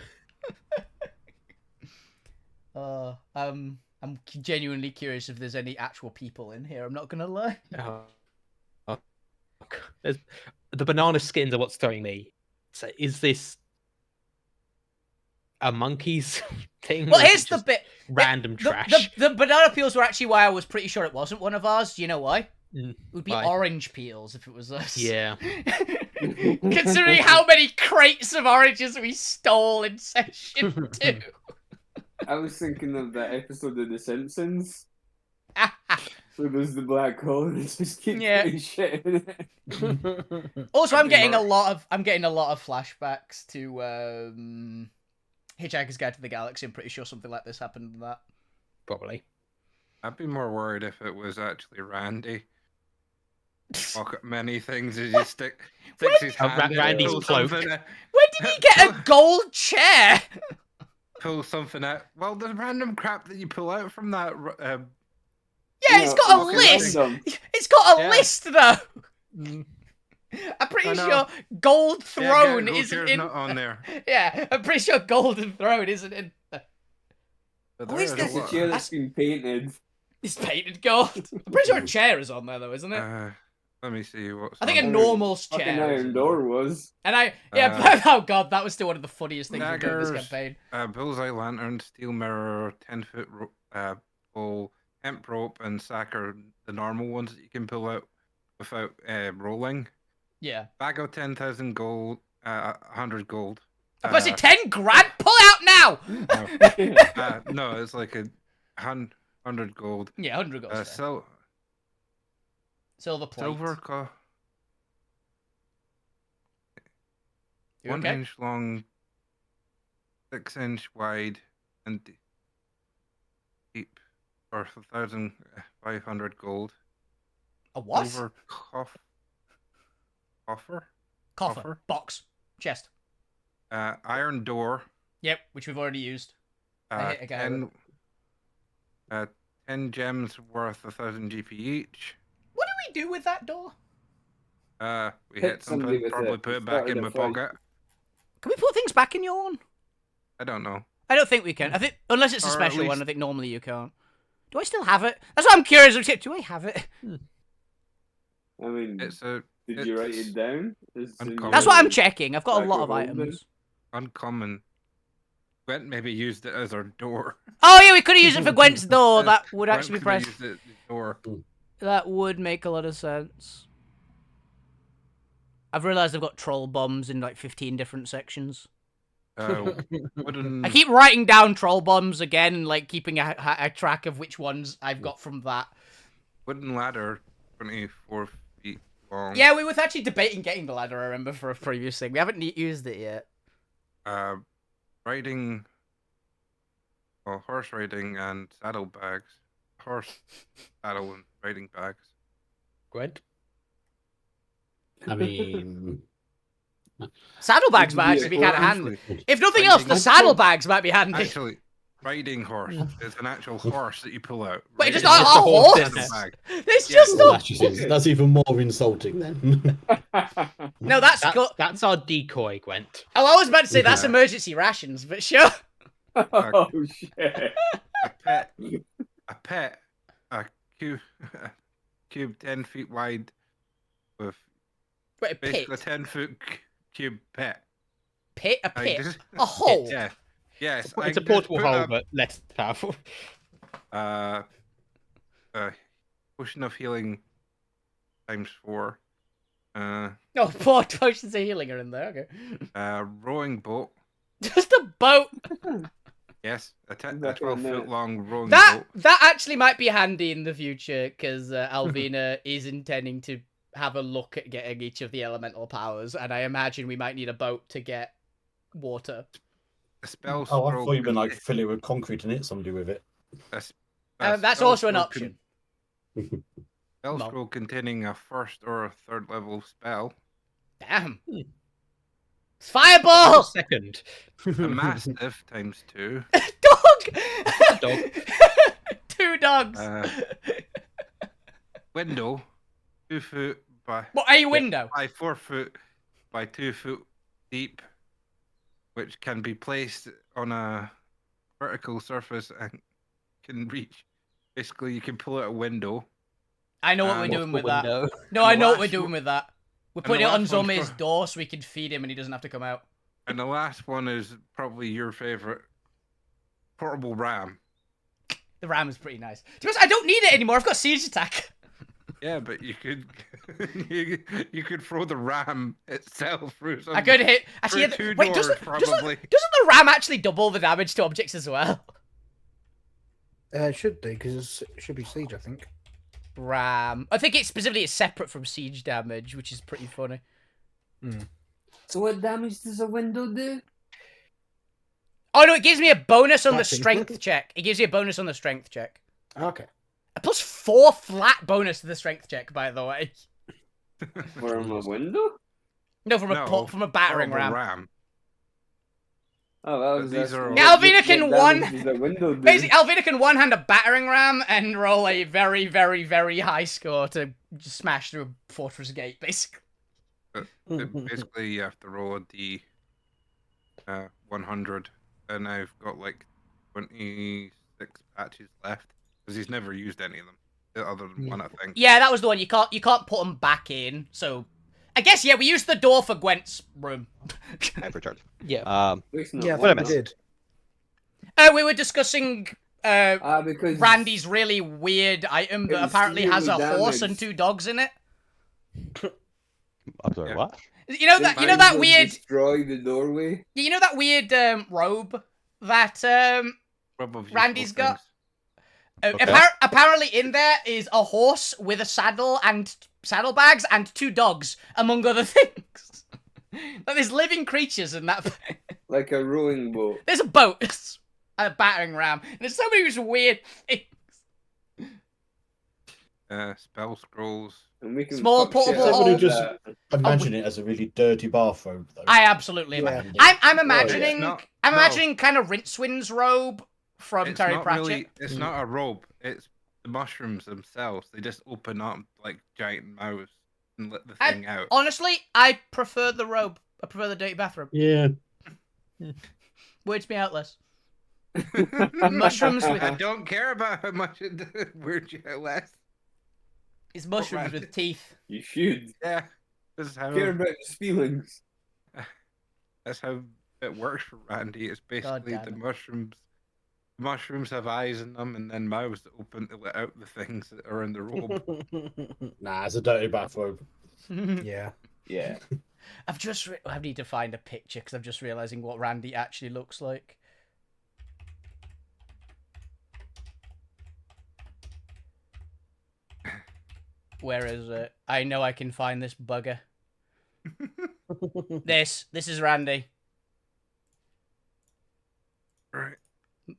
Speaker 2: I'm genuinely curious if there's any actual people in here. I'm not gonna lie.
Speaker 5: The banana skins are what's throwing me. So is this a monkey's thing?
Speaker 2: Well,
Speaker 5: or is
Speaker 2: here's
Speaker 5: it
Speaker 2: the
Speaker 5: just
Speaker 2: bit.
Speaker 5: random
Speaker 2: The-
Speaker 5: trash.
Speaker 2: The banana peels were actually why I was pretty sure it wasn't one of ours. Do you know why?
Speaker 5: Mm,
Speaker 2: It would be
Speaker 5: why?
Speaker 2: orange peels if it was us.
Speaker 5: Yeah.
Speaker 2: Considering how many crates of oranges we stole in session 2.
Speaker 7: I was thinking of that episode of The Simpsons where there's the black hole and it just keeps
Speaker 2: Yeah.
Speaker 7: putting shit in it.
Speaker 2: Also, I'm
Speaker 6: That'd be
Speaker 2: getting a
Speaker 6: more-
Speaker 2: lot of flashbacks to Hitchhiker's Guide to the Galaxy. I'm pretty sure something like this happened in that.
Speaker 5: Probably.
Speaker 6: I'd be more worried if it was actually Randy. Look at many things as you sticks his hand in,
Speaker 5: Randy's
Speaker 6: pull
Speaker 5: cloak.
Speaker 6: something out-
Speaker 2: When did he get a gold chair?
Speaker 6: pull something out. Well, the random crap that you pull out from that.
Speaker 2: Yeah, it's got a
Speaker 6: look at
Speaker 2: list.
Speaker 7: random.
Speaker 2: It's got a
Speaker 6: Yeah.
Speaker 2: list though.
Speaker 5: Mm.
Speaker 2: I'm pretty
Speaker 6: I know.
Speaker 2: sure Gold Throne
Speaker 6: yeah,
Speaker 2: isn't in.
Speaker 6: not on there.
Speaker 2: Yeah, I'm pretty sure Golden Throne isn't in.
Speaker 6: But
Speaker 2: Oh, is
Speaker 6: there
Speaker 2: this
Speaker 6: a
Speaker 7: It's a
Speaker 6: lot.
Speaker 7: chair that's been painted.
Speaker 2: It's painted gold. I'm pretty sure a chair is on there though, isn't it?
Speaker 6: Let me see what's.
Speaker 2: I think a
Speaker 6: on
Speaker 2: normal
Speaker 7: Fucking
Speaker 2: chair. is
Speaker 7: Iron
Speaker 2: in
Speaker 7: Door
Speaker 2: there.
Speaker 7: was.
Speaker 2: And oh god, that was still one of the funniest things we've done in this
Speaker 6: Daggers.
Speaker 2: campaign.
Speaker 6: Bullseye lantern, steel mirror, 10-foot pole, hemp rope, and sack are the normal ones that you can pull out without rolling.
Speaker 2: Yeah.
Speaker 6: Bag of 10,000 gold, 100 gold.
Speaker 2: I was it 10 grand? Pull out now!
Speaker 6: No, it's like 100 gold.
Speaker 2: Yeah, 100 gold. Silver plate.
Speaker 6: Silver,
Speaker 2: You
Speaker 6: 1
Speaker 2: okay?
Speaker 6: inch long, 6 inch wide, and deep, for 1,500 gold.
Speaker 2: A what?
Speaker 6: Silver coffer.
Speaker 2: Coffer. Box. Chest.
Speaker 6: Iron door.
Speaker 2: Yep, which we've already used. I hit a guy with
Speaker 6: 10 gems worth 1,000 GP each.
Speaker 2: What do we do with that door?
Speaker 6: We
Speaker 7: Hit
Speaker 6: hit
Speaker 7: somebody
Speaker 6: something,
Speaker 7: with
Speaker 6: probably
Speaker 7: it.
Speaker 6: put it
Speaker 7: Started
Speaker 6: back in
Speaker 7: a
Speaker 6: my
Speaker 7: fight.
Speaker 6: pocket.
Speaker 2: Can we put things back in your one?
Speaker 6: I don't know.
Speaker 2: I don't think we can. I think unless it's a
Speaker 6: Or at
Speaker 2: special one,
Speaker 6: least-
Speaker 2: I think normally you can't. Do I still have it? That's what I'm curious. Do I have it?
Speaker 7: I mean,
Speaker 6: It's a
Speaker 7: did you write
Speaker 6: it's
Speaker 7: it down?
Speaker 6: uncommon.
Speaker 2: That's what I'm checking. I've got a
Speaker 7: Back
Speaker 2: lot
Speaker 7: of
Speaker 2: of
Speaker 7: holding.
Speaker 2: items.
Speaker 6: uncommon. Gwent maybe used it as our door.
Speaker 2: Oh yeah, we could have used it for Gwent's door. That would
Speaker 6: Gwent
Speaker 2: actually be
Speaker 6: could have
Speaker 2: press.
Speaker 6: used it as the door.
Speaker 2: That would make a lot of sense. I've realised I've got troll bombs in like 15 different sections.
Speaker 6: Wooden.
Speaker 2: I keep writing down troll bombs again, like keeping a track of which ones I've got from that.
Speaker 6: Wooden ladder, 24 feet long.
Speaker 2: Yeah, we were actually debating getting the ladder, I remember, for a previous thing. We haven't used it yet.
Speaker 6: Riding. Well, horse riding and saddlebags. Horse, saddle, and riding bags.
Speaker 5: Gwent?
Speaker 4: I mean,
Speaker 2: Saddlebags might actually be kind of handy. If nothing else, the saddlebags might be handy.
Speaker 6: Actually, riding horse. It's an actual horse that you pull out.
Speaker 2: But it's just
Speaker 6: Riding
Speaker 2: not a horse.
Speaker 6: saddlebag.
Speaker 2: It's
Speaker 6: Yeah.
Speaker 2: just not.
Speaker 4: that's even more insulting then.
Speaker 2: No, that's cool.
Speaker 5: That's our decoy, Gwent.
Speaker 2: Oh, I was about to say that's
Speaker 6: Yeah.
Speaker 2: emergency rations, but sure.
Speaker 7: Oh shit!
Speaker 6: A cube, cube 10 feet wide with
Speaker 2: Wait, a pit.
Speaker 6: basically a 10-foot cube pit.
Speaker 2: Pit? A
Speaker 6: I
Speaker 2: pit?
Speaker 6: just-
Speaker 2: A hole?
Speaker 6: Yeah. Yes.
Speaker 5: It's a
Speaker 6: I just
Speaker 5: portable
Speaker 6: put
Speaker 5: hole,
Speaker 6: a,
Speaker 5: but less powerful.
Speaker 6: potion of healing ×4.
Speaker 2: No, 4 potions of healing are in there, okay.
Speaker 6: Rowing boat.
Speaker 2: Just a boat.
Speaker 6: Yes, a
Speaker 7: Exactly,
Speaker 6: 12-foot long rowing
Speaker 2: That
Speaker 6: boat.
Speaker 2: actually might be handy in the future, because Alvina is intending to have a look at getting each of the elemental powers, and I imagine we might need a boat to get water.
Speaker 6: A spell
Speaker 4: Oh, I
Speaker 6: scroll.
Speaker 4: thought you meant like fill it with concrete and hit somebody with it.
Speaker 2: That's
Speaker 6: spell
Speaker 2: also an
Speaker 6: scroll
Speaker 2: option.
Speaker 6: Spell
Speaker 2: No.
Speaker 6: scroll containing a 1st or a 3rd level spell.
Speaker 2: Damn. Fireball!
Speaker 5: Second.
Speaker 6: A mastiff ×2.
Speaker 2: Dog!
Speaker 5: Dog.
Speaker 2: 2 dogs.
Speaker 6: Window, 2 foot by
Speaker 2: What, a window?
Speaker 6: 4 foot by 2 foot deep, which can be placed on a vertical surface and can reach. Basically, you can pull out a window.
Speaker 2: I know what we're
Speaker 6: And-
Speaker 2: doing with that.
Speaker 5: Window.
Speaker 2: No,
Speaker 6: And
Speaker 2: I
Speaker 6: the
Speaker 2: know what we're
Speaker 6: last
Speaker 2: doing
Speaker 6: one-
Speaker 2: with that. We're
Speaker 6: and
Speaker 2: putting
Speaker 6: the
Speaker 2: it on
Speaker 6: last one's
Speaker 2: Zomi's
Speaker 6: for-
Speaker 2: door so we can feed him and he doesn't have to come out.
Speaker 6: And the last one is probably your favorite portable ram.
Speaker 2: The ram is pretty nice. To be honest, I don't need it anymore. I've got siege attack.
Speaker 6: Yeah, but you could you could throw the ram itself through some.
Speaker 2: I could hit. Actually,
Speaker 6: through
Speaker 2: yeah,
Speaker 6: 2
Speaker 2: wait,
Speaker 6: doors,
Speaker 2: doesn't
Speaker 6: probably.
Speaker 2: the ram actually double the damage to objects as well?
Speaker 3: It should do because it should be siege, I think.
Speaker 2: Ram. I think it's specifically it's separate from siege damage, which is pretty funny.
Speaker 7: So what damage does a window do?
Speaker 2: Oh no, it gives me a bonus on the
Speaker 3: Slashing.
Speaker 2: strength check. It gives you a bonus on the strength check.
Speaker 3: Okay.
Speaker 2: A +4 flat bonus to the strength check, by the way.
Speaker 7: From a window?
Speaker 2: No, from a
Speaker 6: No,
Speaker 2: from a battering
Speaker 6: Portable
Speaker 2: ram.
Speaker 7: Oh, that was.
Speaker 6: These are-
Speaker 2: Yeah, Alvina can one-
Speaker 7: Does a window do?
Speaker 2: Basically, Alvina can one-hand a battering ram and roll a very, very, very high score to just smash through a fortress gate, basically.
Speaker 6: Basically, you have to roll a d 100, and I've got like 26 patches left because he's never used any of them other than one, I think.
Speaker 2: Yeah, that was the one. You can't put them back in. So, I guess yeah, we used the door for Gwent's room.
Speaker 1: Hypercharge.
Speaker 5: Yeah.
Speaker 7: It's not
Speaker 3: Yeah, I
Speaker 1: Wait a
Speaker 3: think we
Speaker 1: minute.
Speaker 3: did.
Speaker 2: We were discussing
Speaker 7: because
Speaker 2: Randy's really weird item
Speaker 7: It
Speaker 2: that
Speaker 7: was
Speaker 2: apparently has a
Speaker 7: severely
Speaker 2: horse
Speaker 7: damaged.
Speaker 2: and 2 dogs in it.
Speaker 1: I'm sorry,
Speaker 6: Yeah.
Speaker 1: what?
Speaker 2: You know that
Speaker 7: would
Speaker 2: weird
Speaker 7: destroy the doorway.
Speaker 2: you know that weird robe that
Speaker 6: Rub of
Speaker 2: Randy's
Speaker 6: useful
Speaker 2: got-
Speaker 6: things.
Speaker 1: Okay.
Speaker 2: apparently in there is a horse with a saddle and saddlebags and 2 dogs, among other things. Like there's living creatures in that.
Speaker 7: Like a rowing boat.
Speaker 2: There's a boat and a battering ram. And there's so many just weird things.
Speaker 6: Spell scrolls.
Speaker 7: And we can
Speaker 2: Small
Speaker 7: fuck shit
Speaker 2: portable
Speaker 7: up
Speaker 4: Somebody
Speaker 7: with
Speaker 4: just
Speaker 7: that.
Speaker 4: imagine it as a really dirty bathrobe, though.
Speaker 2: I absolutely
Speaker 3: Yeah.
Speaker 2: imagine. I'm imagining.
Speaker 6: It's not-
Speaker 2: I'm
Speaker 6: no.
Speaker 2: imagining kind of Rincewind's robe from
Speaker 6: It's
Speaker 2: Terry
Speaker 6: not
Speaker 2: Pratchett.
Speaker 6: really. It's not a robe. It's the mushrooms themselves. They just open up like giant mouths and let the
Speaker 2: I-
Speaker 6: thing out.
Speaker 2: Honestly, I prefer the robe. I prefer the dirty bathrobe.
Speaker 4: Yeah.
Speaker 2: Weirds me out less. Mushrooms with
Speaker 6: I don't care about how much it weirds you out less.
Speaker 2: it's mushrooms
Speaker 6: Randy.
Speaker 2: with teeth.
Speaker 7: You should
Speaker 6: Yeah, this is how.
Speaker 7: care about his feelings.
Speaker 6: That's how it works for Randy. It's basically
Speaker 2: damn
Speaker 6: the
Speaker 2: it.
Speaker 6: mushrooms. The mushrooms have eyes in them, and then mouths that open to let out the things that are in the robe.
Speaker 4: Nah, it's a dirty bathrobe.
Speaker 3: Yeah.
Speaker 7: Yeah.
Speaker 2: I need to find a picture because I'm just realizing what Randy actually looks like. Where is it? I know I can find this bugger. This is Randy.
Speaker 6: Right.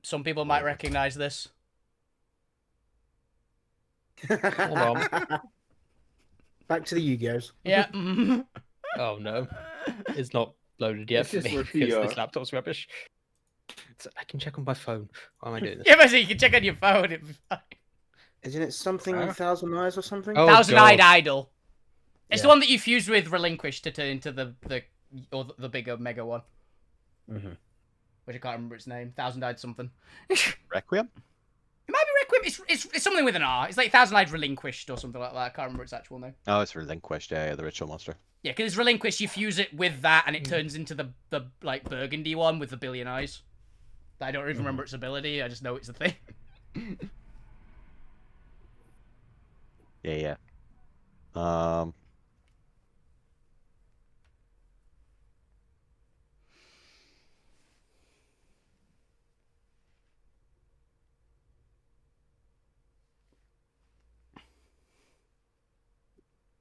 Speaker 2: Some people might recognize this.
Speaker 5: Hold on.
Speaker 3: Back to the Yu-Gi-Ohs.
Speaker 2: Yeah.
Speaker 5: Oh no, it's not loaded yet
Speaker 7: It's
Speaker 5: for
Speaker 7: just
Speaker 5: me
Speaker 7: for
Speaker 5: because
Speaker 7: PR.
Speaker 5: this laptop's rubbish. I can check on my phone. Why am I doing this?
Speaker 2: Yeah, but you can check on your phone. It'd be fine.
Speaker 3: Isn't it something
Speaker 6: Huh?
Speaker 3: Thousand Eyes or something?
Speaker 5: Oh,
Speaker 2: Thousand-Eyed
Speaker 5: God.
Speaker 2: Idol. It's the
Speaker 3: Yeah.
Speaker 2: one that you fused with Relinquish to turn into the bigger mega one.
Speaker 3: Mhm.
Speaker 2: Which I can't remember its name. Thousand-Eyed something.
Speaker 1: Requiem?
Speaker 2: It might be Requiem. It's something with an R. It's like Thousand-Eyed Relinquished or something like that. I can't remember its actual name.
Speaker 1: Oh, it's relinquished. Yeah, the ritual monster.
Speaker 2: Yeah, because it's Relinquished. You fuse it with that, and it turns into the like burgundy one with the billion eyes. I don't even remember its ability. I just know it's a thing.
Speaker 1: Yeah, yeah.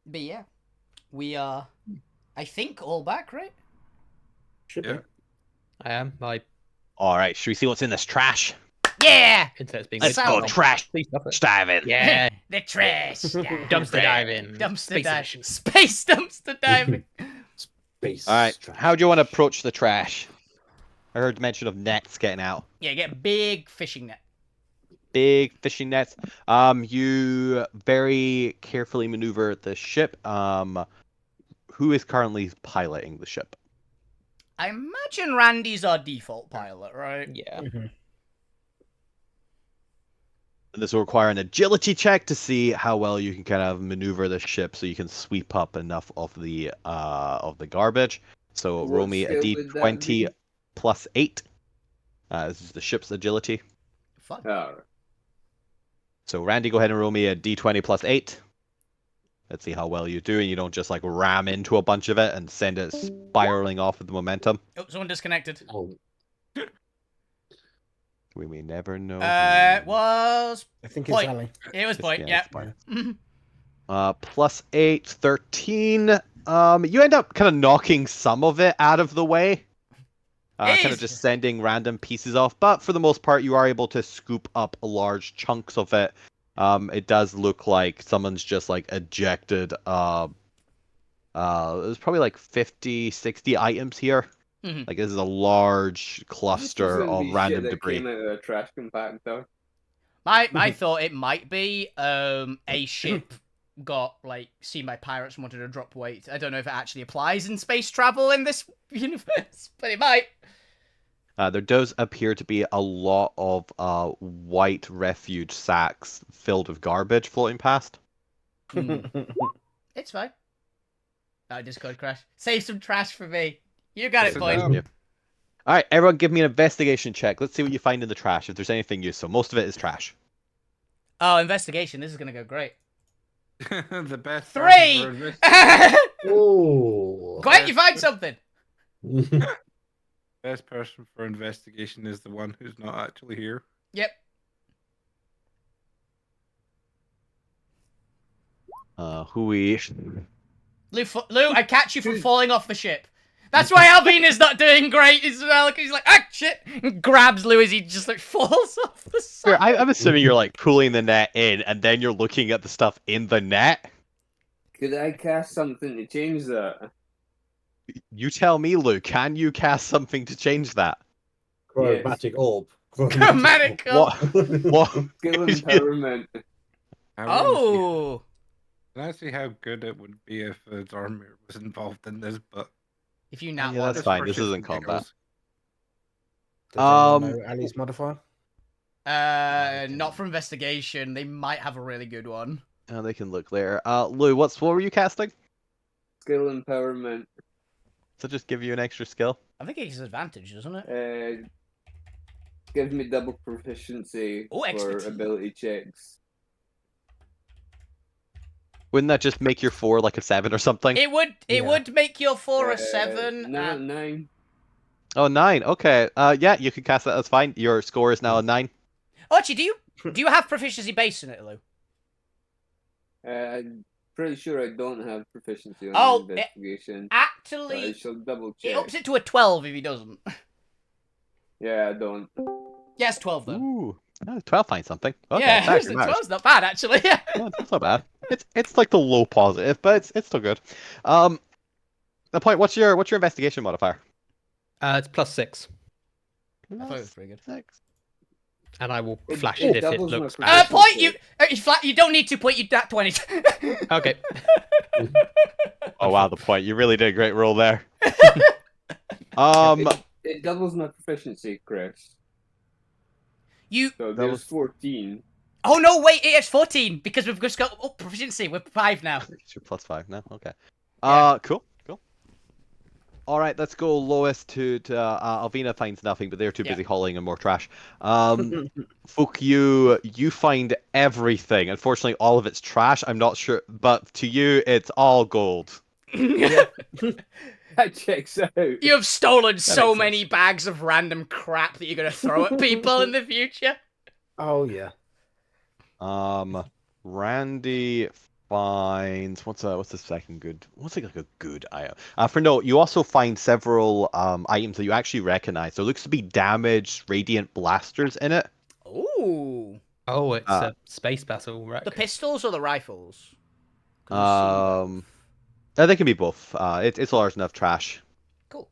Speaker 2: But yeah, we are, I think, all back, right?
Speaker 3: Should
Speaker 6: Yeah.
Speaker 3: be.
Speaker 5: I am. My
Speaker 1: All right, should we see what's in this trash?
Speaker 2: Yeah,
Speaker 5: internet's being
Speaker 1: Let's
Speaker 5: glitched
Speaker 1: go
Speaker 5: out.
Speaker 1: trash
Speaker 5: Please stop it.
Speaker 1: diving.
Speaker 5: Yeah.
Speaker 2: the trash.
Speaker 5: Dumpster diving.
Speaker 2: Dumpster
Speaker 5: Space
Speaker 2: dive.
Speaker 5: edition.
Speaker 2: Space dumpster diving.
Speaker 4: Space.
Speaker 1: All right,
Speaker 4: trash.
Speaker 1: how do you want to approach the trash? I heard mention of nets getting out.
Speaker 2: Yeah, get a big fishing net.
Speaker 1: Big fishing nets. You very carefully maneuver the ship. Who is currently piloting the ship?
Speaker 2: I imagine Randy's our default pilot, right?
Speaker 5: Yeah.
Speaker 1: This will require an agility check to see how well you can kind of maneuver the ship, so you can sweep up enough of the garbage. So roll
Speaker 7: What
Speaker 1: me a
Speaker 7: skill would that
Speaker 1: d20
Speaker 7: be?
Speaker 1: plus 8. This is the ship's agility.
Speaker 2: Fun.
Speaker 7: Oh,
Speaker 1: So Randy, go ahead and roll me a d20 plus 8. Let's see how well you do, and you don't just like ram into a bunch of it and send it spiraling off with the momentum.
Speaker 2: Oh, someone disconnected.
Speaker 4: Oh,
Speaker 1: We may never know.
Speaker 2: It was
Speaker 3: I think
Speaker 2: Point.
Speaker 3: it's Ali.
Speaker 2: it was
Speaker 1: It's-
Speaker 2: point.
Speaker 1: yeah,
Speaker 2: Yeah.
Speaker 1: it's plus 8, 13. You end up kind of knocking some of it out of the way. Kind of
Speaker 2: Easy.
Speaker 1: just sending random pieces off, but for the most part, you are able to scoop up large chunks of it. It does look like someone's just like ejected. There's probably like 50, 60 items here.
Speaker 2: Mhm.
Speaker 1: Like this is a large
Speaker 7: this
Speaker 1: cluster
Speaker 7: was gonna
Speaker 1: of
Speaker 7: be
Speaker 1: random
Speaker 7: shit that
Speaker 1: debris.
Speaker 7: came out of a trash compactor.
Speaker 2: My thought it might be a ship got like seen by pirates and wanted to drop weight. I don't know if it actually applies in space travel in this universe, but it might.
Speaker 1: There does appear to be a lot of white refuge sacks filled with garbage floating past.
Speaker 2: It's fine. Oh, Discord crash. Save some trash for me. You got it,
Speaker 6: Sit
Speaker 2: boy.
Speaker 6: down.
Speaker 1: Yeah. All right, everyone, give me an investigation check. Let's see what you find in the trash. If there's anything useful, most of it is trash.
Speaker 2: Oh, investigation. This is gonna go great.
Speaker 6: The best.
Speaker 2: 3.
Speaker 6: person for invest-
Speaker 4: oh.
Speaker 2: Quiet, you find something.
Speaker 6: Best person for investigation is the one who's not actually here.
Speaker 2: Yep.
Speaker 1: Who we?
Speaker 2: Lou, I catch you from falling off the ship. That's why Alvin is not doing great as well. He's like, ah, shit. And grabs Lou as he just like falls off the
Speaker 1: Sure,
Speaker 2: side.
Speaker 1: I'm assuming you're like pulling the net in, and then you're looking at the stuff in the net.
Speaker 7: Could I cast something to change that?
Speaker 1: You tell me, Lou. Can you cast something to change that?
Speaker 4: Chromatic orb.
Speaker 2: Chromatic orb.
Speaker 1: What?
Speaker 7: Skill empowerment.
Speaker 6: I wanna see-
Speaker 2: Oh.
Speaker 6: Can I see how good it would be if Dormir was involved in this? But
Speaker 2: If you now
Speaker 1: Yeah,
Speaker 2: want
Speaker 1: that's
Speaker 6: just
Speaker 1: fine.
Speaker 6: for
Speaker 1: This
Speaker 6: shits
Speaker 1: isn't
Speaker 6: and
Speaker 1: combat.
Speaker 6: giggles.
Speaker 3: Does anyone know Ali's modifier?
Speaker 2: not for investigation. They might have a really good one.
Speaker 1: Oh, they can look there. Lou, what were you casting?
Speaker 7: Skill empowerment.
Speaker 1: So just give you an extra skill.
Speaker 2: I think it gives advantage, doesn't it?
Speaker 7: Give me double proficiency
Speaker 2: Oh,
Speaker 7: for
Speaker 2: expertise.
Speaker 7: ability checks.
Speaker 1: Wouldn't that just make your 4 like a 7 or something?
Speaker 2: It would
Speaker 3: Yeah.
Speaker 2: make your 4 a 7.
Speaker 7: No,
Speaker 2: and-
Speaker 7: 9.
Speaker 1: Oh, 9. Okay. Yeah, you can cast that. That's fine. Your score is now a 9.
Speaker 2: Oh, actually, do you have proficiency base in it, Lou?
Speaker 7: I'm pretty sure I don't have proficiency on
Speaker 2: Oh,
Speaker 7: investigation. I
Speaker 2: Actually,
Speaker 7: shall double
Speaker 2: it
Speaker 7: check.
Speaker 2: ups it to a 12 if he doesn't.
Speaker 7: Yeah, I don't.
Speaker 2: Yes, 12 though.
Speaker 1: Ooh. 12 finds something. Okay,
Speaker 2: Yeah,
Speaker 1: that actually
Speaker 2: 12's
Speaker 1: matters.
Speaker 2: not bad actually.
Speaker 1: Yeah, it's not bad. It's like the low positive, but it's still good. The point. What's your investigation modifier?
Speaker 5: It's +6,
Speaker 2: I thought it was pretty good.
Speaker 1: 6.
Speaker 5: and I will
Speaker 7: It-
Speaker 5: flash
Speaker 7: it
Speaker 5: it if it
Speaker 7: doubles my
Speaker 5: looks
Speaker 7: proficiency.
Speaker 5: bad.
Speaker 2: Point you. You don't need to point you that 20.
Speaker 5: Okay.
Speaker 1: Oh wow, the point. You really did a great roll there.
Speaker 7: It doubles my proficiency, Chris.
Speaker 2: You.
Speaker 7: So
Speaker 1: That
Speaker 7: there's
Speaker 1: was-
Speaker 7: 14.
Speaker 2: Oh no, wait, it's 14 because we've just got up proficiency. We're 5 now.
Speaker 1: You're +5 now. Okay.
Speaker 2: Yeah.
Speaker 1: Cool. All right, let's go lowest to Alvina finds nothing, but they're too
Speaker 2: Yeah.
Speaker 1: busy hauling in more trash. Folk, you find everything. Unfortunately, all of it's trash. I'm not sure, but to you, it's all gold.
Speaker 7: That checks out.
Speaker 2: You have stolen so
Speaker 1: makes
Speaker 2: many
Speaker 1: sense.
Speaker 2: bags of random crap that you're gonna throw at people in the future.
Speaker 3: Oh yeah.
Speaker 1: Randy finds what's the second good? What's like a good item? For note, you also find several items that you actually recognize. There looks to be damaged radiant blasters in it.
Speaker 2: Ooh.
Speaker 5: Oh, it's a space battle, right?
Speaker 2: The pistols or the rifles? 'Cause we've seen both.
Speaker 1: They can be both. It's large enough trash.
Speaker 2: Cool.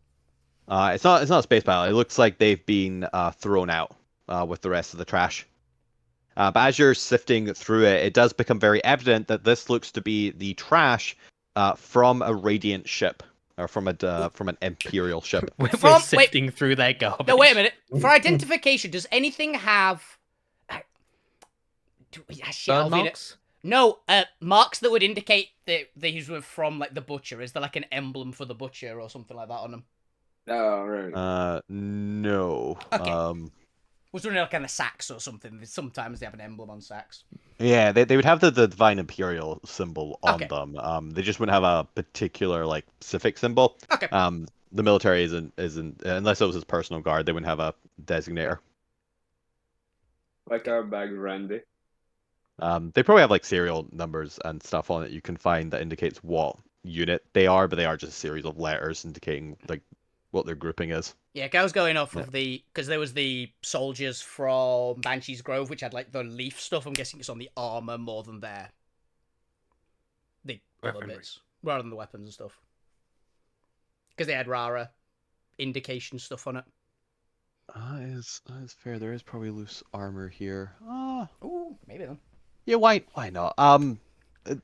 Speaker 1: It's not a space battle. It looks like they've been thrown out with the rest of the trash. But as you're sifting through it, it does become very evident that this looks to be the trash from a Radiant ship, or from an Imperial ship.
Speaker 5: We're
Speaker 2: Wait.
Speaker 5: sifting through their garbage.
Speaker 2: No, wait a minute. For identification, does anything have? Shit,
Speaker 5: Burn
Speaker 2: Alvina.
Speaker 5: marks?
Speaker 2: No, marks that would indicate that these were from like the butcher. Is there like an emblem for the butcher or something like that on them?
Speaker 7: Oh, right.
Speaker 1: No.
Speaker 2: Okay. Was there like kind of sacks or something? Sometimes they have an emblem on sacks.
Speaker 1: Yeah, they would have the Divine Imperial symbol on
Speaker 2: Okay.
Speaker 1: them. They just wouldn't have a particular like specific symbol.
Speaker 2: Okay.
Speaker 1: The military isn't unless it was his personal guard, they wouldn't have a designator.
Speaker 7: Like our bag, Randy.
Speaker 1: They probably have like serial numbers and stuff on it you can find that indicates what unit they are, but they are just a series of letters indicating like what their grouping is.
Speaker 2: Yeah, I was going off of because there was the soldiers from Banshee's Grove, which had like the leaf stuff. I'm guessing it's on the armor more than the other
Speaker 6: Weaponry.
Speaker 2: bits, rather than the weapons and stuff. Because they had rara indication stuff on it.
Speaker 1: Is fair. There is probably loose armor here.
Speaker 2: Ooh, maybe then.
Speaker 1: Yeah, why not?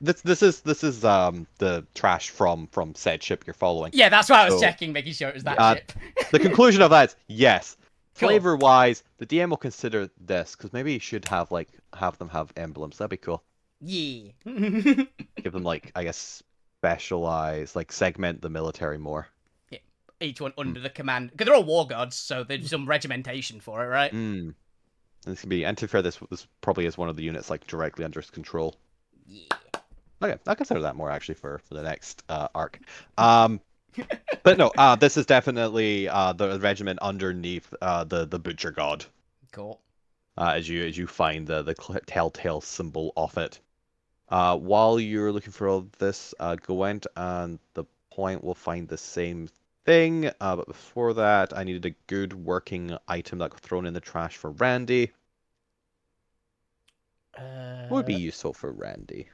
Speaker 1: This is the trash from said ship you're following.
Speaker 2: Yeah, that's why I was
Speaker 1: So,
Speaker 2: checking, making sure it was that
Speaker 1: uh,
Speaker 2: ship.
Speaker 1: The conclusion of that is yes.
Speaker 2: Cool.
Speaker 1: Flavor wise, the DM will consider this because maybe you should have them have emblems. That'd be cool.
Speaker 2: Yeah.
Speaker 1: Give them like I guess specialize, like segment the military more.
Speaker 2: Each one under the command, because they're all war gods, so there's some regimentation for it, right?
Speaker 1: This can be, and to be fair, this probably is one of the units like directly under his control.
Speaker 2: Yeah.
Speaker 1: Okay, I'll consider that more actually for the next arc. But no, this is definitely the regiment underneath the butcher god.
Speaker 2: Cool.
Speaker 1: As you find the telltale symbol of it. While you're looking for all this, Gwent and the point will find the same thing. But before that, I needed a good working item that got thrown in the trash for Randy. What would be useful for Randy?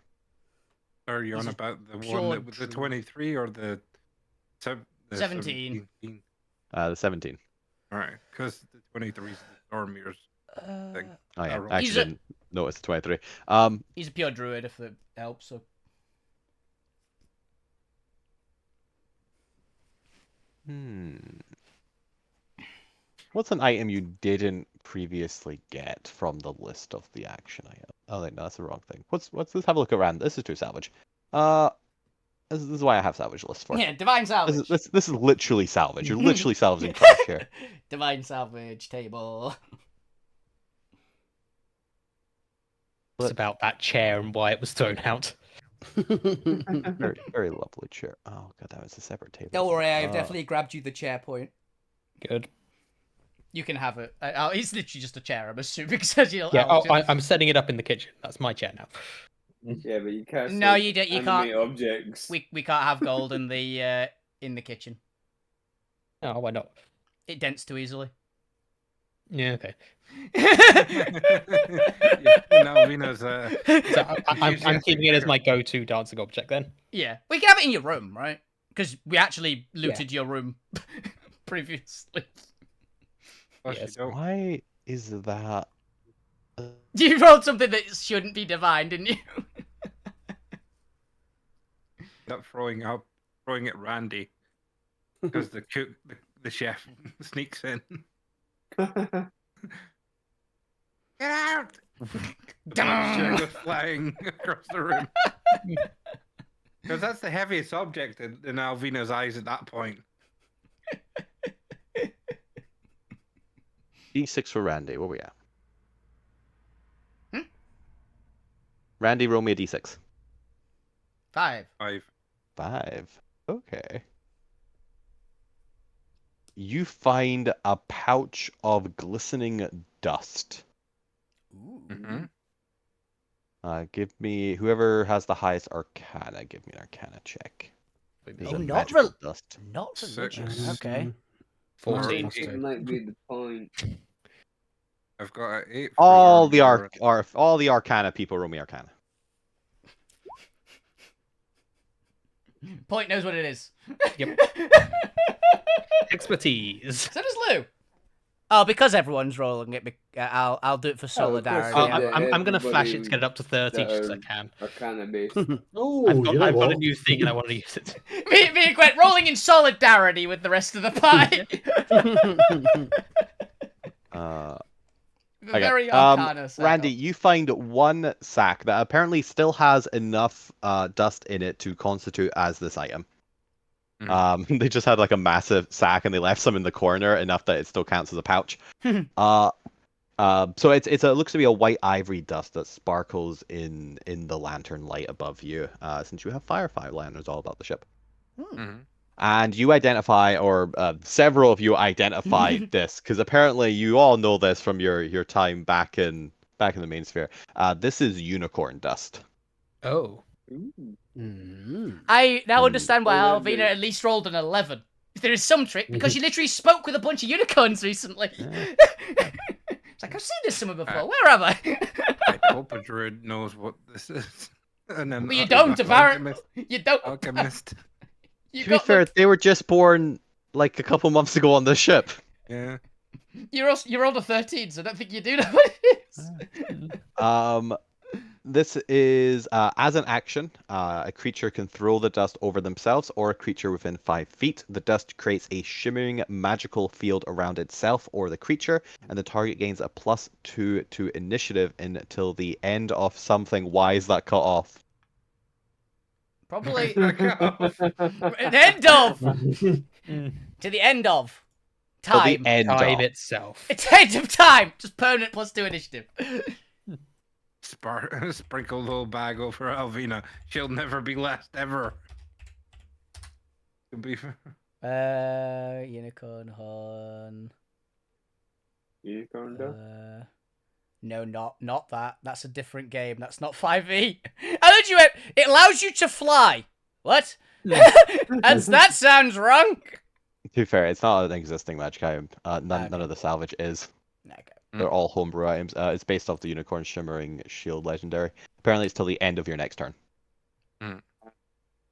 Speaker 6: Are you
Speaker 2: Is
Speaker 6: on
Speaker 2: it
Speaker 6: about the
Speaker 2: pure
Speaker 6: one that was the
Speaker 2: druid?
Speaker 6: 23 or the
Speaker 2: 17?
Speaker 1: The 17.
Speaker 6: Alright, because the 23 is the Stormier's thing.
Speaker 1: Oh yeah,
Speaker 6: Roll.
Speaker 1: I
Speaker 2: He's
Speaker 1: actually
Speaker 2: a-
Speaker 1: didn't notice the 23.
Speaker 2: He's a pure druid, if it helps. So.
Speaker 1: What's an item you didn't previously get from the list of the action item? Oh, wait, no, that's the wrong thing. Let's have a look around. This is true salvage. This is why I have salvage lists for.
Speaker 2: Yeah, divine salvage.
Speaker 1: This is literally salvage. You're literally salvaging trash here.
Speaker 2: Divine salvage table.
Speaker 5: It's about that chair and why it was thrown out.
Speaker 1: Very, very lovely chair. Oh god, that was a separate table.
Speaker 2: Don't worry, I've
Speaker 1: Oh.
Speaker 2: definitely grabbed you the chair point.
Speaker 5: Good.
Speaker 2: You can have it. It's literally just a chair, I'm assuming. Because
Speaker 5: Yeah. Oh, I'm setting it up in the kitchen. That's my chair now.
Speaker 7: Yeah, but you can't.
Speaker 2: No, you don't. You
Speaker 7: animate
Speaker 2: can't.
Speaker 7: objects.
Speaker 2: We can't have gold in the kitchen.
Speaker 5: Oh, why not?
Speaker 2: It dents too easily.
Speaker 5: Yeah. Okay.
Speaker 6: Now Vino's
Speaker 5: So I'm keeping it as my go-to dancing object then.
Speaker 2: Yeah, we can have it in your room, right? Because we actually looted your room previously.
Speaker 5: Yes.
Speaker 1: Why is that?
Speaker 2: You rolled something that shouldn't be divine, didn't you?
Speaker 6: up throwing at Randy because the cook, the chef, sneaks in. Get out! The chair goes flying across the room. Because that's the heaviest object in Alvina's eyes at that point.
Speaker 1: D6 for Randy. Where we at?
Speaker 2: Hmm?
Speaker 1: Randy, roll me a D6.
Speaker 2: 5.
Speaker 1: 5. Okay. You find a pouch of glistening dust.
Speaker 2: Ooh.
Speaker 6: Mm-hmm.
Speaker 1: Give me whoever has the highest Arcana. Give me an Arcana check. There's
Speaker 2: Oh,
Speaker 1: a
Speaker 2: not
Speaker 1: magical dust.
Speaker 2: Not
Speaker 6: Six.
Speaker 2: religious. Okay.
Speaker 5: 14.
Speaker 6: Or-
Speaker 7: That might be the point.
Speaker 6: I've got an 8.
Speaker 1: All the all the Arcana people roll me Arcana.
Speaker 2: Point knows what it is.
Speaker 5: Yep. Expertise.
Speaker 2: So does Lou. Oh, because everyone's rolling it, I'll do it for solidarity.
Speaker 7: course,
Speaker 2: yeah.
Speaker 5: I'm going to flash it
Speaker 7: everybody
Speaker 5: to get it up to 30
Speaker 7: that
Speaker 5: just as
Speaker 7: are-
Speaker 5: I can.
Speaker 7: Arcana based.
Speaker 4: Oh,
Speaker 5: I've got,
Speaker 4: you know
Speaker 5: I've got a
Speaker 4: what?
Speaker 5: new thing and I want to use it.
Speaker 2: Me and Gwen rolling in solidarity with the rest of the party.
Speaker 1: Okay.
Speaker 2: Very Arcana setup.
Speaker 1: Randy, you find one sack that apparently still has enough dust in it to constitute as this item. They just had like a massive sack and they left some in the corner enough that it still counts as a pouch. So it looks to be a white ivory dust that sparkles in the lantern light above you. Since you have firefly lanterns all about the ship.
Speaker 6: Mm-hmm.
Speaker 1: And you identify, or several of you identify this, because apparently you all know this from your time back in the main sphere. This is unicorn dust.
Speaker 5: Oh.
Speaker 2: I now understand why
Speaker 7: Oh,
Speaker 2: Alvina
Speaker 7: Randy.
Speaker 2: at least rolled an 11. There is some trick, because you literally spoke with a bunch of unicorns recently. It's like, I've seen this somewhere before. Where have I?
Speaker 6: I hope a druid knows what this is. And then
Speaker 2: But you don't, apparently. You don't.
Speaker 6: Alchemist.
Speaker 2: You
Speaker 1: To be
Speaker 2: got
Speaker 1: fair, they were just born like a couple months ago on this ship.
Speaker 6: Yeah.
Speaker 2: you rolled a 13, so I don't think you do know what it is.
Speaker 1: This is as an action, a creature can throw the dust over themselves or a creature within 5 feet. The dust creates a shimmering magical field around itself or the creature, and the target gains a +2 to initiative until the end of something. Why is that cut off?
Speaker 2: Probably an end of to the end of
Speaker 1: Till
Speaker 2: time.
Speaker 1: the end
Speaker 5: Time
Speaker 1: of.
Speaker 5: itself.
Speaker 2: It's end of time. Just permanent +2 initiative.
Speaker 6: Sprinkle a little bag over Alvina. She'll never be last ever. To be
Speaker 2: Unicorn horn.
Speaker 7: Unicorn dust.
Speaker 2: No, not that. That's a different game. That's not 5e. I thought you went. It allows you to fly. What? that sounds wrong.
Speaker 1: To be fair, it's not an existing magic item. None of the salvage is.
Speaker 2: Okay.
Speaker 1: They're all homebrew items. It's based off the Unicorn Shimmering Shield legendary. Apparently, it's till the end of your next turn.
Speaker 6: Mm.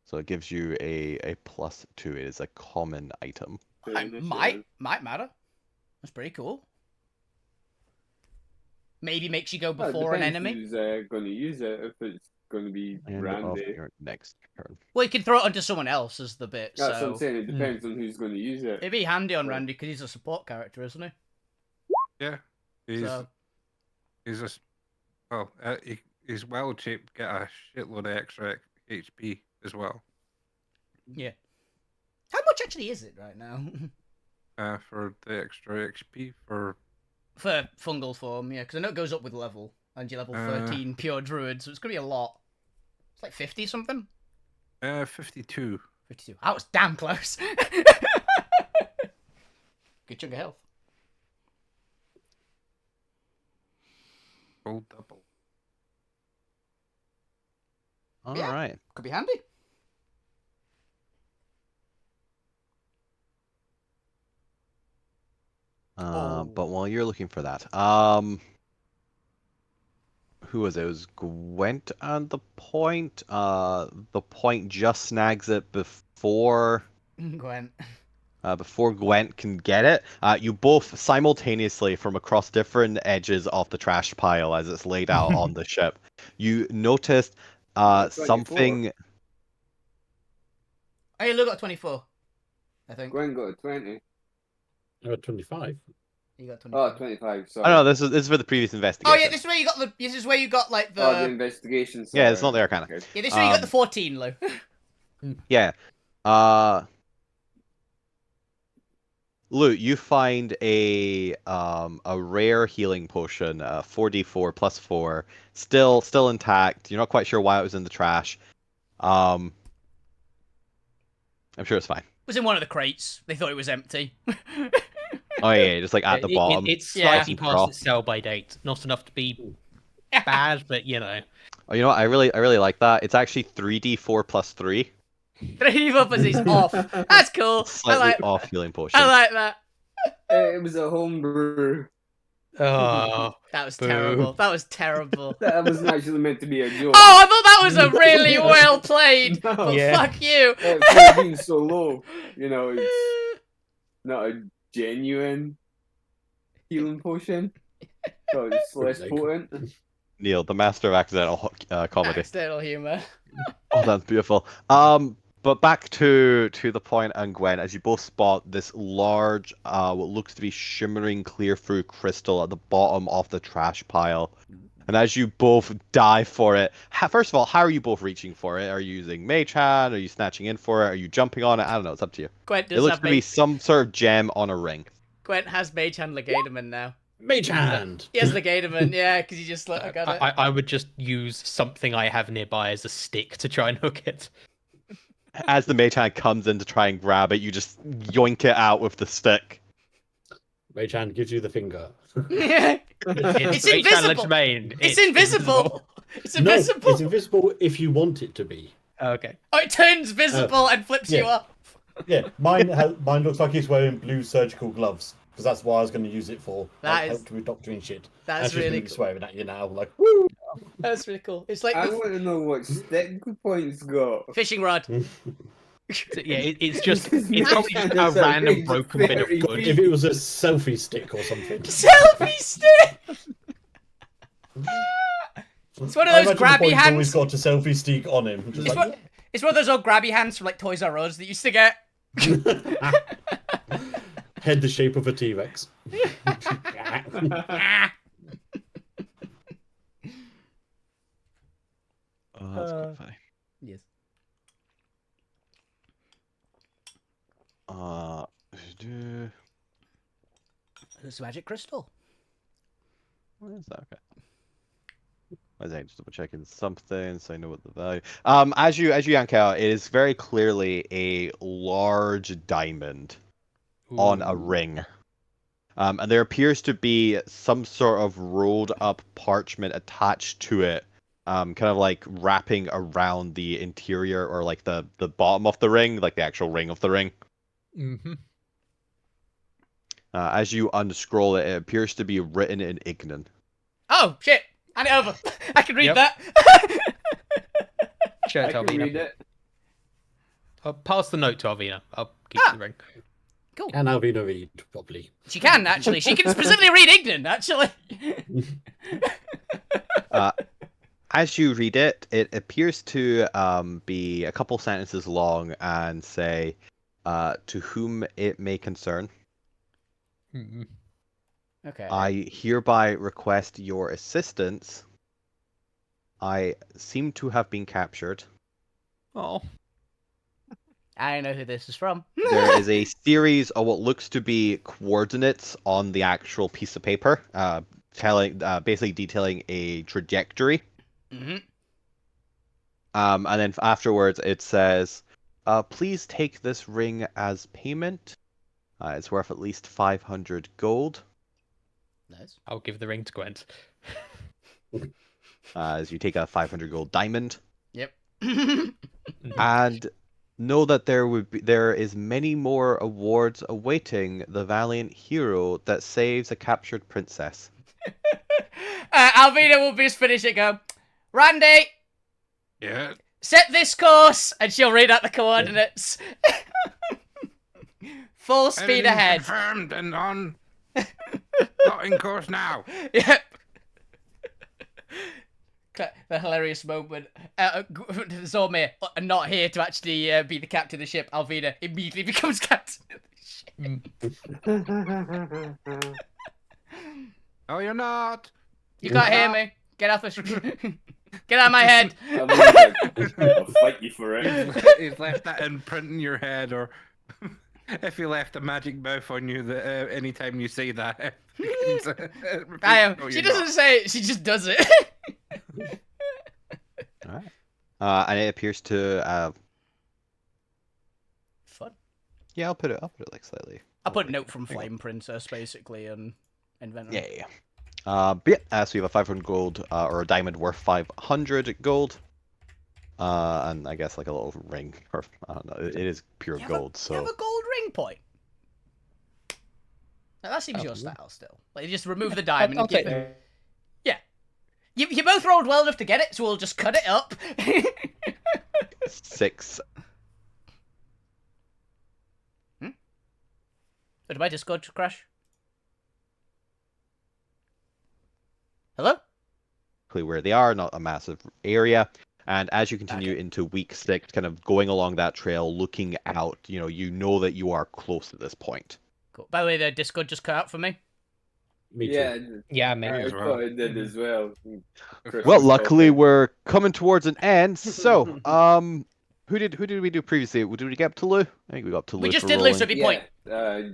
Speaker 1: So it gives you a +2. It is a common item.
Speaker 2: Might matter. That's pretty cool. Maybe makes you go before an enemy.
Speaker 7: Who's going to use it? If it's going to be
Speaker 1: End of
Speaker 7: Randy.
Speaker 1: your next turn.
Speaker 2: Well, you can throw it onto someone else as the bit.
Speaker 7: That's what
Speaker 2: so
Speaker 7: I'm saying. It depends on who's going to use it.
Speaker 2: it'd be handy on Randy because he's a support character, isn't he?
Speaker 6: Yeah. He's
Speaker 2: So
Speaker 6: he's well cheap. Get a shitload of extra HP as well.
Speaker 2: yeah. How much actually is it right now?
Speaker 6: For the extra XP for
Speaker 2: For fungal form, yeah, because I know it goes up with level, and you're level 13 pure druid, so it's gonna be a lot. It's like 50 something.
Speaker 6: 52.
Speaker 2: 52. That was damn close. Good chunk of health.
Speaker 6: Full double.
Speaker 1: All
Speaker 2: Yeah.
Speaker 1: right.
Speaker 2: Could be handy.
Speaker 1: But while you're looking for that, who was it? It was Gwent on the point. The point just snags it before
Speaker 2: Gwen.
Speaker 1: before Gwent can get it. You both simultaneously from across different edges of the trash pile as it's laid out on the ship. You noticed
Speaker 7: 24.
Speaker 1: something.
Speaker 2: Oh, you look at 24. I think.
Speaker 7: Gwen got a 20.
Speaker 4: 25.
Speaker 2: You got 24.
Speaker 7: Oh, 25,
Speaker 1: Oh
Speaker 7: sorry.
Speaker 1: no, this is for the previous investigation.
Speaker 2: Oh yeah, this is where you got the. This is where you got like the.
Speaker 7: Oh, the investigation. Sorry.
Speaker 1: Yeah, it's not the Arcana.
Speaker 7: Okay.
Speaker 2: Yeah, this is where you got the 14, Lou.
Speaker 1: Yeah. Lou, you find a rare healing potion, 4d4 plus 4, still intact. You're not quite sure why it was in the trash. I'm sure it's fine.
Speaker 2: It was in one of the crates. They thought it was empty.
Speaker 1: Oh yeah, just like at the bottom.
Speaker 5: It's
Speaker 2: Yeah.
Speaker 5: slightly past its sell by date. Not enough to be bad, but you know.
Speaker 1: Oh, you know what? I really like that. It's actually 3d4 plus 3.
Speaker 2: 3 opposites off. That's cool.
Speaker 1: Slightly off healing potion.
Speaker 2: I like that.
Speaker 7: It was a homebrew.
Speaker 5: Oh,
Speaker 2: That was
Speaker 5: Boo.
Speaker 2: terrible. That was terrible.
Speaker 7: That wasn't actually meant to be a joke.
Speaker 2: Oh, I thought that was a really well played.
Speaker 7: No.
Speaker 2: But
Speaker 5: Yeah.
Speaker 2: fuck you.
Speaker 7: For being so low, you know, it's not a genuine healing potion. So it's less
Speaker 4: Like-
Speaker 7: potent.
Speaker 1: Neil, the master of accidental comedy.
Speaker 2: Accidental humor.
Speaker 1: Oh, that's beautiful. But back to the point and Gwen, as you both spot this large, what looks to be shimmering clear through crystal at the bottom of the trash pile. And as you both dive for it, first of all, how are you both reaching for it? Are you using Mage Hand? Are you snatching in for it? Are you jumping on it? I don't know. It's up to you.
Speaker 2: Gwent
Speaker 1: It
Speaker 2: does
Speaker 1: looks
Speaker 2: have
Speaker 1: to be
Speaker 2: Mage...
Speaker 1: some sort of gem on a ring.
Speaker 2: Gwent has Mage Hand Legateman now.
Speaker 4: Mage hand.
Speaker 2: He has Legateman, yeah, because you just look, I got it.
Speaker 5: I would just use something I have nearby as a stick to try and hook it.
Speaker 1: As the Mage Hand comes in to try and grab it, you just yoink it out with the stick.
Speaker 4: Mage hand gives you the finger.
Speaker 2: It's
Speaker 5: Mage Hand
Speaker 2: invisible.
Speaker 5: Legmain.
Speaker 2: It's invisible. It's
Speaker 4: No,
Speaker 2: invisible.
Speaker 4: it's invisible if you want it to be.
Speaker 5: Okay.
Speaker 2: Oh, it turns visible and flips you
Speaker 4: yeah.
Speaker 2: up.
Speaker 4: Yeah, mine looks like he's wearing blue surgical gloves because that's what I was going to use it for.
Speaker 2: That is-
Speaker 4: help with doctoring shit.
Speaker 2: That's
Speaker 4: And she's
Speaker 2: really
Speaker 4: gonna be
Speaker 2: cool.
Speaker 4: swearing at you now, like woo.
Speaker 2: That's really cool. It's like
Speaker 7: I
Speaker 2: the
Speaker 7: want to know what stick points got.
Speaker 2: fishing rod.
Speaker 5: So, yeah, it's just
Speaker 7: Because
Speaker 5: it's probably just a
Speaker 7: Mage Hand
Speaker 5: random
Speaker 7: is
Speaker 5: broken bit of
Speaker 7: 30
Speaker 5: wood.
Speaker 4: If it was a selfie stick or something.
Speaker 2: Selfie stick. It's one of
Speaker 4: I
Speaker 2: those
Speaker 4: imagine the
Speaker 2: grabby
Speaker 4: boy's
Speaker 2: hands.
Speaker 4: always got a selfie stick on him. Just
Speaker 2: It's
Speaker 4: like,
Speaker 2: one, it's one of those old grabby hands from like Toys R Us that you used to get.
Speaker 4: head the shape of a T-Rex.
Speaker 1: Oh, that's quite funny.
Speaker 2: Yes.
Speaker 1: Do-
Speaker 2: It's a magic crystal.
Speaker 1: What is that? Okay. I was just double checking something so I know what the value. As you yank out, it is very clearly a large diamond on a ring. And there appears to be some sort of rolled up parchment attached to it, kind of like wrapping around the interior or like the bottom of the ring, like the actual ring of the ring.
Speaker 5: Mm-hmm.
Speaker 1: As you unscroll it, it appears to be written in Ignan.
Speaker 2: Oh shit! Hand it over. I can read
Speaker 5: Yep.
Speaker 2: that.
Speaker 5: Show
Speaker 7: I
Speaker 5: it to
Speaker 7: can read
Speaker 5: Alvina.
Speaker 7: it.
Speaker 5: I'll pass the note to Alvina. I'll keep
Speaker 2: Ah.
Speaker 5: the ring.
Speaker 2: Cool.
Speaker 4: Can Alvina read properly?
Speaker 2: She can actually. She can specifically read Ignan. Actually.
Speaker 1: As you read it, it appears to be a couple sentences long and say, to whom it may concern.
Speaker 5: Mm-hmm.
Speaker 2: Okay.
Speaker 1: I hereby request your assistance. I seem to have been captured.
Speaker 5: Oh.
Speaker 2: I know who this is from.
Speaker 1: There is a series of what looks to be coordinates on the actual piece of paper, basically detailing a trajectory.
Speaker 2: Mm-hmm.
Speaker 1: And then afterwards it says, please take this ring as payment. It's worth at least 500 gold.
Speaker 2: Nice.
Speaker 5: I'll give the ring to Gwent.
Speaker 1: As you take a 500 gold diamond.
Speaker 2: Yep.
Speaker 1: And know that there is many more awards awaiting the valiant hero that saves a captured princess.
Speaker 2: Alvina will just finish it. Go, Randy.
Speaker 6: Yeah.
Speaker 2: Set this course, and she'll read out the coordinates. Full speed
Speaker 6: Editing
Speaker 2: ahead.
Speaker 6: Confirmed and on. Not in course now.
Speaker 2: Yep. The hilarious moment. Zormir, not here to actually be the captain of the ship. Alvina immediately becomes captain of the ship.
Speaker 6: No, you're not.
Speaker 2: You can't hear me. Get off the Get out of my head.
Speaker 7: I'll fight you for it.
Speaker 6: He's left that imprint in your head, or if he left a magic mouth on you, that anytime you say that,
Speaker 2: I am. She doesn't say it. She just does it.
Speaker 1: All right. And it appears to.
Speaker 2: Fun.
Speaker 1: Yeah, I'll put it like slightly.
Speaker 2: I put note from Flame Princess basically and invent.
Speaker 1: Yeah. But yeah, so you have a 500 gold or a diamond worth 500 gold. And I guess like a little ring, or I don't know, it is pure gold.
Speaker 2: You have
Speaker 1: So
Speaker 2: a gold ring point. Now, that seems your style still. Like you just remove the diamond.
Speaker 5: I'll
Speaker 2: and give
Speaker 5: take
Speaker 2: it... Yeah. You both rolled well enough to get it, so we'll just cut it up.
Speaker 1: 6.
Speaker 2: Or did my Discord crash? Hello?
Speaker 1: Where they are, not a massive area. And as you continue into week 6, kind of going along that trail, looking out, you know that you are close at this point.
Speaker 2: Cool. By the way, the Discord just cut out for me.
Speaker 4: Me too.
Speaker 7: Yeah,
Speaker 5: Yeah,
Speaker 7: I
Speaker 5: maybe.
Speaker 7: thought it did as well.
Speaker 1: Well, luckily we're coming towards an end. So, who did we do previously? Did we get up to Lou? I think we got up to Lou.
Speaker 2: We just
Speaker 1: for
Speaker 2: did
Speaker 1: rolling.
Speaker 2: lose every point.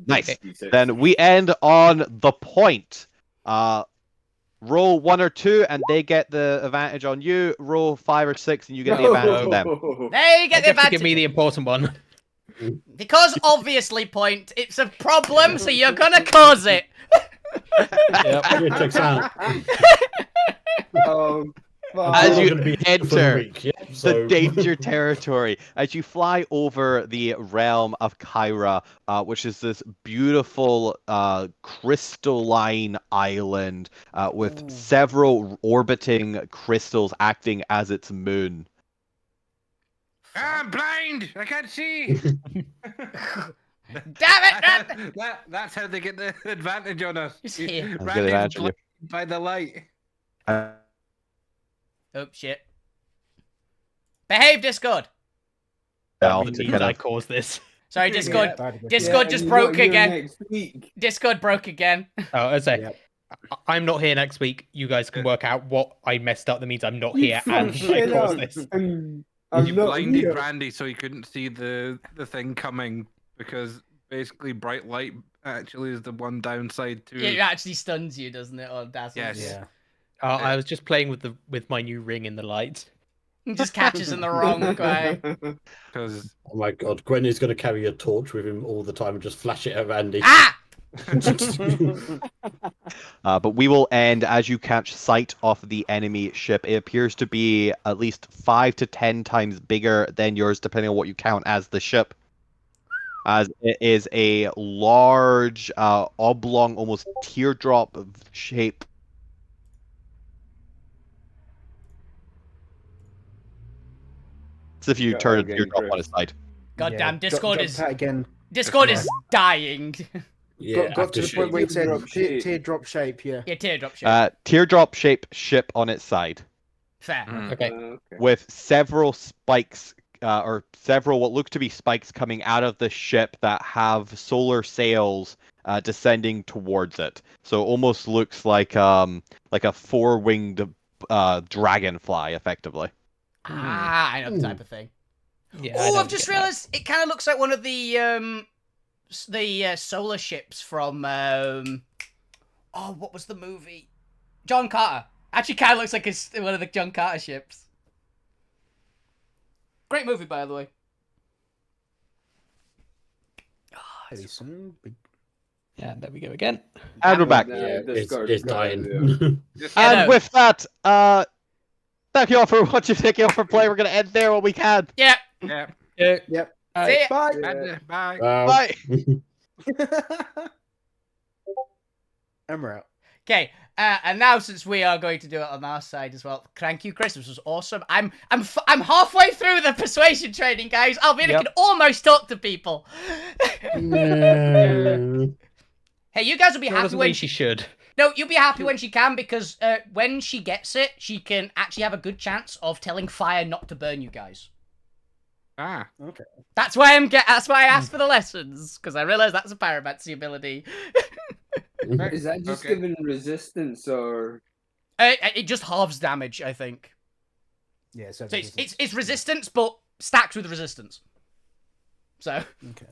Speaker 1: Nice. Then we end on the point. Roll 1 or 2, and they get the advantage on you. Roll 5 or 6, and you get the advantage on them.
Speaker 2: They get the advantage.
Speaker 5: Give me the important one.
Speaker 2: Because obviously, point. It's a problem, so you're gonna cause it.
Speaker 5: Yep.
Speaker 4: Yeah, checks out.
Speaker 7: Oh,
Speaker 1: As
Speaker 4: I'm
Speaker 1: you
Speaker 4: gonna be here for
Speaker 1: enter
Speaker 4: the week, yeah,
Speaker 1: the
Speaker 4: so...
Speaker 1: danger territory, as you fly over the realm of Kyra, which is this beautiful crystalline island with several orbiting crystals acting as its moon.
Speaker 6: I'm blind. I can't see.
Speaker 2: Damn it!
Speaker 6: That's how they get the advantage on us.
Speaker 2: Just here.
Speaker 1: I'll get
Speaker 6: Randy's
Speaker 1: advantage on you.
Speaker 6: blinded by the light.
Speaker 2: Oh shit. Behave, Discord.
Speaker 1: Well,
Speaker 5: That
Speaker 1: to
Speaker 5: means
Speaker 1: kind
Speaker 5: I
Speaker 1: of
Speaker 5: caused this.
Speaker 2: Sorry, Discord.
Speaker 3: Yeah.
Speaker 2: Discord just broke again. Discord broke again.
Speaker 5: Oh, I say,
Speaker 3: Yep.
Speaker 5: I'm not here next week. You guys can work out what I messed up. That means I'm not here and I caused this.
Speaker 7: I'm
Speaker 6: You
Speaker 7: not
Speaker 6: blinded
Speaker 7: here.
Speaker 6: Randy so he couldn't see the thing coming, because basically bright light actually is the one downside to
Speaker 2: It actually stuns you, doesn't it? Or dazzles
Speaker 6: Yes.
Speaker 2: you.
Speaker 3: Yeah.
Speaker 5: I was just playing with my new ring in the light.
Speaker 2: It just catches in the wrong way.
Speaker 6: because
Speaker 4: Oh my god, Gwen is going to carry a torch with him all the time and just flash it at Randy.
Speaker 2: Ah!
Speaker 1: But we will end as you catch sight of the enemy ship. It appears to be at least 5 to 10 times bigger than yours, depending on what you count as the ship. As it is a large, oblong, almost teardrop shape. As if you
Speaker 7: Yeah,
Speaker 1: turn a
Speaker 7: again,
Speaker 1: teardrop
Speaker 7: Chris.
Speaker 1: on its side.
Speaker 2: Goddamn,
Speaker 3: Yeah.
Speaker 2: Discord
Speaker 3: Jump
Speaker 2: is
Speaker 3: out again.
Speaker 2: Discord is dying.
Speaker 4: Yeah,
Speaker 3: got to the point where it said
Speaker 7: Teardrop shape.
Speaker 3: teardrop shape. Yeah.
Speaker 2: Yeah, teardrop shape.
Speaker 1: Teardrop shape ship on its side.
Speaker 2: Fair.
Speaker 5: Okay.
Speaker 7: Okay.
Speaker 1: With several spikes, or several what look to be spikes coming out of the ship that have solar sails descending towards it. So almost looks like a 4-winged dragonfly, effectively.
Speaker 2: Ah, I know the type of thing.
Speaker 5: Yeah. I
Speaker 2: Oh,
Speaker 5: don't
Speaker 2: I've just
Speaker 5: get that.
Speaker 2: realised it kind of looks like one of the solar ships from what was the movie? John Carter. Actually, kind of looks like one of the John Carter ships. Great movie, by the way.
Speaker 3: Very soon.
Speaker 5: Yeah, there we go again.
Speaker 1: And we're back.
Speaker 7: Yeah,
Speaker 4: It's
Speaker 7: Discord's got it
Speaker 4: dying.
Speaker 7: there.
Speaker 2: Yeah,
Speaker 1: And
Speaker 2: no.
Speaker 1: with that, thank you all for watching. Thank you all for playing. We're gonna end there when we can.
Speaker 2: Yeah.
Speaker 6: Yeah.
Speaker 3: Yep.
Speaker 2: See ya.
Speaker 3: Bye.
Speaker 7: Yeah.
Speaker 6: Bye.
Speaker 1: Bye.
Speaker 3: And we're out.
Speaker 2: Okay, and now since we are going to do it on our side as well, thank you, Chris. This was awesome. I'm halfway through the persuasion training, guys. Alvina
Speaker 5: Yep.
Speaker 2: can almost talk to people.
Speaker 4: No.
Speaker 2: Hey, you guys will be
Speaker 5: That
Speaker 2: happy
Speaker 5: doesn't
Speaker 2: when
Speaker 5: mean she should.
Speaker 2: No, you'll be happy when she can, because when she gets it, she can actually have a good chance of telling fire not to burn you guys.
Speaker 6: Ah.
Speaker 3: Okay.
Speaker 2: That's why that's why I asked for the lessons, because I realize that's a pyromancy ability.
Speaker 7: Is that just
Speaker 6: Okay.
Speaker 7: giving resistance or?
Speaker 2: It just halves damage, I think.
Speaker 3: Yeah, so
Speaker 2: So it's resistance, but stacked with resistance. So
Speaker 3: okay.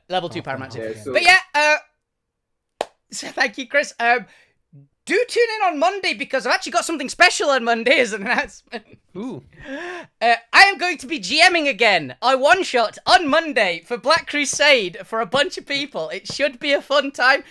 Speaker 2: level 2
Speaker 3: Oh,
Speaker 2: pyromancy.
Speaker 7: Yeah, so
Speaker 2: But yeah, so thank you, Chris. Do tune in on Monday, because I've actually got something special on Monday as an announcement.
Speaker 5: Ooh.
Speaker 2: I am going to be GMing again, a one-shot on Monday for Black Crusade for a bunch of people. It should be a fun time.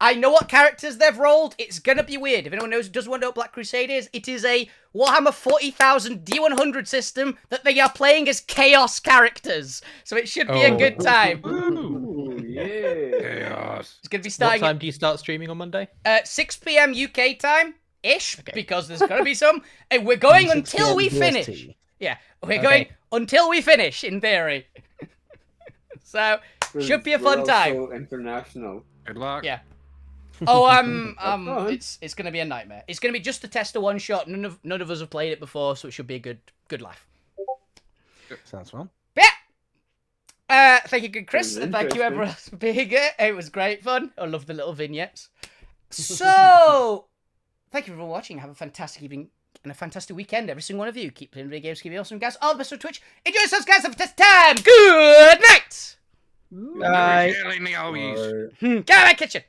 Speaker 2: I know what characters they've rolled. It's going to be weird. If anyone doesn't want to know what Black Crusade is, it is a Warhammer 40,000 D100 system that they are playing as Chaos characters. So it should be a good time.
Speaker 7: Ooh, yeah.
Speaker 6: Chaos.
Speaker 2: It's going to be
Speaker 5: What
Speaker 2: starting
Speaker 5: time do you start streaming on Monday?
Speaker 2: at 6 p.m. UK time-ish, because there's going to be some. And we're going
Speaker 3: 6
Speaker 2: until we
Speaker 3: PM
Speaker 2: finish.
Speaker 3: BST.
Speaker 2: Yeah, we're
Speaker 5: Okay.
Speaker 2: going until we finish, in theory. So, should be a fun time.
Speaker 7: Also international.
Speaker 6: Good luck.
Speaker 2: Yeah. Oh,
Speaker 7: fun.
Speaker 2: it's gonna be a nightmare. It's gonna be just to test a one shot. None of us have played it before, so it should be a good laugh.
Speaker 3: Sounds fun.
Speaker 2: But yeah. Thank you, good Chris,
Speaker 7: Sounds
Speaker 2: and thank you
Speaker 7: interesting.
Speaker 2: everyone else for being here. It was great fun. I love the little vignettes. So, thank you for watching. Have a fantastic evening and a fantastic weekend, every single one of you. Keep playing video games, keep being awesome, guys. All the best on Twitch. Enjoy yourselves, guys. Have a fantastic time. Good night.
Speaker 5: Bye.
Speaker 6: Killing the always.
Speaker 7: Or-
Speaker 2: Get out of my kitchen.